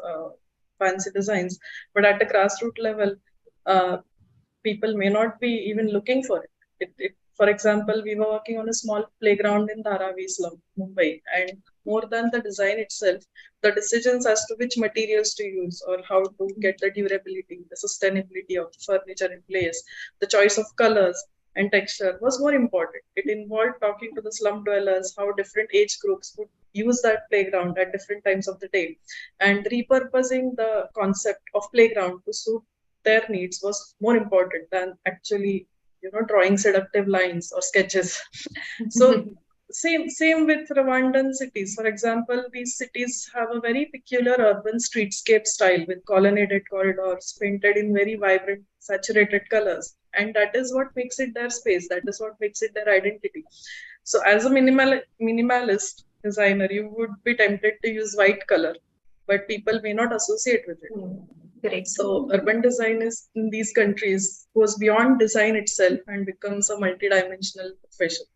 Speaker 4: fancy designs, but at the grassroots level, people may not be even looking for it. For example, we were working on a small playground in Dharavi slum, Mumbai, and more than the design itself, the decisions as to which materials to use or how to get the durability, the sustainability of the furniture in place, the choice of colors and texture was more important. It involved talking to the slum dwellers, how different age groups would use that playground at different times of the day, and repurposing the concept of playground to suit their needs was more important than actually drawing seductive lines or sketches. So same with Rwandan cities. For example, these cities have a very peculiar urban streetscape style with colonnaded corridors painted in very vibrant, saturated colors. And that is what makes it their space. That is what makes it their identity. So as a minimalist designer, you would be tempted to use white color, but people may not associate with it.
Speaker 3: Correct.
Speaker 4: So urban design is in these countries goes beyond design itself and becomes a multidimensional profession.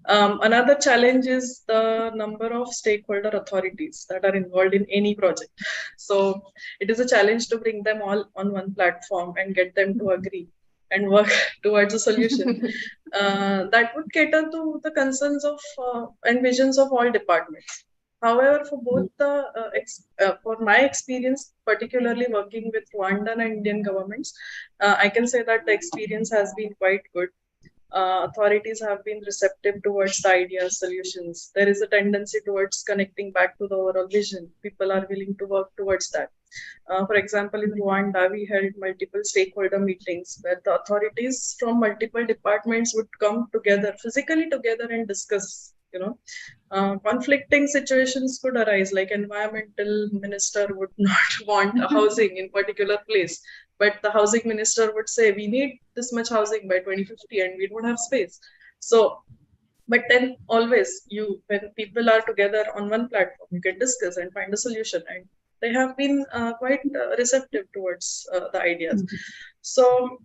Speaker 4: Another challenge is the number of stakeholder authorities that are involved in any project. So it is a challenge to bring them all on one platform and get them to agree and work towards a solution that would cater to the concerns of and visions of all departments. However, for both for my experience, particularly working with Rwandan and Indian governments, I can say that the experience has been quite good. Authorities have been receptive towards the ideas, solutions. There is a tendency towards connecting back to the overall vision. People are willing to work towards that. For example, in Rwanda, we held multiple stakeholder meetings where the authorities from multiple departments would come together, physically together, and discuss. Conflicting situations could arise, like environmental minister would not want a housing in particular place, but the housing minister would say we need this much housing by 2050 and we don't have space. So, but then always when people are together on one platform, you can discuss and find a solution, and they have been quite receptive towards the ideas. So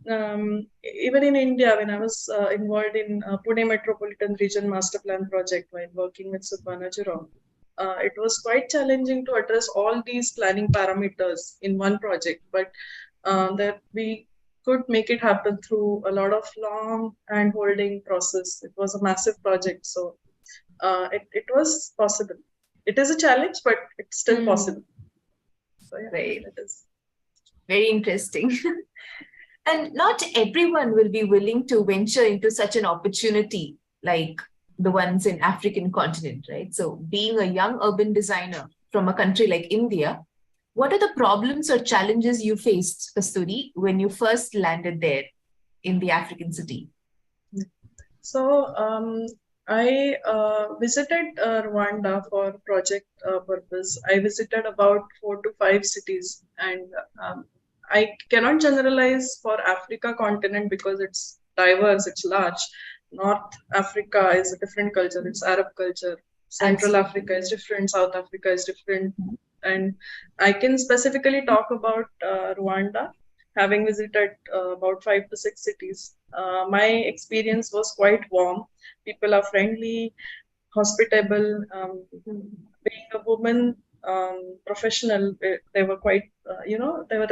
Speaker 4: even in India, when I was involved in Pune Metropolitan Region Master Plan project while working with Subhana Jurong, it was quite challenging to address all these planning parameters in one project, but that we could make it happen through a lot of long hand-holding process. It was a massive project, so it was possible. It is a challenge, but it's still possible. So yeah,
Speaker 3: Right.
Speaker 4: it is.
Speaker 3: Very interesting. And not everyone will be willing to venture into such an opportunity like the ones in African continent, right? So being a young urban designer from a country like India, what are the problems or challenges you faced, Kasturi, when you first landed there in the African city?
Speaker 4: So I visited Rwanda for project purpose. I visited about 4 to 5 cities, and I cannot generalize for Africa continent because it's diverse, it's large. North Africa is a different culture, it's Arab culture. Central Africa is different, South Africa is different. And I can specifically talk about Rwanda, having visited about 5 to 6 cities. My experience was quite warm. People are friendly, hospitable. Being a woman, professional, they were quite, they were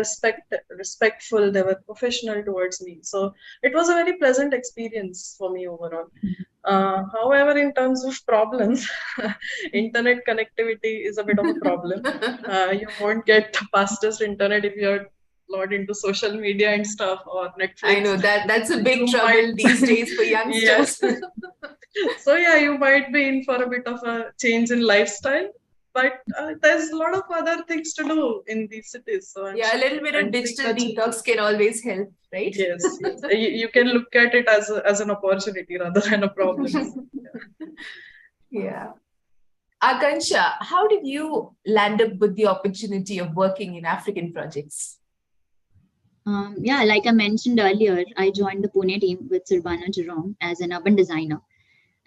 Speaker 4: respectful, they were professional towards me. So it was a very pleasant experience for me overall. However, in terms of problems, internet connectivity is a bit of a problem. You won't get the fastest internet if you're logged into social media and stuff or Netflix.
Speaker 3: I know that's a big trouble these days for youngsters.
Speaker 4: Yes. So yeah, you might be in for a bit of a change in lifestyle, but there's a lot of other things to do in these cities. So
Speaker 3: yeah, a little bit of digital detox can always help, right?
Speaker 4: Yes, yes. You can look at it as an opportunity rather than a problem.
Speaker 3: Yeah. Akansha, how did you land up with the opportunity of working in African projects?
Speaker 7: Yeah, like I mentioned earlier, I joined the Pune team with Surbana Jurong as an urban designer.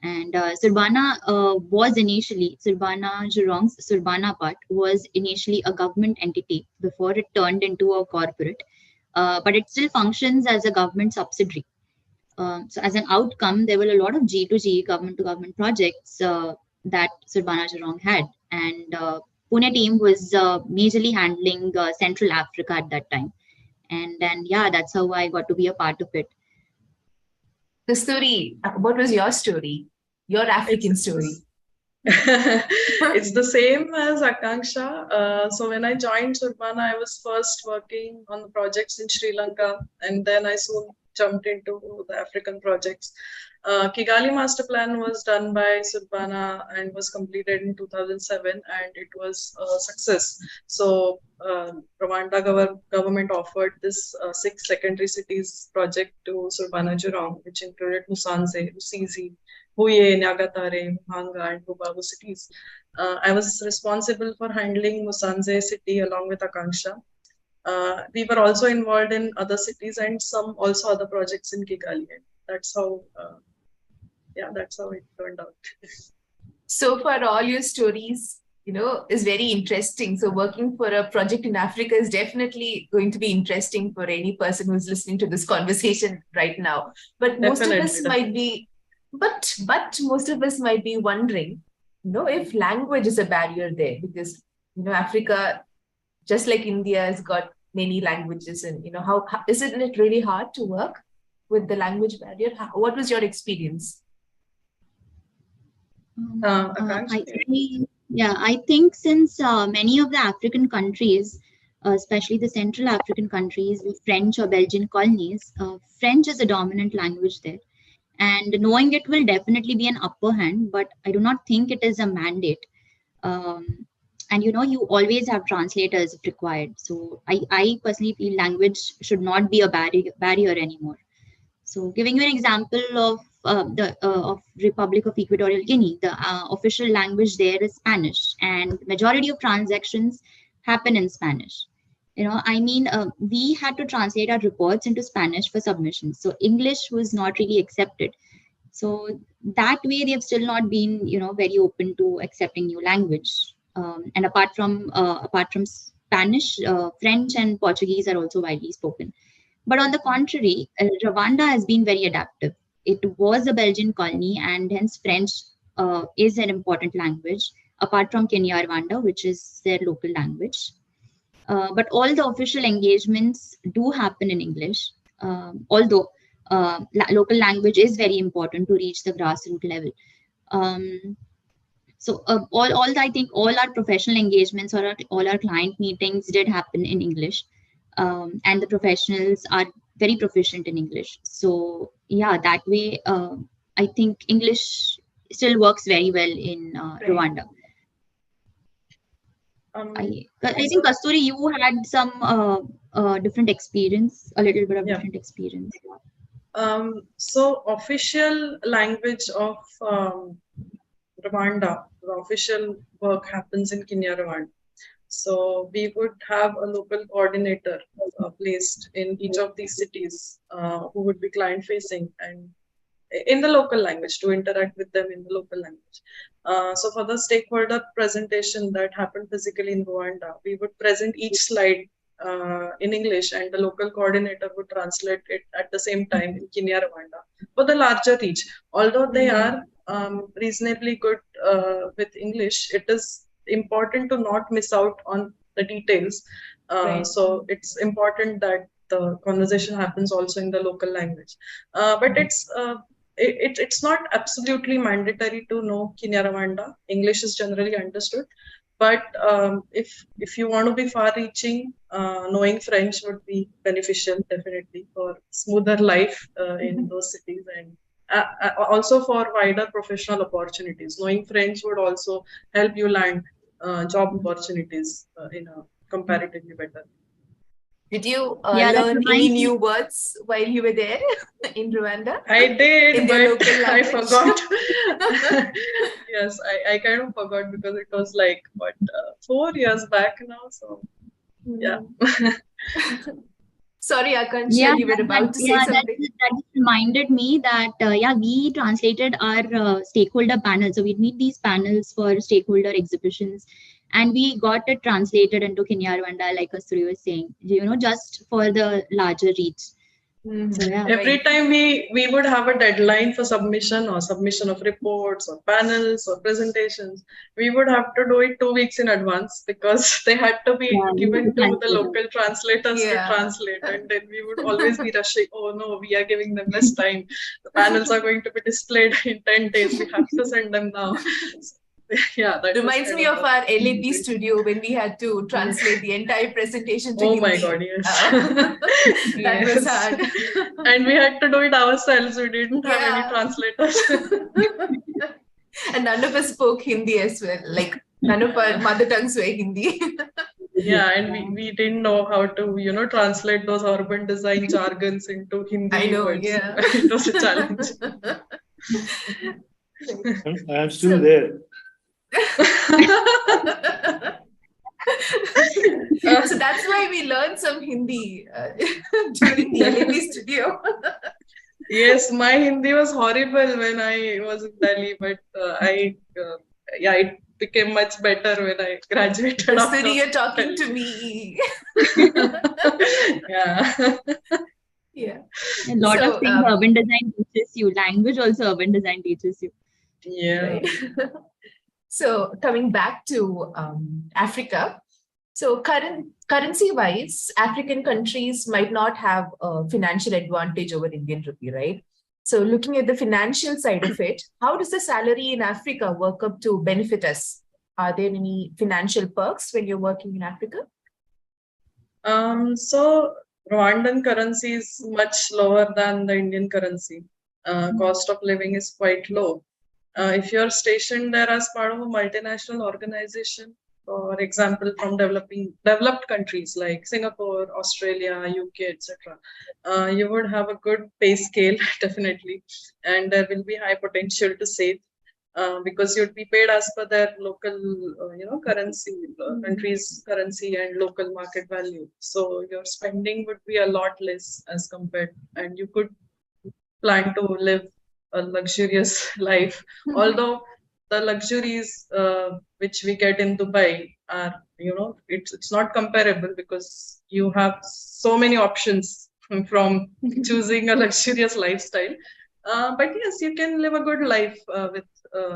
Speaker 7: And Surbana Jurong's Surbana part was initially a government entity before it turned into a corporate, but it still functions as a government subsidiary. So as an outcome, there were a lot of G2G, government-to-government projects that Surbana Jurong had. And Pune team was majorly handling Central Africa at that time. And then, yeah, that's how I got to be a part of it.
Speaker 3: The story, what was your story? Your African story?
Speaker 4: It's the same as Akanksha. So when I joined Surbana, I was first working on the projects in Sri Lanka, and then I soon jumped into the African projects. Kigali Master Plan was done by Surbana and was completed in 2007, and it was a success. So Rwanda government offered this 6 secondary cities project to Surbana Jurong, which included Musanze, Rusizi, Huye, Nyagatare, Muhanga, and Bukavu cities. I was responsible for handling Musanze city along with Akanksha. We were also involved in other cities and some also other projects in Kigali. That's how, that's how it turned out.
Speaker 3: So far, all your stories, is very interesting. So working for a project in Africa is definitely going to be interesting for any person who's listening to this conversation right now. But most of us might be, but most of us might be wondering, if language is a barrier there, because, Africa, just like India, has got many languages, and, how isn't it really hard to work with the language barrier? What was your experience?
Speaker 7: I think since many of the African countries, especially the Central African countries with French or Belgian colonies, French is a dominant language there. And knowing it will definitely be an upper hand, but I do not think it is a mandate. And you always have translators if required. So I personally feel language should not be a barrier anymore. So giving you an example of of Republic of Equatorial Guinea, the official language there is Spanish, and majority of transactions happen in Spanish. We had to translate our reports into Spanish for submission. So English was not really accepted. So that way they have still not been, very open to accepting new language. And apart from Spanish, French and Portuguese are also widely spoken. But on the contrary, Rwanda has been very adaptive. It was a Belgian colony, and hence French is an important language, apart from Kenya-Rwanda, which is their local language. But all the official engagements do happen in English. although local language is very important to reach the grassroots level. So I think all our professional engagements or all our client meetings did happen in English, and the professionals are very proficient in English. So yeah, that way I think English still works very well in Rwanda. I think Kasturi, you had some different experience, a little bit of different experience.
Speaker 4: So official language of Rwanda, the official work happens in Kinyarwanda. So we would have a local coordinator placed in each of these cities who would be client facing and in the local language, to interact with them in the local language. So for the stakeholder presentation that happened physically in Rwanda, we would present each slide in English, and the local coordinator would translate it at the same time in Kinyarwanda for the larger reach. Although they are reasonably good with English, it is important to not miss out on the details. So it's important that the conversation happens also in the local language. But it's not absolutely mandatory to know Kinyarwanda. English is generally understood. But if you want to be far-reaching, knowing French would be beneficial, definitely, for smoother life in those cities, and also for wider professional opportunities. Knowing French would also help you land job opportunities in a comparatively better.
Speaker 3: Did you learn any new words while you were there in Rwanda?
Speaker 4: I did, but I forgot. Yes, I kind of forgot because it was like, 4 years back now. So, yeah.
Speaker 3: Sorry, Akansha, you were about to say something.
Speaker 7: That just reminded me that, we translated our stakeholder panel. So we'd meet these panels for stakeholder exhibitions, and we got it translated into Kinyarwanda, like Kasturi was saying, just for the larger reach. So, yeah.
Speaker 4: Every time we would have a deadline for submission of reports or panels or presentations, we would have to do it 2 weeks in advance because they had to be given to the local translators to translate, and then we would always be rushing. Oh no, we are giving them less time. The panels are going to be displayed in 10 days. We have to send them now. Yeah, that
Speaker 3: reminds me of our LAP studio when we had to translate the entire presentation to Hindi.
Speaker 4: My God, yes.
Speaker 3: That was hard.
Speaker 4: And we had to do it ourselves. We didn't have any translators.
Speaker 3: And none of us spoke Hindi as well. Like none of our mother tongues were Hindi.
Speaker 4: Yeah, and we didn't know how to, translate those urban design jargons into Hindi.
Speaker 3: I know,
Speaker 4: words.
Speaker 3: yeah.
Speaker 4: It was a challenge.
Speaker 1: I am still there.
Speaker 3: So that's why we learned some Hindi during the LAP studio.
Speaker 4: Yes, my Hindi was horrible when I was in Delhi, but it became much better when I graduated.
Speaker 3: Kasturi, you're talking to me.
Speaker 4: Yeah.
Speaker 3: Yeah.
Speaker 7: A lot of things urban design teaches you. Language also urban design teaches you.
Speaker 4: Yeah.
Speaker 3: Right. So coming back to Africa, so currency-wise, African countries might not have a financial advantage over Indian rupee, right? So looking at the financial side of it, how does the salary in Africa work up to benefit us? Are there any financial perks when you're working in Africa?
Speaker 4: So Rwandan currency is much lower than the Indian currency. Cost of living is quite low. If you're stationed there as part of a multinational organization, for example, from developed countries like Singapore, Australia, UK, etc., you would have a good pay scale, definitely, and there will be high potential to save because you'd be paid as per their local, currency, country's currency and local market value. So your spending would be a lot less as compared, and you could plan to live a luxurious life. Although the luxuries which we get in Dubai are, it's not comparable because you have so many options from choosing a luxurious lifestyle. But yes, you can live a good life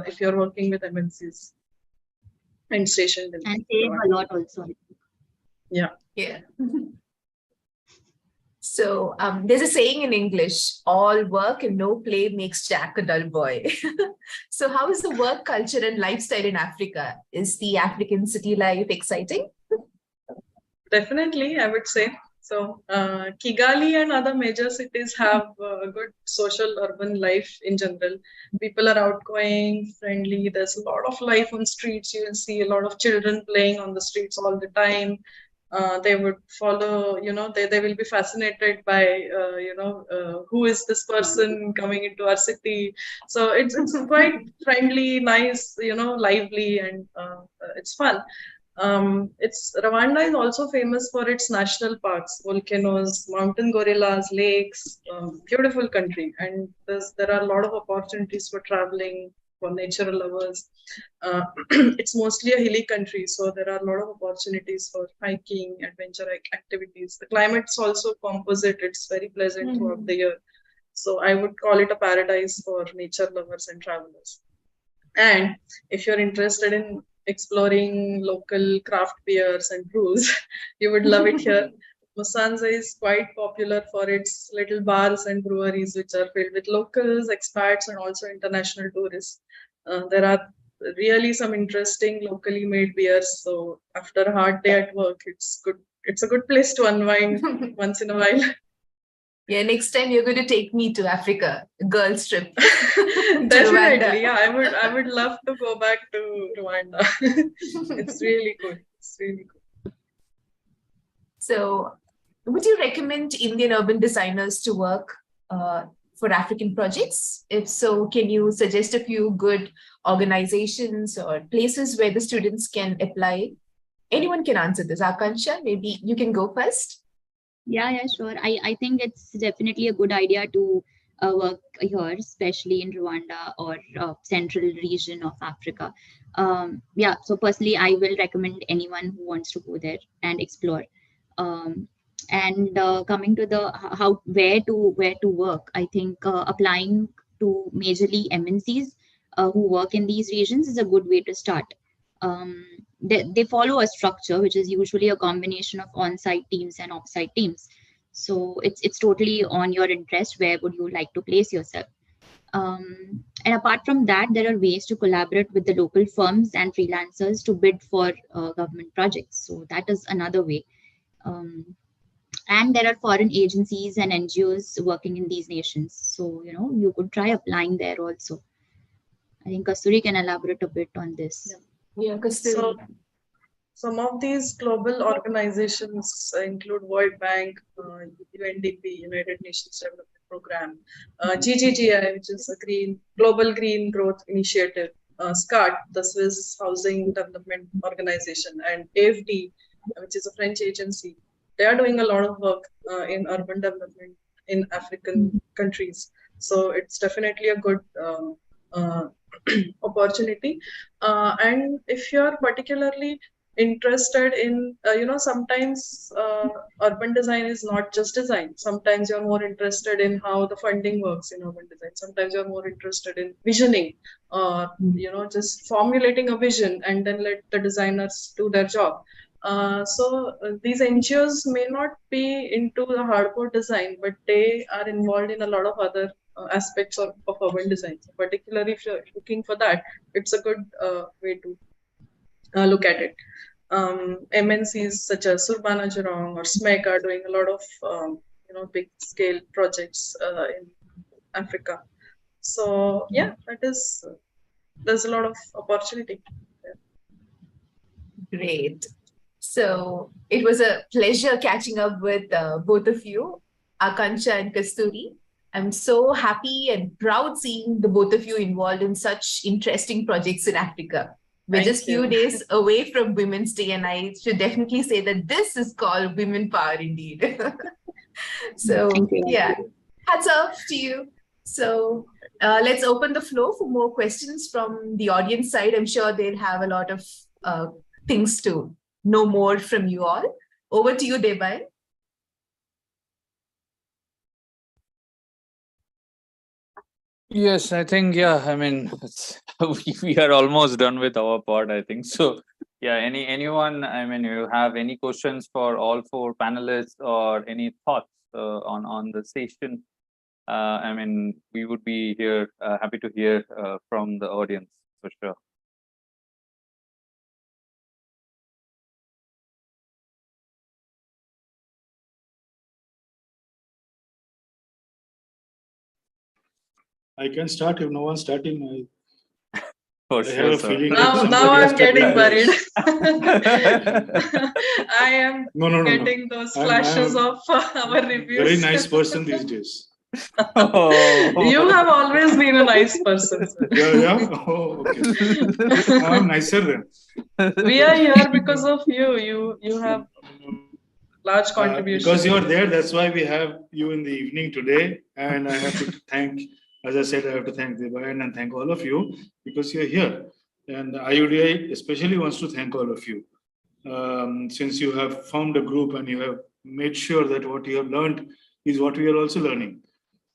Speaker 4: if you're working with MNCs and stationed in
Speaker 7: and save a lot also.
Speaker 4: Yeah.
Speaker 3: Yeah. So there's a saying in English, all work and no play makes Jack a dull boy. So how is the work culture and lifestyle in Africa? Is the African city life exciting?
Speaker 4: Definitely, I would say. So, Kigali and other major cities have a good social urban life in general. People are outgoing, friendly. There's a lot of life on streets. You will see a lot of children playing on the streets all the time. They would follow, they will be fascinated by, who is this person coming into our city. So it's quite friendly, nice, lively, and it's fun. Rwanda is also famous for its national parks, volcanoes, mountain gorillas, lakes, beautiful country. And there are a lot of opportunities for traveling, for nature lovers. It's mostly a hilly country, so there are a lot of opportunities for hiking, adventure activities. The climate's also composite, it's very pleasant throughout the year. So I would call it a paradise for nature lovers and travelers. And if you're interested in exploring local craft beers and brews, you would love it here. Musanze is quite popular for its little bars and breweries, which are filled with locals, expats, and also international tourists. There are really some interesting locally made beers. So after a hard day at work, it's good. It's a good place to unwind once in a while.
Speaker 3: Yeah, next time you're going to take me to Africa, a girls' trip.
Speaker 4: Definitely, yeah. I would love to go back to Rwanda. It's really good. It's really good.
Speaker 3: So, would you recommend Indian urban designers to work for African projects? If so, can you suggest a few good organizations or places where the students can apply? Anyone can answer this. Akansha, maybe you can go first.
Speaker 7: Yeah, sure. I think it's definitely a good idea to work here, especially in Rwanda or central region of Africa. So personally, I will recommend anyone who wants to go there and explore. And coming to the where to work, I think applying to majorly MNCs who work in these regions is a good way to start. They follow a structure which is usually a combination of on-site teams and off-site teams. So it's totally on your interest. Where would you like to place yourself? And apart from that, there are ways to collaborate with the local firms and freelancers to bid for government projects. So that is another way. And there are foreign agencies and NGOs working in these nations. So, you could try applying there also. I think Kasturi can elaborate a bit on this.
Speaker 3: Yeah, Kasturi.
Speaker 4: So, some of these global organizations include World Bank, UNDP, United Nations Development Program, GGGI, which is a Global Green Growth Initiative, SCART, the Swiss Housing Development Organization, and AFD, which is a French agency. They are doing a lot of work in urban development in African countries. So it's definitely a good opportunity. And if you're particularly interested in, sometimes urban design is not just design. Sometimes you're more interested in how the funding works in urban design. Sometimes you're more interested in visioning, just formulating a vision and then let the designers do their job. So these NGOs may not be into the hardcore design, but they are involved in a lot of other aspects of urban design. So particularly if you're looking for that, it's a good way to look at it. MNCs such as Surbana Jurong or SMEC are doing a lot of big scale projects in Africa. So yeah, there's a lot of opportunity.
Speaker 3: Great. So it was a pleasure catching up with both of you, Akansha and Kasturi. I'm so happy and proud seeing the both of you involved in such interesting projects in Africa. We're just few days away from Women's Day, and I should definitely say that this is called women power indeed. So yeah, hats off to you. So let's open the floor for more questions from the audience side. I'm sure they'll have a lot of things to know more from you all. Over to you, Debai.
Speaker 2: Yes, I think, we are almost done with our part, I think. So, Yeah, anyone, I mean, you have any questions for all four panelists or any thoughts on the session? I mean, we would be here happy to hear from the audience for sure.
Speaker 1: I can start if no one's starting.
Speaker 2: For
Speaker 1: I
Speaker 2: sure,
Speaker 1: have a
Speaker 2: sir.
Speaker 1: feeling
Speaker 4: Now,
Speaker 1: that
Speaker 4: now
Speaker 1: somebody has
Speaker 4: I'm
Speaker 1: to
Speaker 4: getting
Speaker 1: bring
Speaker 4: worried.
Speaker 1: this.
Speaker 4: I am
Speaker 1: No.
Speaker 4: getting those
Speaker 1: I'm
Speaker 4: flashes
Speaker 1: a
Speaker 4: of our reviews.
Speaker 1: very nice person these days.
Speaker 2: Oh.
Speaker 4: You have always been a nice person, sir.
Speaker 1: Yeah. Oh, okay. Now I'm nicer then.
Speaker 4: We are here because of you. You have large contribution.
Speaker 1: Because you're there, that's why we have you in the evening today. And I have to thank, as I said, I have to thank Debayan and thank all of you because you're here. And IUDI especially wants to thank all of you. Since you have formed a group and you have made sure that what you have learned is what we are also learning.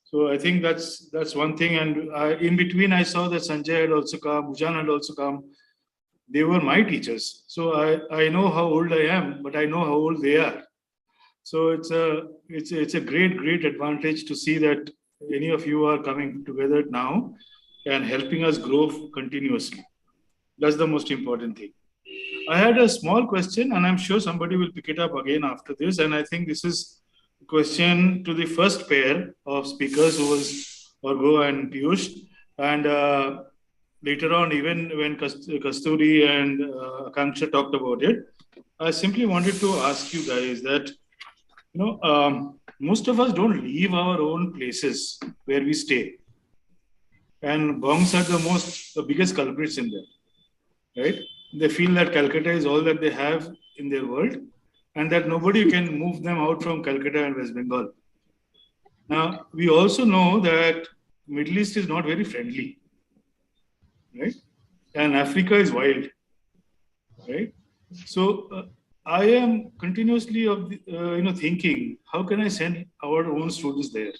Speaker 1: So I think that's one thing. And in between, I saw that Sanjay had also come, Ujan had also come. They were my teachers. So I know how old I am, but I know how old they are. So it's a great advantage to see that any of you are coming together now and helping us grow continuously. That's the most important thing. I had a small question, and I'm sure somebody will pick it up again after this. And I think this is a question to the first pair of speakers, who was Orgo and Piyush. And later on, even when Kasturi and Akanksha talked about it, I simply wanted to ask you guys that, most of us don't leave our own places where we stay. And bongs are the biggest culprits in there, right? They feel that Calcutta is all that they have in their world and that nobody can move them out from Calcutta and West Bengal. Now, we also know that Middle East is not very friendly, right? And Africa is wild, right? So I am continuously thinking, how can I send our own students there?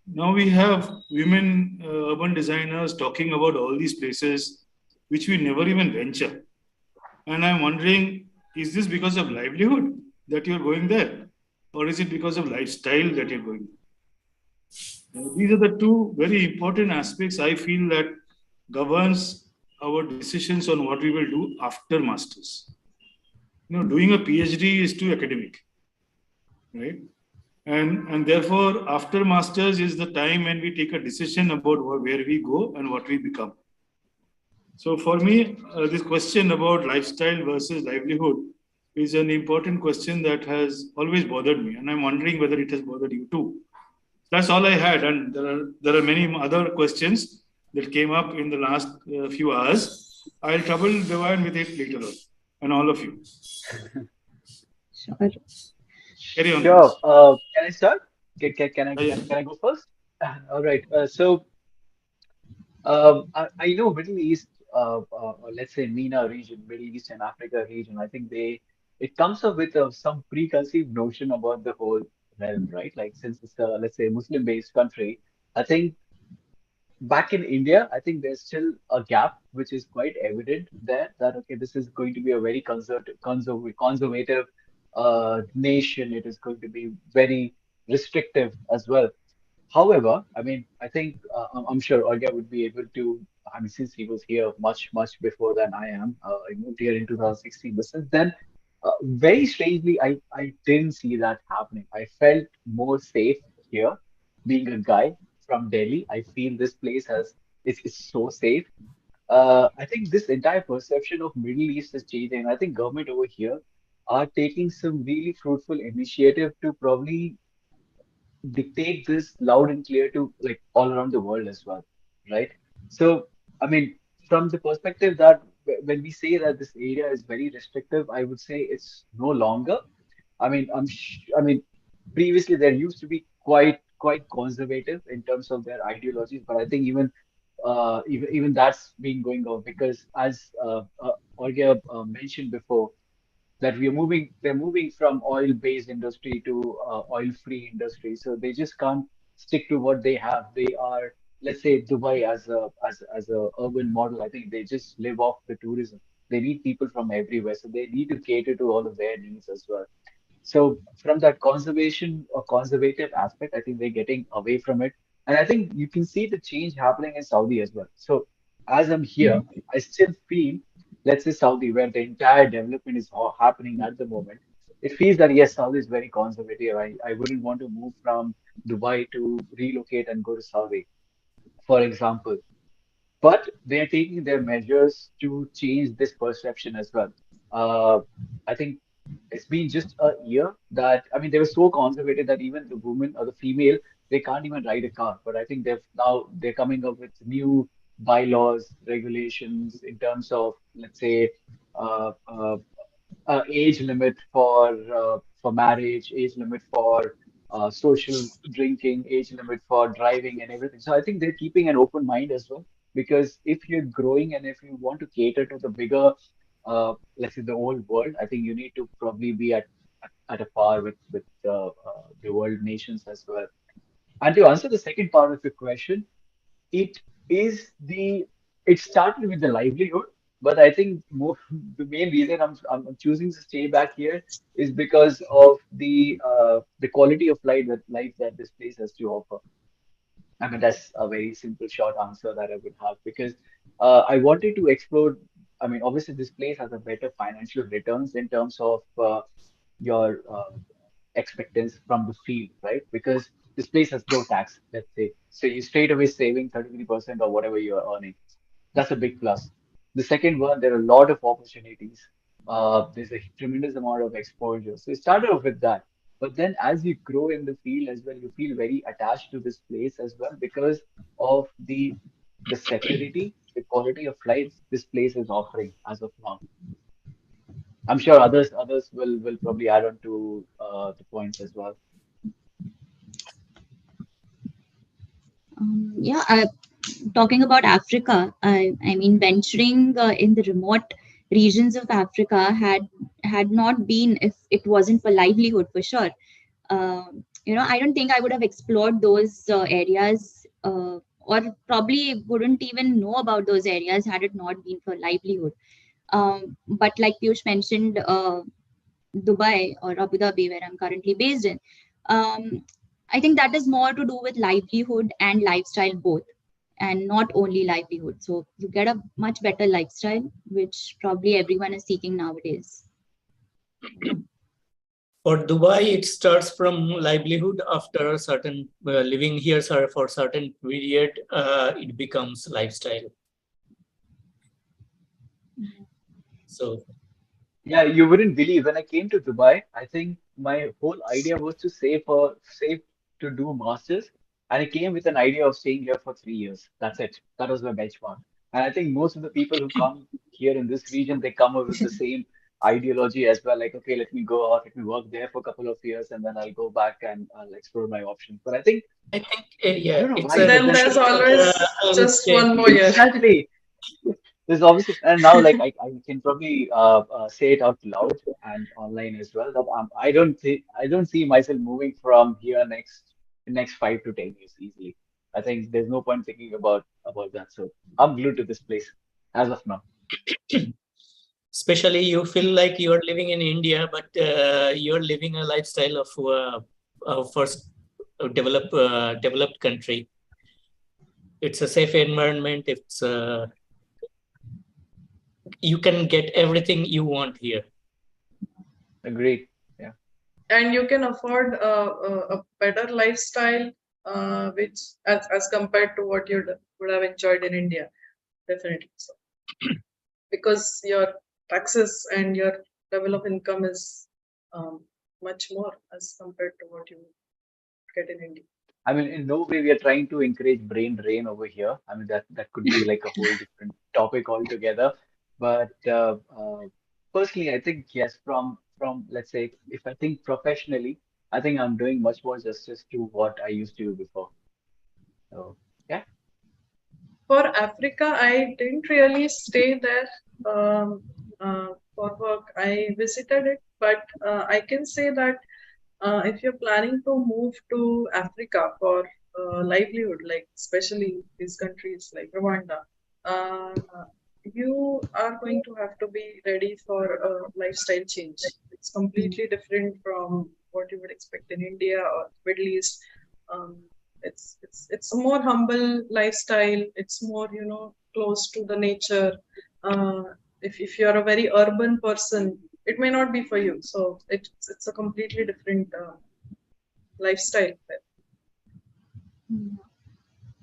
Speaker 1: Now we have women urban designers talking about all these places which we never even venture. And I'm wondering, is this because of livelihood that you're going there? Or is it because of lifestyle that you're going there? These are the two very important aspects I feel that governs our decisions on what we will do after masters. Doing a PhD is too academic, right? And therefore, after masters is the time when we take a decision about where we go and what we become. So for me, this question about lifestyle versus livelihood is an important question that has always bothered me. And I'm wondering whether it has bothered you too. That's all I had. And there are many other questions that came up in the last few hours. I'll trouble Devan with it later on, and all of you.
Speaker 7: Sure.
Speaker 1: Carry on,
Speaker 5: Sure.
Speaker 1: please.
Speaker 5: Can I start? Can I go first? All right. I know Middle East, or let's say MENA region, Middle East and Africa region. I think it comes up with some preconceived notion about the whole realm, right? Like since it's a, let's say, Muslim-based country, I think back in India, I think there's still a gap which is quite evident there that okay, this is going to be a very conservative nation. It is going to be very restrictive as well. However, I mean, I think I'm sure Olga would be able to. I mean, since he was here much before than I am, I moved here in 2016. But since then, very strangely, I didn't see that happening. I felt more safe here, being a guy from Delhi. I feel this place is so safe. I think this entire perception of Middle East is changing. I think government over here are taking some really fruitful initiative to probably dictate this loud and clear to like all around the world as well, right? So, I mean, from the perspective that when we say that this area is very restrictive, I would say it's no longer. I mean, previously there used to be quite conservative in terms of their ideologies, but I think even that's been going on because as Olga mentioned before that they're moving from oil-based industry to oil-free industry. So they just can't stick to what they have. They are, let's say, Dubai as a urban model. I think they just live off the tourism. they need people from everywhere. So they need to cater to all of their needs as well. So from that conservation or conservative aspect, I think they're getting away from it. And I think you can see the change happening in Saudi as well. So as I'm here, I still feel, let's say Saudi, where the entire development is happening at the moment, it feels that yes, Saudi is very conservative. I wouldn't want to move from Dubai to relocate and go to Saudi, for example. But they are taking their measures to change this perception as well. Uh, I think it's been just a year that, I mean, they were so conservative that even the woman or the female, they can't even ride a car. But I think they're coming up with new bylaws, regulations in terms of, let's say, uh, uh, age limit for marriage, age limit for social drinking, age limit for driving and everything. So I think they're keeping an open mind as well, because if you're growing and if you want to cater to the bigger, let's say the whole world, I think you need to probably be at a par with the world nations as well. And to answer the second part of your question, it is it started with the livelihood, but I think more the main reason I'm choosing to stay back here is because of the quality of life that this place has to offer. I mean, that's a very simple, short answer that I would have, because I wanted to explore. I mean, obviously, this place has a better financial returns in terms of your expectance from the field, right? Because this place has no tax, let's say. So you straight away saving 33% or whatever you are earning. That's a big plus. The second one, there are a lot of opportunities. There's a tremendous amount of exposure. So it started off with that. But then as you grow in the field as well, you feel very attached to this place as well because of the security, the quality of life this place is offering as of now. I'm sure others will probably add on to the points as well.
Speaker 7: Yeah, talking about Africa, I mean, venturing in the remote regions of Africa had not been if it wasn't for livelihood, for sure. I don't think I would have explored those areas, or probably wouldn't even know about those areas had it not been for livelihood. But like Piyush mentioned, Dubai or Abu Dhabi, where I'm currently based in, um, I think that is more to do with livelihood and lifestyle both, and not only livelihood. So you get a much better lifestyle, which probably everyone is seeking nowadays.
Speaker 6: For Dubai, it starts from livelihood. After a certain living here for certain period, it becomes lifestyle. So
Speaker 5: Yeah, you wouldn't believe when I came to Dubai, I think my whole idea was to save to do masters, and I came with an idea of staying here for 3 years. That's it. That was my benchmark. And I think most of the people who come here in this region, they come up with the same ideology as well. Like, okay, let me go out, let me work there for a couple of years, and then I'll go back and I'll explore my options. But
Speaker 6: I think,
Speaker 5: I
Speaker 6: yeah,
Speaker 5: don't know
Speaker 6: it's
Speaker 5: why,
Speaker 6: a
Speaker 5: but
Speaker 4: Then
Speaker 5: then
Speaker 4: there's always just one more year.
Speaker 5: exactly. There's obviously, and now like I can probably say it out loud and online as well, that I don't see myself moving from here next 5 to 10 years easily. I think there's no point thinking about that. So I'm glued to this place as of now.
Speaker 6: especially you feel like you are living in India, but you're living a lifestyle of first developed country. It's a safe environment. It's you can get everything you want here.
Speaker 5: Agreed. Yeah.
Speaker 4: And you can afford a better lifestyle, which as compared to what you would have enjoyed in India, definitely so. Because your taxes and your level of income is much more as compared to what you get in India.
Speaker 5: I mean, in no way we are trying to encourage brain drain over here. I mean, that could be like a whole different topic altogether. But personally, I think yes, from let's say if I think professionally, I think I'm doing much more justice to what I used to do before. So yeah,
Speaker 4: For Africa, I didn't really stay there for work. I visited it, but I can say that if you're planning to move to Africa for livelihood, like especially these countries like Rwanda, uh, you are going to have to be ready for a lifestyle change. It's completely different from what you would expect in India or Middle East. Um, it's a more humble lifestyle. It's more, close to the nature. If you're a very urban person, it may not be for you. So it's a completely different lifestyle.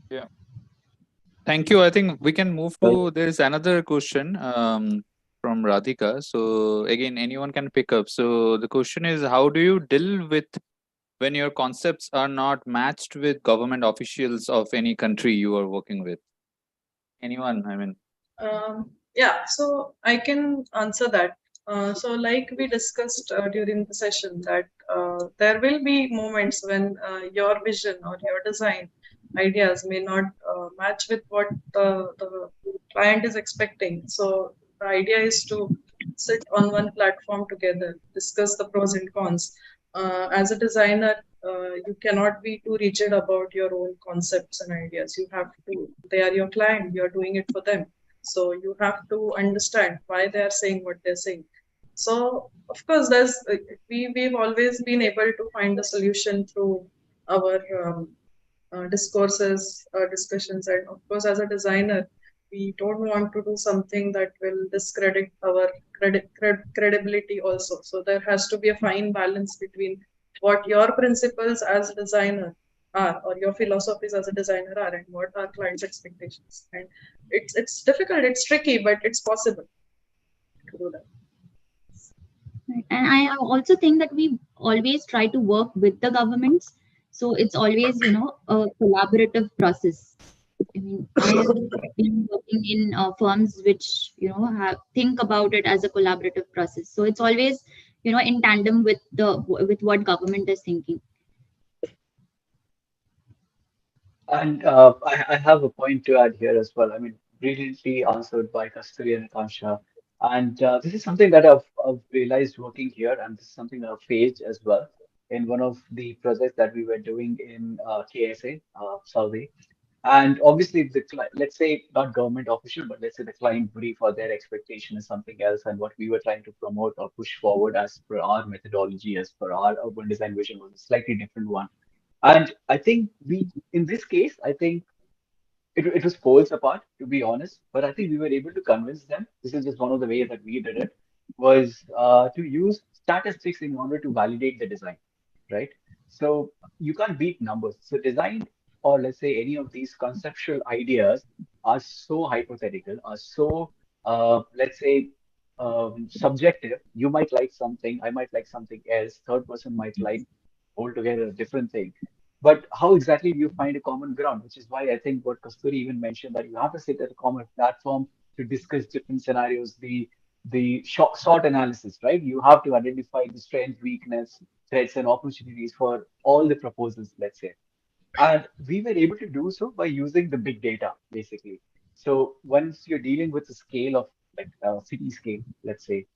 Speaker 2: Yeah. Thank you. I think we can move to, there's another question from Radhika. So again, anyone can pick up. So the question is, how do you deal with when your concepts are not matched with government officials of any country you are working with? Anyone? I mean,
Speaker 4: Yeah, so I can answer that. So, like we discussed during the session, that there will be moments when your vision or your design ideas may not match with what the client is expecting. So, the idea is to sit on one platform together, discuss the pros and cons. As a designer, you cannot be too rigid about your own concepts and ideas. You have to, they are your client, you're doing it for them. So you have to understand why they are saying what they're saying. So of course, we've always been able to find the solution through our discourses, discussions, and of course, as a designer, we don't want to do something that will discredit our credibility also. So there has to be a fine balance between what your principles as a designer are, or your philosophies as a designer are, and what our clients' expectations. And it's difficult, it's tricky, but it's possible to do that.
Speaker 7: Right. And I also think that we always try to work with the governments. So it's always, a collaborative process. I mean, I have been working in firms which, think about it as a collaborative process. So it's always, in tandem with what government is thinking.
Speaker 5: And I have a point to add here as well. I mean, brilliantly answered by Kasturi and Akansha. And this is something that I've realized working here, and this is something I've faced as well in one of the projects that we were doing in KSA, Saudi. And obviously, let's say not government official, but let's say the client brief or their expectation is something else, and what we were trying to promote or push forward as per our methodology, as per our urban design vision was a slightly different one. And I think in this case, I think it was poles apart, to be honest, but I think we were able to convince them. This is just one of the ways that we did it, was to use statistics in order to validate the design, right? So you can't beat numbers. So design, or let's say any of these conceptual ideas, are so hypothetical, are so, let's say, subjective. You might like something, I might like something else, third person might like altogether a different thing. But how exactly do you find a common ground? Which is why I think what Kasturi even mentioned, that you have to sit at a common platform to discuss different scenarios, the SWOT analysis, right? You have to identify the strength, weakness, threats, and opportunities for all the proposals, let's say. And we were able to do so by using the big data, basically. So once you're dealing with the scale of like city scale, let's say,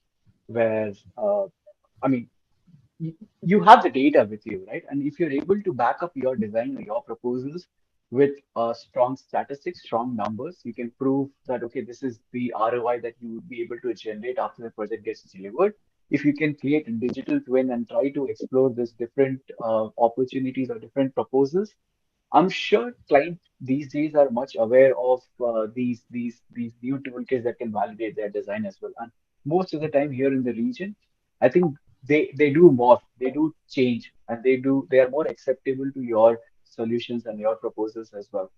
Speaker 5: where I mean, you have the data with you, right? And if you're able to back up your design or your proposals with strong statistics, strong numbers, you can prove that, okay, this is the ROI that you would be able to generate after the project gets delivered. If you can create a digital twin and try to explore this different opportunities or different proposals, I'm sure clients these days are much aware of these new toolkits that can validate their design as well. And most of the time here in the region, I think they do more, they do change, and they are more acceptable to your solutions and your proposals as well.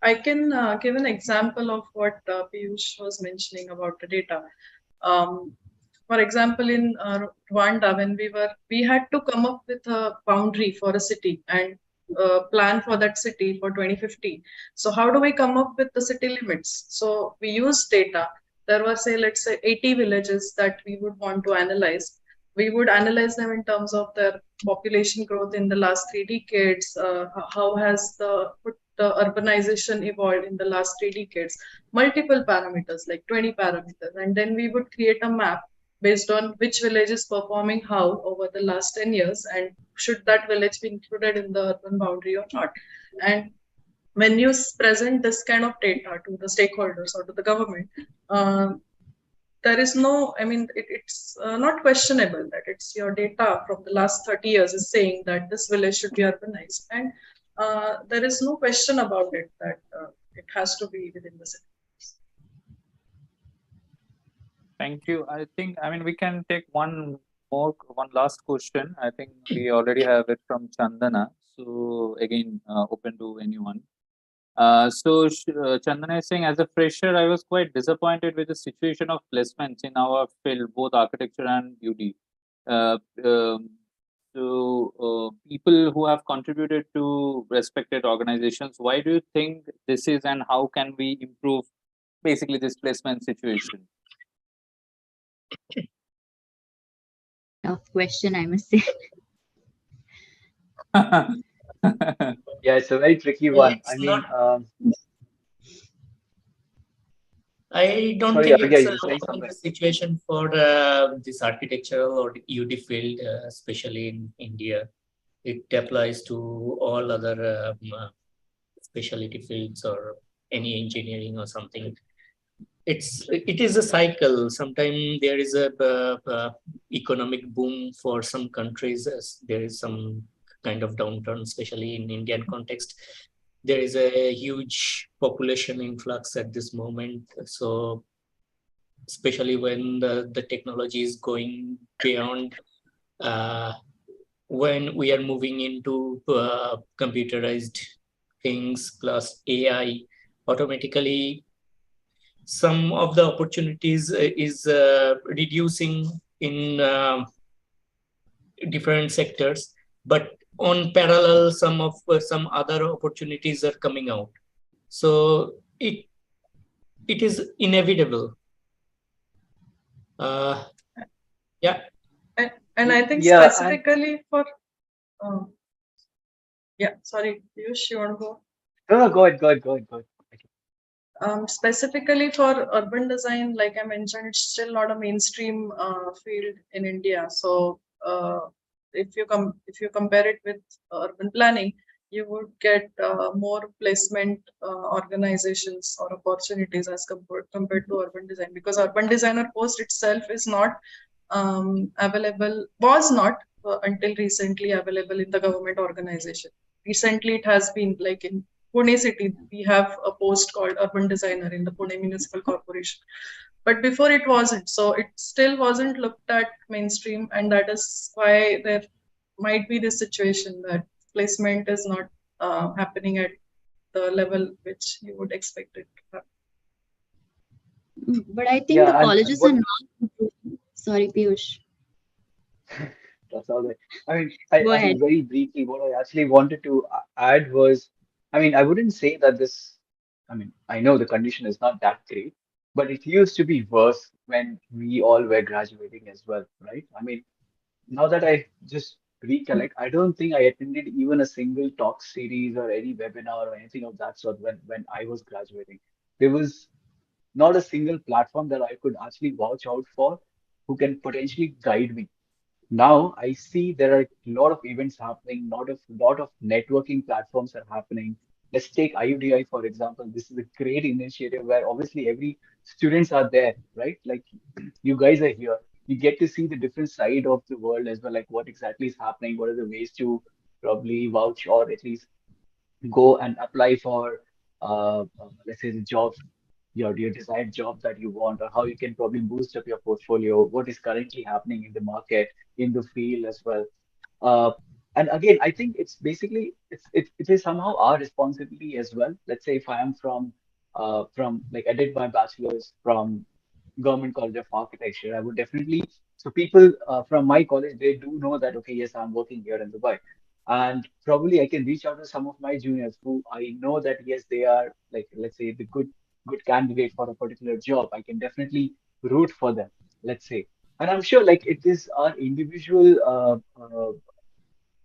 Speaker 4: I can give an example of what Piyush was mentioning about the data. Um, for example, in Rwanda, when we had to come up with a boundary for a city and plan for that city for 2050. So how do we come up with the city limits? So we use data. There were, say, let's say 80 villages that we would want to analyze. We would analyze them in terms of their population growth in the last 3 decades. How has the urbanization evolved in the last 3 decades? Multiple parameters, like 20 parameters. And then we would create a map based on which village is performing how over the last 10 years, and should that village be included in the urban boundary or not. And when you present this kind of data to the stakeholders or to the government, there is no, I mean, it's not questionable that it's your data from the last 30 years is saying that this village should be urbanized. And there is no question about it that it has to be within the city.
Speaker 2: Thank you. I mean, we can take one last question. I think we already have it from Chandana. So again, open to anyone. Chandana is saying, as a fresher, I was quite disappointed with the situation of placements in our field, both architecture and UD. People who have contributed to respected organizations, why do you think this is, and how can we improve basically this placement situation?
Speaker 7: Tough question, I must say.
Speaker 5: Yeah, it's a very tricky one. I mean,
Speaker 6: I don't
Speaker 5: sorry,
Speaker 6: think
Speaker 5: Abhigya,
Speaker 6: it's
Speaker 5: you were saying
Speaker 6: a
Speaker 5: something.
Speaker 6: situation for this architectural or UD field, especially in India. It applies to all other specialty fields or any engineering or something. It is a cycle. Sometimes there is a economic boom for some countries. There is some kind of downturn, especially in Indian context. There is a huge population influx at this moment. So especially when the technology is going beyond, when we are moving into computerized things plus AI, automatically some of the opportunities is reducing in different sectors, but on parallel, some other opportunities are coming out. So it is inevitable. Yeah.
Speaker 4: And I think
Speaker 5: Yeah,
Speaker 4: specifically for, yeah, sorry, Piyush, you want to go?
Speaker 5: No, go ahead.
Speaker 4: Specifically for urban design, like I mentioned, it's still not a mainstream field in India. So if you compare it with urban planning, you would get more placement organizations or opportunities as compared to urban design, because urban designer post itself is not was not until recently available in the government organization. Recently, it has been, like in Pune city, we have a post called urban designer in the Pune Municipal Corporation. But before it wasn't. So it still wasn't looked at mainstream. And that is why there might be this situation that placement is not happening at the level which you would expect it to happen.
Speaker 7: But I think
Speaker 5: Yeah,
Speaker 7: the
Speaker 5: and
Speaker 7: colleges
Speaker 5: what-
Speaker 7: are not improving. Sorry, Piyush.
Speaker 5: That's all right. I mean,
Speaker 7: Go
Speaker 5: I
Speaker 7: ahead.
Speaker 5: mean, very briefly, what I actually wanted to add was, I mean, I wouldn't say that I mean, I know the condition is not that great, but it used to be worse when we all were graduating as well, right? I mean, now that I just recollect, I don't think I attended even a single talk series or any webinar or anything of that sort when I was graduating. There was not a single platform that I could actually vouch out for who can potentially guide me. Now I see there are a lot of events happening, lot of networking platforms are happening. Let's take IUDI for example. This is a great initiative where obviously every students are there, right? Like you guys are here. You get to see the different side of the world as well, like what exactly is happening, what are the ways to probably vouch or at least go and apply for let's say the jobs, your desired job that you want, or how you can probably boost up your portfolio, what is currently happening in the market, in the field as well. Uh, and again, I think it's basically it is somehow our responsibility as well. Let's say if I am from like I did my bachelor's from Government College of Architecture, I would definitely, so people from my college, they do know that, okay, yes, I'm working here in Dubai. And probably I can reach out to some of my juniors who I know that, yes, they are like, let's say the good candidate for a particular job. I can definitely root for them, let's say. And I'm sure like it is our individual,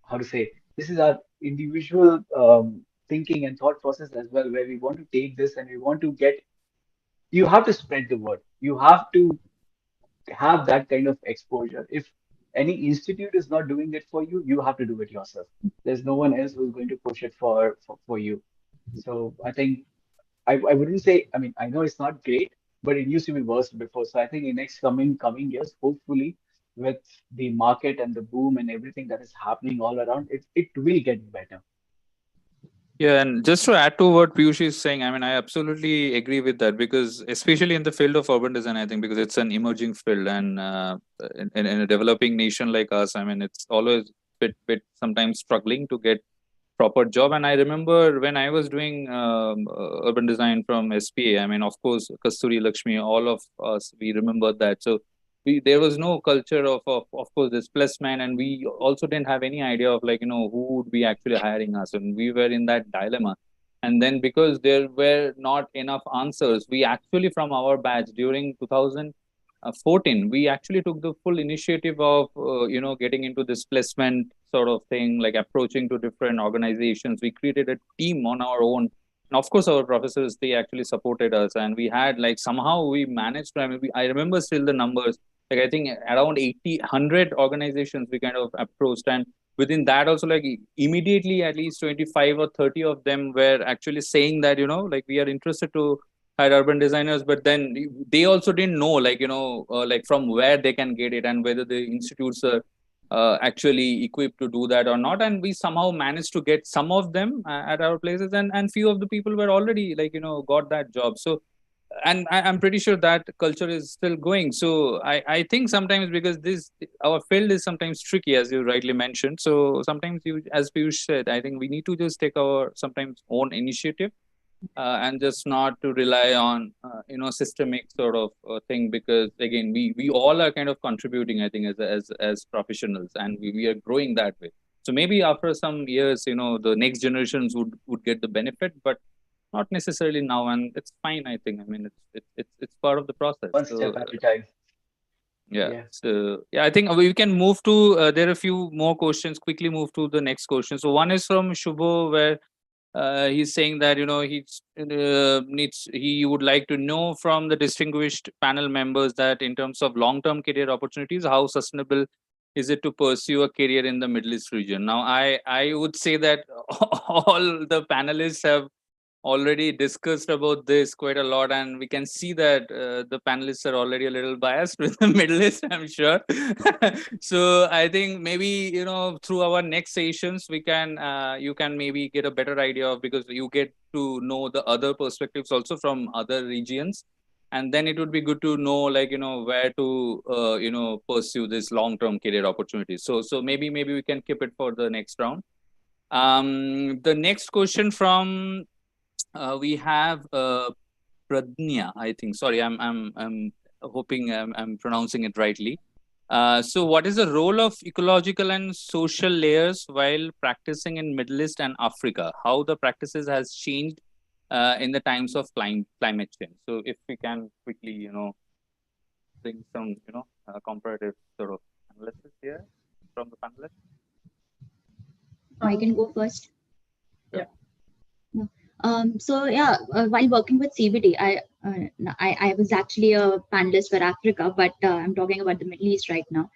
Speaker 5: how to say, this is our individual thinking and thought process as well, where we want to take this and we want to get, you have to spread the word. You have to have that kind of exposure. If any institute is not doing it for you, you have to do it yourself. There's no one else who's going to push it for you. So I think I wouldn't say, I mean, I know it's not great, but it used to be worse before. So I think in next coming years, hopefully with the market and the boom and everything that is happening all around, it will get better.
Speaker 2: Yeah, and just to add to what Piyush is saying, I mean, I absolutely agree with that because, especially in the field of urban design, I think because it's an emerging field and in a developing nation like us, I mean, it's always bit sometimes struggling to get proper job. And I remember when I was doing urban design from SPA, I mean, of course, Kasturi Lakshmi, all of us, we remember that. So there was no culture of course displacement, and we also didn't have any idea of like who would be actually hiring us, and we were in that dilemma. And then because there were not enough answers, we actually from our batch during 2014 we actually took the full initiative of getting into this placement sort of thing, like approaching to different organizations. We created a team on our own, and of course our professors, they actually supported us, and we had like somehow we managed to, I mean, I remember still the numbers, like I think around 80 100 organizations we kind of approached, and within that also like immediately at least 25 or 30 of them were actually saying that like we are interested to hire urban designers, but then they also didn't know like like from where they can get it and whether the institutes are actually equipped to do that or not. And we somehow managed to get some of them at our places, and few of the people were already like got that job. So and I'm pretty sure that culture is still going. So I think sometimes because this our field is sometimes tricky, as you rightly mentioned. So sometimes you, as Piyush said, I think we need to just take our sometimes own initiative and just not to rely on systemic sort of thing, because again we all are kind of contributing, I think, as professionals, and we are growing that way. So maybe after some years the next generations would get the benefit, but not necessarily now, and it's fine, I think. I mean, it's part of the process.
Speaker 5: One
Speaker 2: So
Speaker 5: step at a time.
Speaker 2: yeah.
Speaker 5: Yeah.
Speaker 2: So yeah, I think we can move to there are a few more questions. Quickly move to the next question. So one is from Shubho, where he's saying that he would like to know from the distinguished panel members that in terms of long-term career opportunities, how sustainable is it to pursue a career in the Middle East region? Now, I would say that all the panelists have already discussed about this quite a lot, and we can see that the panelists are already a little biased with the Middle East, I'm sure. So I think maybe through our next sessions we can you can maybe get a better idea of, because you get to know the other perspectives also from other regions, and then it would be good to know like where to pursue this long term career opportunities. So maybe we can keep it for the next round. The next question from we have Pradnya, I think. Sorry, I'm hoping I'm pronouncing it rightly. So what is the role of ecological and social layers while practicing in Middle East and Africa? How the practices has changed in the times of climate change? So if we can quickly, bring some, comparative sort of analysis here from the panelists.
Speaker 7: I can go first.
Speaker 4: Yeah.
Speaker 7: So yeah, while working with CBD, I was actually a panelist for Africa, but I'm talking about the Middle East right now.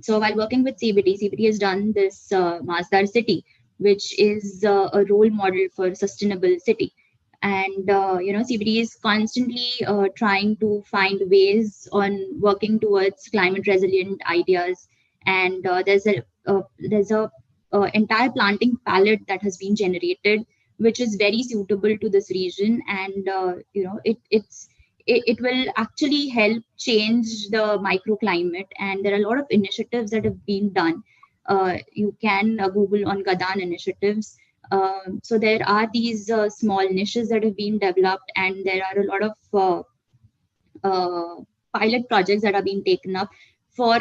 Speaker 7: So while working with CBD has done this Masdar City, which is a role model for sustainable city. And CBD is constantly trying to find ways on working towards climate resilient ideas. And there's a entire planting palette that has been generated, which is very suitable to this region, and it will actually help change the microclimate. And there are a lot of initiatives that have been done. You can Google on Gadan initiatives. So there are these small niches that have been developed, and there are a lot of pilot projects that are being taken up for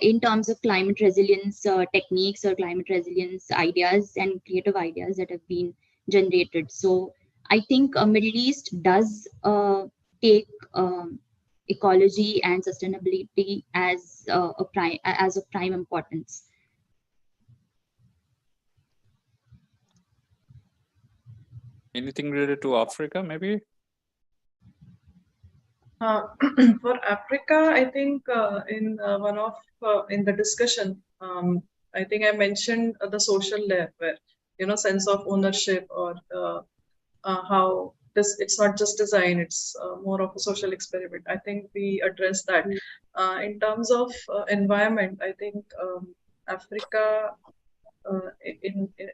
Speaker 7: in terms of climate resilience techniques or climate resilience ideas and creative ideas that have been generated. So I think Middle East does take ecology and sustainability as of prime importance.
Speaker 2: Anything related to Africa, maybe?
Speaker 4: For Africa, I think in one of in the discussion, I think I mentioned the social layer, where sense of ownership, or how this, it's not just design, it's more of a social experiment. I think we address that. In terms of environment, I think Africa,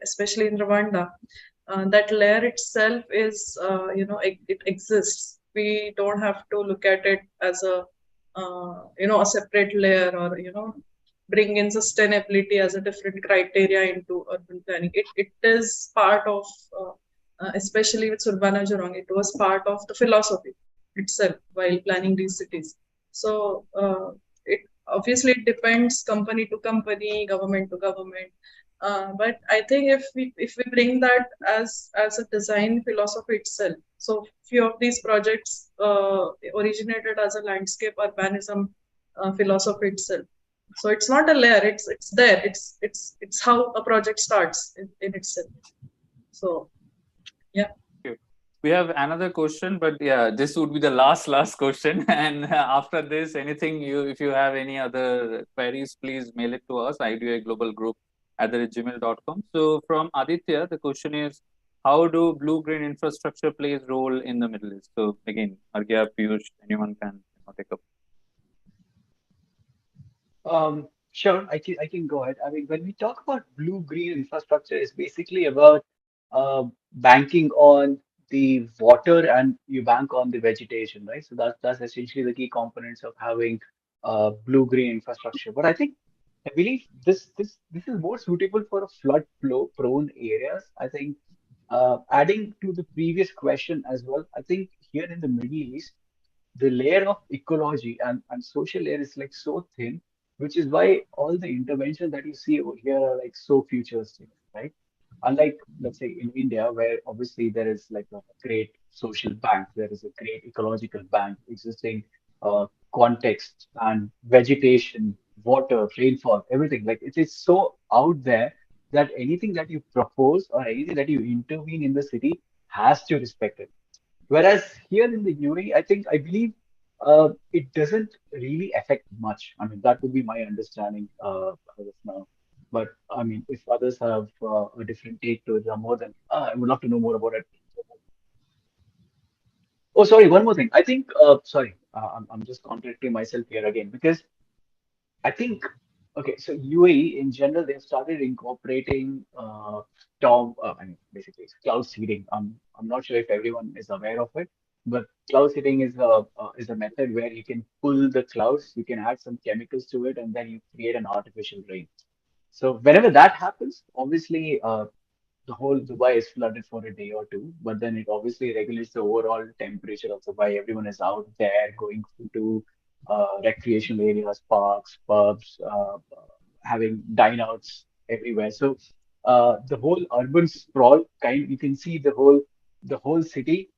Speaker 4: especially in Rwanda, that layer itself is, it exists. We don't have to look at it as a separate layer, or bring in sustainability as a different criteria into urban planning. It is part of, especially with Surbana Jurong, it was part of the philosophy itself while planning these cities. So it obviously it depends company to company, government to government. But I think if we bring that as a design philosophy itself, so few of these projects originated as a landscape urbanism philosophy itself. So it's not a layer; it's there. It's how a project starts in itself. So, yeah.
Speaker 2: We have another question, but yeah, this would be the last question. And after this, anything if you have any other queries, please mail it to us, iudiglobalgroup@gmail.com. So from Aditya, the question is, how do blue-green infrastructure plays role in the Middle East? So again, Arghya, Piyush, anyone can take up.
Speaker 5: Sure, I can go ahead. I mean, when we talk about blue-green infrastructure, it's basically about banking on the water and you bank on the vegetation, right? So that's essentially the key components of having blue-green infrastructure. But I believe this is more suitable for a flood flow prone areas. I think adding to the previous question as well, I think here in the Middle East, the layer of ecology and social layer is like so thin, which is why all the interventions that you see over here are like so futuristic, right? Unlike, let's say, in India, where obviously there is like a great social bank, there is a great ecological bank, existing context and vegetation, water, rainfall, everything. Like it is so out there that anything that you propose or anything that you intervene in the city has to respect it. Whereas here in the UAE, I believe it doesn't really affect much. I mean, that would be my understanding as of now. But I mean, if others have a different take to it, more than I would love to know more about it. Oh, sorry, one more thing. I think, sorry, I'm just contradicting myself here again because I think, okay, so UAE in general, they've started incorporating I mean, basically it's cloud seeding. I'm not sure if everyone is aware of it, but cloud seeding is a method where you can pull the clouds, you can add some chemicals to it, and then you create an artificial rain. So whenever that happens, obviously the whole Dubai is flooded for a day or two, but then it obviously regulates the overall temperature of Dubai. Everyone is out there going to recreational areas, parks, pubs, having dine outs everywhere. So the whole urban sprawl kind, you can see the whole city.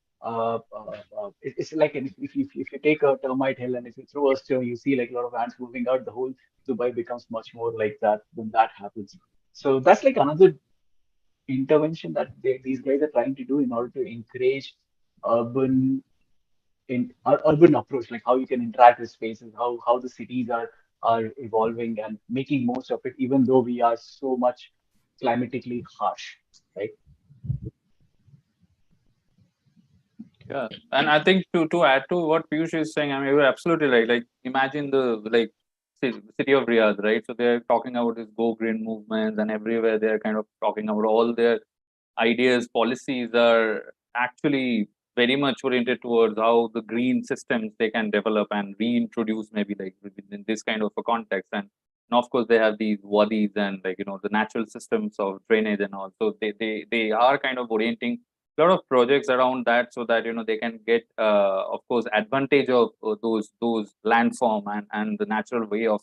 Speaker 5: It's like if you take a termite hill and if you throw a stone, you see like a lot of ants moving out. The whole Dubai becomes much more like that when that happens. So that's like another intervention that these guys are trying to do in order to encourage urban urban approach, like how you can interact with spaces, how the cities are evolving and making most of it, even though we are so much climatically harsh, right?
Speaker 2: Yeah, and I think to add to what Piyush is saying, I mean, you're absolutely right. Like, imagine the city of Riyadh, right? So they're talking about this Go Green movements, and everywhere they're kind of talking about all their ideas, policies are actually very much oriented towards how the green systems they can develop and reintroduce maybe like within this kind of a context. And of course, they have these wadis and like the natural systems of drainage and all. So they are kind of orienting a lot of projects around that so that they can get of course advantage of those landform and the natural way of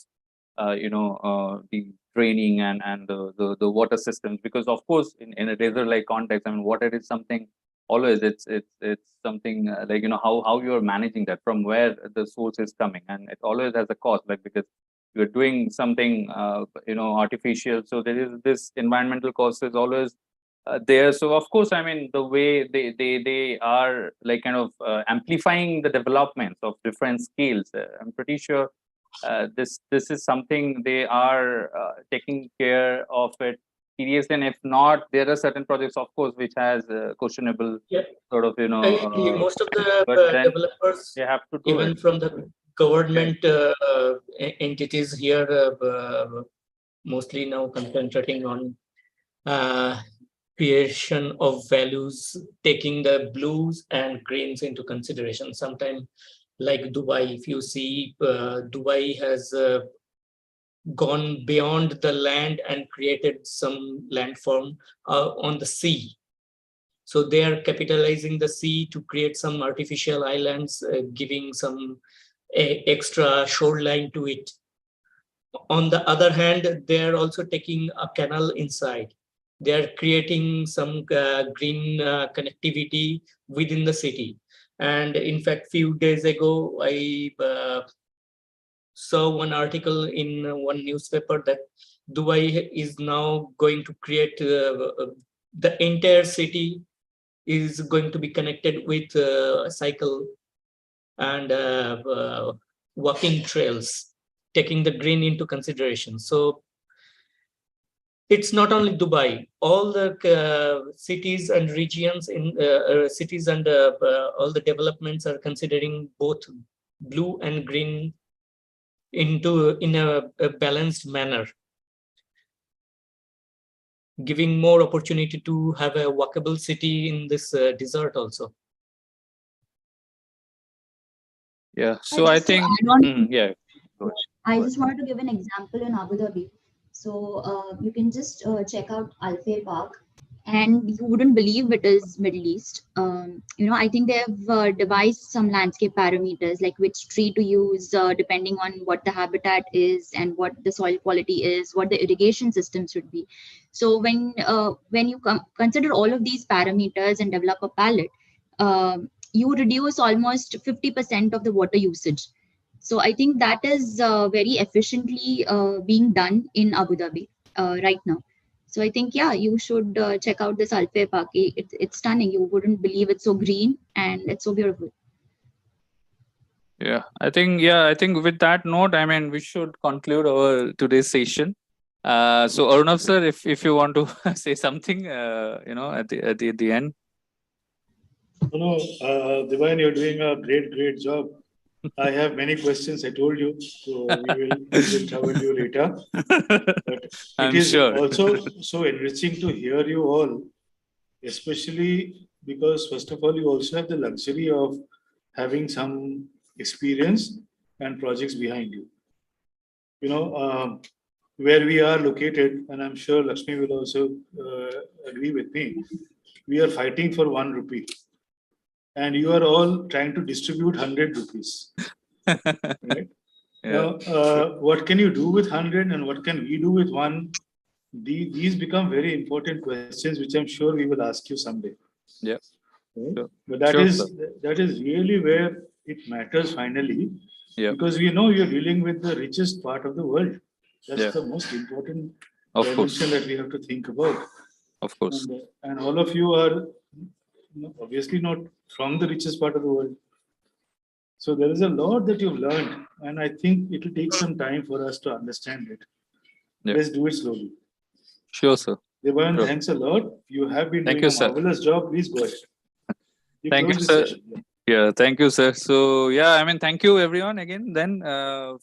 Speaker 2: the draining and the water systems, because of course in a desert like context, I mean, water is something always it's something like how you're managing that, from where the source is coming, and it always has a cost, like because you're doing something artificial, so there is this environmental cost is always there. So of course, I mean, the way they are like kind of amplifying the developments of different scales, I'm pretty sure this is something they are taking care of it serious, and if not, there are certain projects, of course, which has questionable
Speaker 6: Yeah.
Speaker 2: sort of,
Speaker 6: Most of the
Speaker 2: but then
Speaker 6: developers,
Speaker 2: they have to do
Speaker 6: even
Speaker 2: it.
Speaker 6: from the government entities here, mostly now concentrating on creation of values, taking the blues and greens into consideration. Sometimes, like Dubai, if you see, Dubai has gone beyond the land and created some landform on the sea. So they are capitalizing the sea to create some artificial islands, giving some extra shoreline to it. On the other hand, they are also taking a canal inside. They are creating some green connectivity within the city. And in fact, few days ago, I saw one article in one newspaper that Dubai is now going to create the entire city is going to be connected with cycle and walking trails, taking the green into consideration. So it's not only Dubai, all the cities and regions in cities and all the developments are considering both blue and green in a balanced manner, giving more opportunity to have a walkable city in this desert also.
Speaker 2: Yeah. So I
Speaker 7: just to
Speaker 2: think,
Speaker 7: add on,
Speaker 2: yeah.
Speaker 7: I just wanted to give an example in Abu Dhabi. So you can just check out Alfay Park, and you wouldn't believe it is Middle East. I think they have devised some landscape parameters, like which tree to use depending on what the habitat is and what the soil quality is, what the irrigation system should be. So when you consider all of these parameters and develop a palette, you reduce almost 50% of the water usage. So I think that is very efficiently being done in Abu Dhabi right now. So I think, yeah, you should check out this Alfay Park. It's stunning. You wouldn't believe it's so green and it's so beautiful.
Speaker 2: Yeah, I think with that note, I mean, we should conclude our today's session. So Arnav sir, if you want to say something, at the end.
Speaker 1: No, Divine, you're doing a great job. I have many questions, I told you, so we will trouble you later. But
Speaker 2: I'm
Speaker 1: it is
Speaker 2: sure.
Speaker 1: also so enriching to hear you all, especially because, first of all, you also have the luxury of having some experience and projects behind you. Where we are located, and I'm sure Lakshmi will also agree with me, we are fighting for 1 rupee. And you are all trying to distribute 100 rupees. Right?
Speaker 2: Yeah.
Speaker 1: Now, what can you do with 100 and what can we do with 1? These become very important questions, which I'm sure we will ask you someday.
Speaker 2: Yeah.
Speaker 1: Right?
Speaker 2: Sure.
Speaker 1: But that
Speaker 2: Sure,
Speaker 1: is really where it matters finally.
Speaker 2: Yeah.
Speaker 1: Because we know you're dealing with the richest part of the world. That's
Speaker 2: Yeah.
Speaker 1: the most important
Speaker 2: Of course.
Speaker 1: dimension that we have to think about.
Speaker 2: Of course.
Speaker 1: And all of you are obviously not from the richest part of the world. So there is a lot that you've learned, and I think it will take some time for us to understand it.
Speaker 2: Yeah.
Speaker 1: Let's do it slowly.
Speaker 2: Sure, sir.
Speaker 1: Devan,
Speaker 2: Sure.
Speaker 1: thanks a lot. You have been
Speaker 2: Thank
Speaker 1: doing
Speaker 2: you,
Speaker 1: a
Speaker 2: sir.
Speaker 1: marvelous job. Please go ahead.
Speaker 2: Thank
Speaker 1: close
Speaker 2: you,
Speaker 1: this
Speaker 2: sir.
Speaker 1: session. Yeah.
Speaker 2: Yeah, thank you, sir. So, yeah, I mean, thank you everyone again then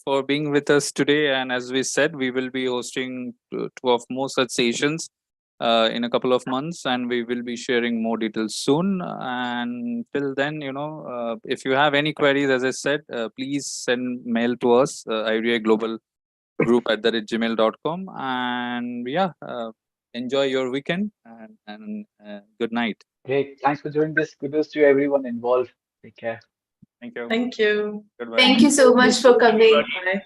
Speaker 2: for being with us today. And as we said, we will be hosting two of more such sessions in a couple of months, and we will be sharing more details soon. And till then, if you have any queries, as I said, please send mail to us, iudaglobalgroup@gmail.com. And yeah, enjoy your weekend and good night.
Speaker 5: Great. Thanks for doing this. Kudos to everyone involved. Take care.
Speaker 2: Thank you.
Speaker 4: Thank you.
Speaker 2: Goodbye.
Speaker 3: Thank you so much for coming.
Speaker 4: Bye.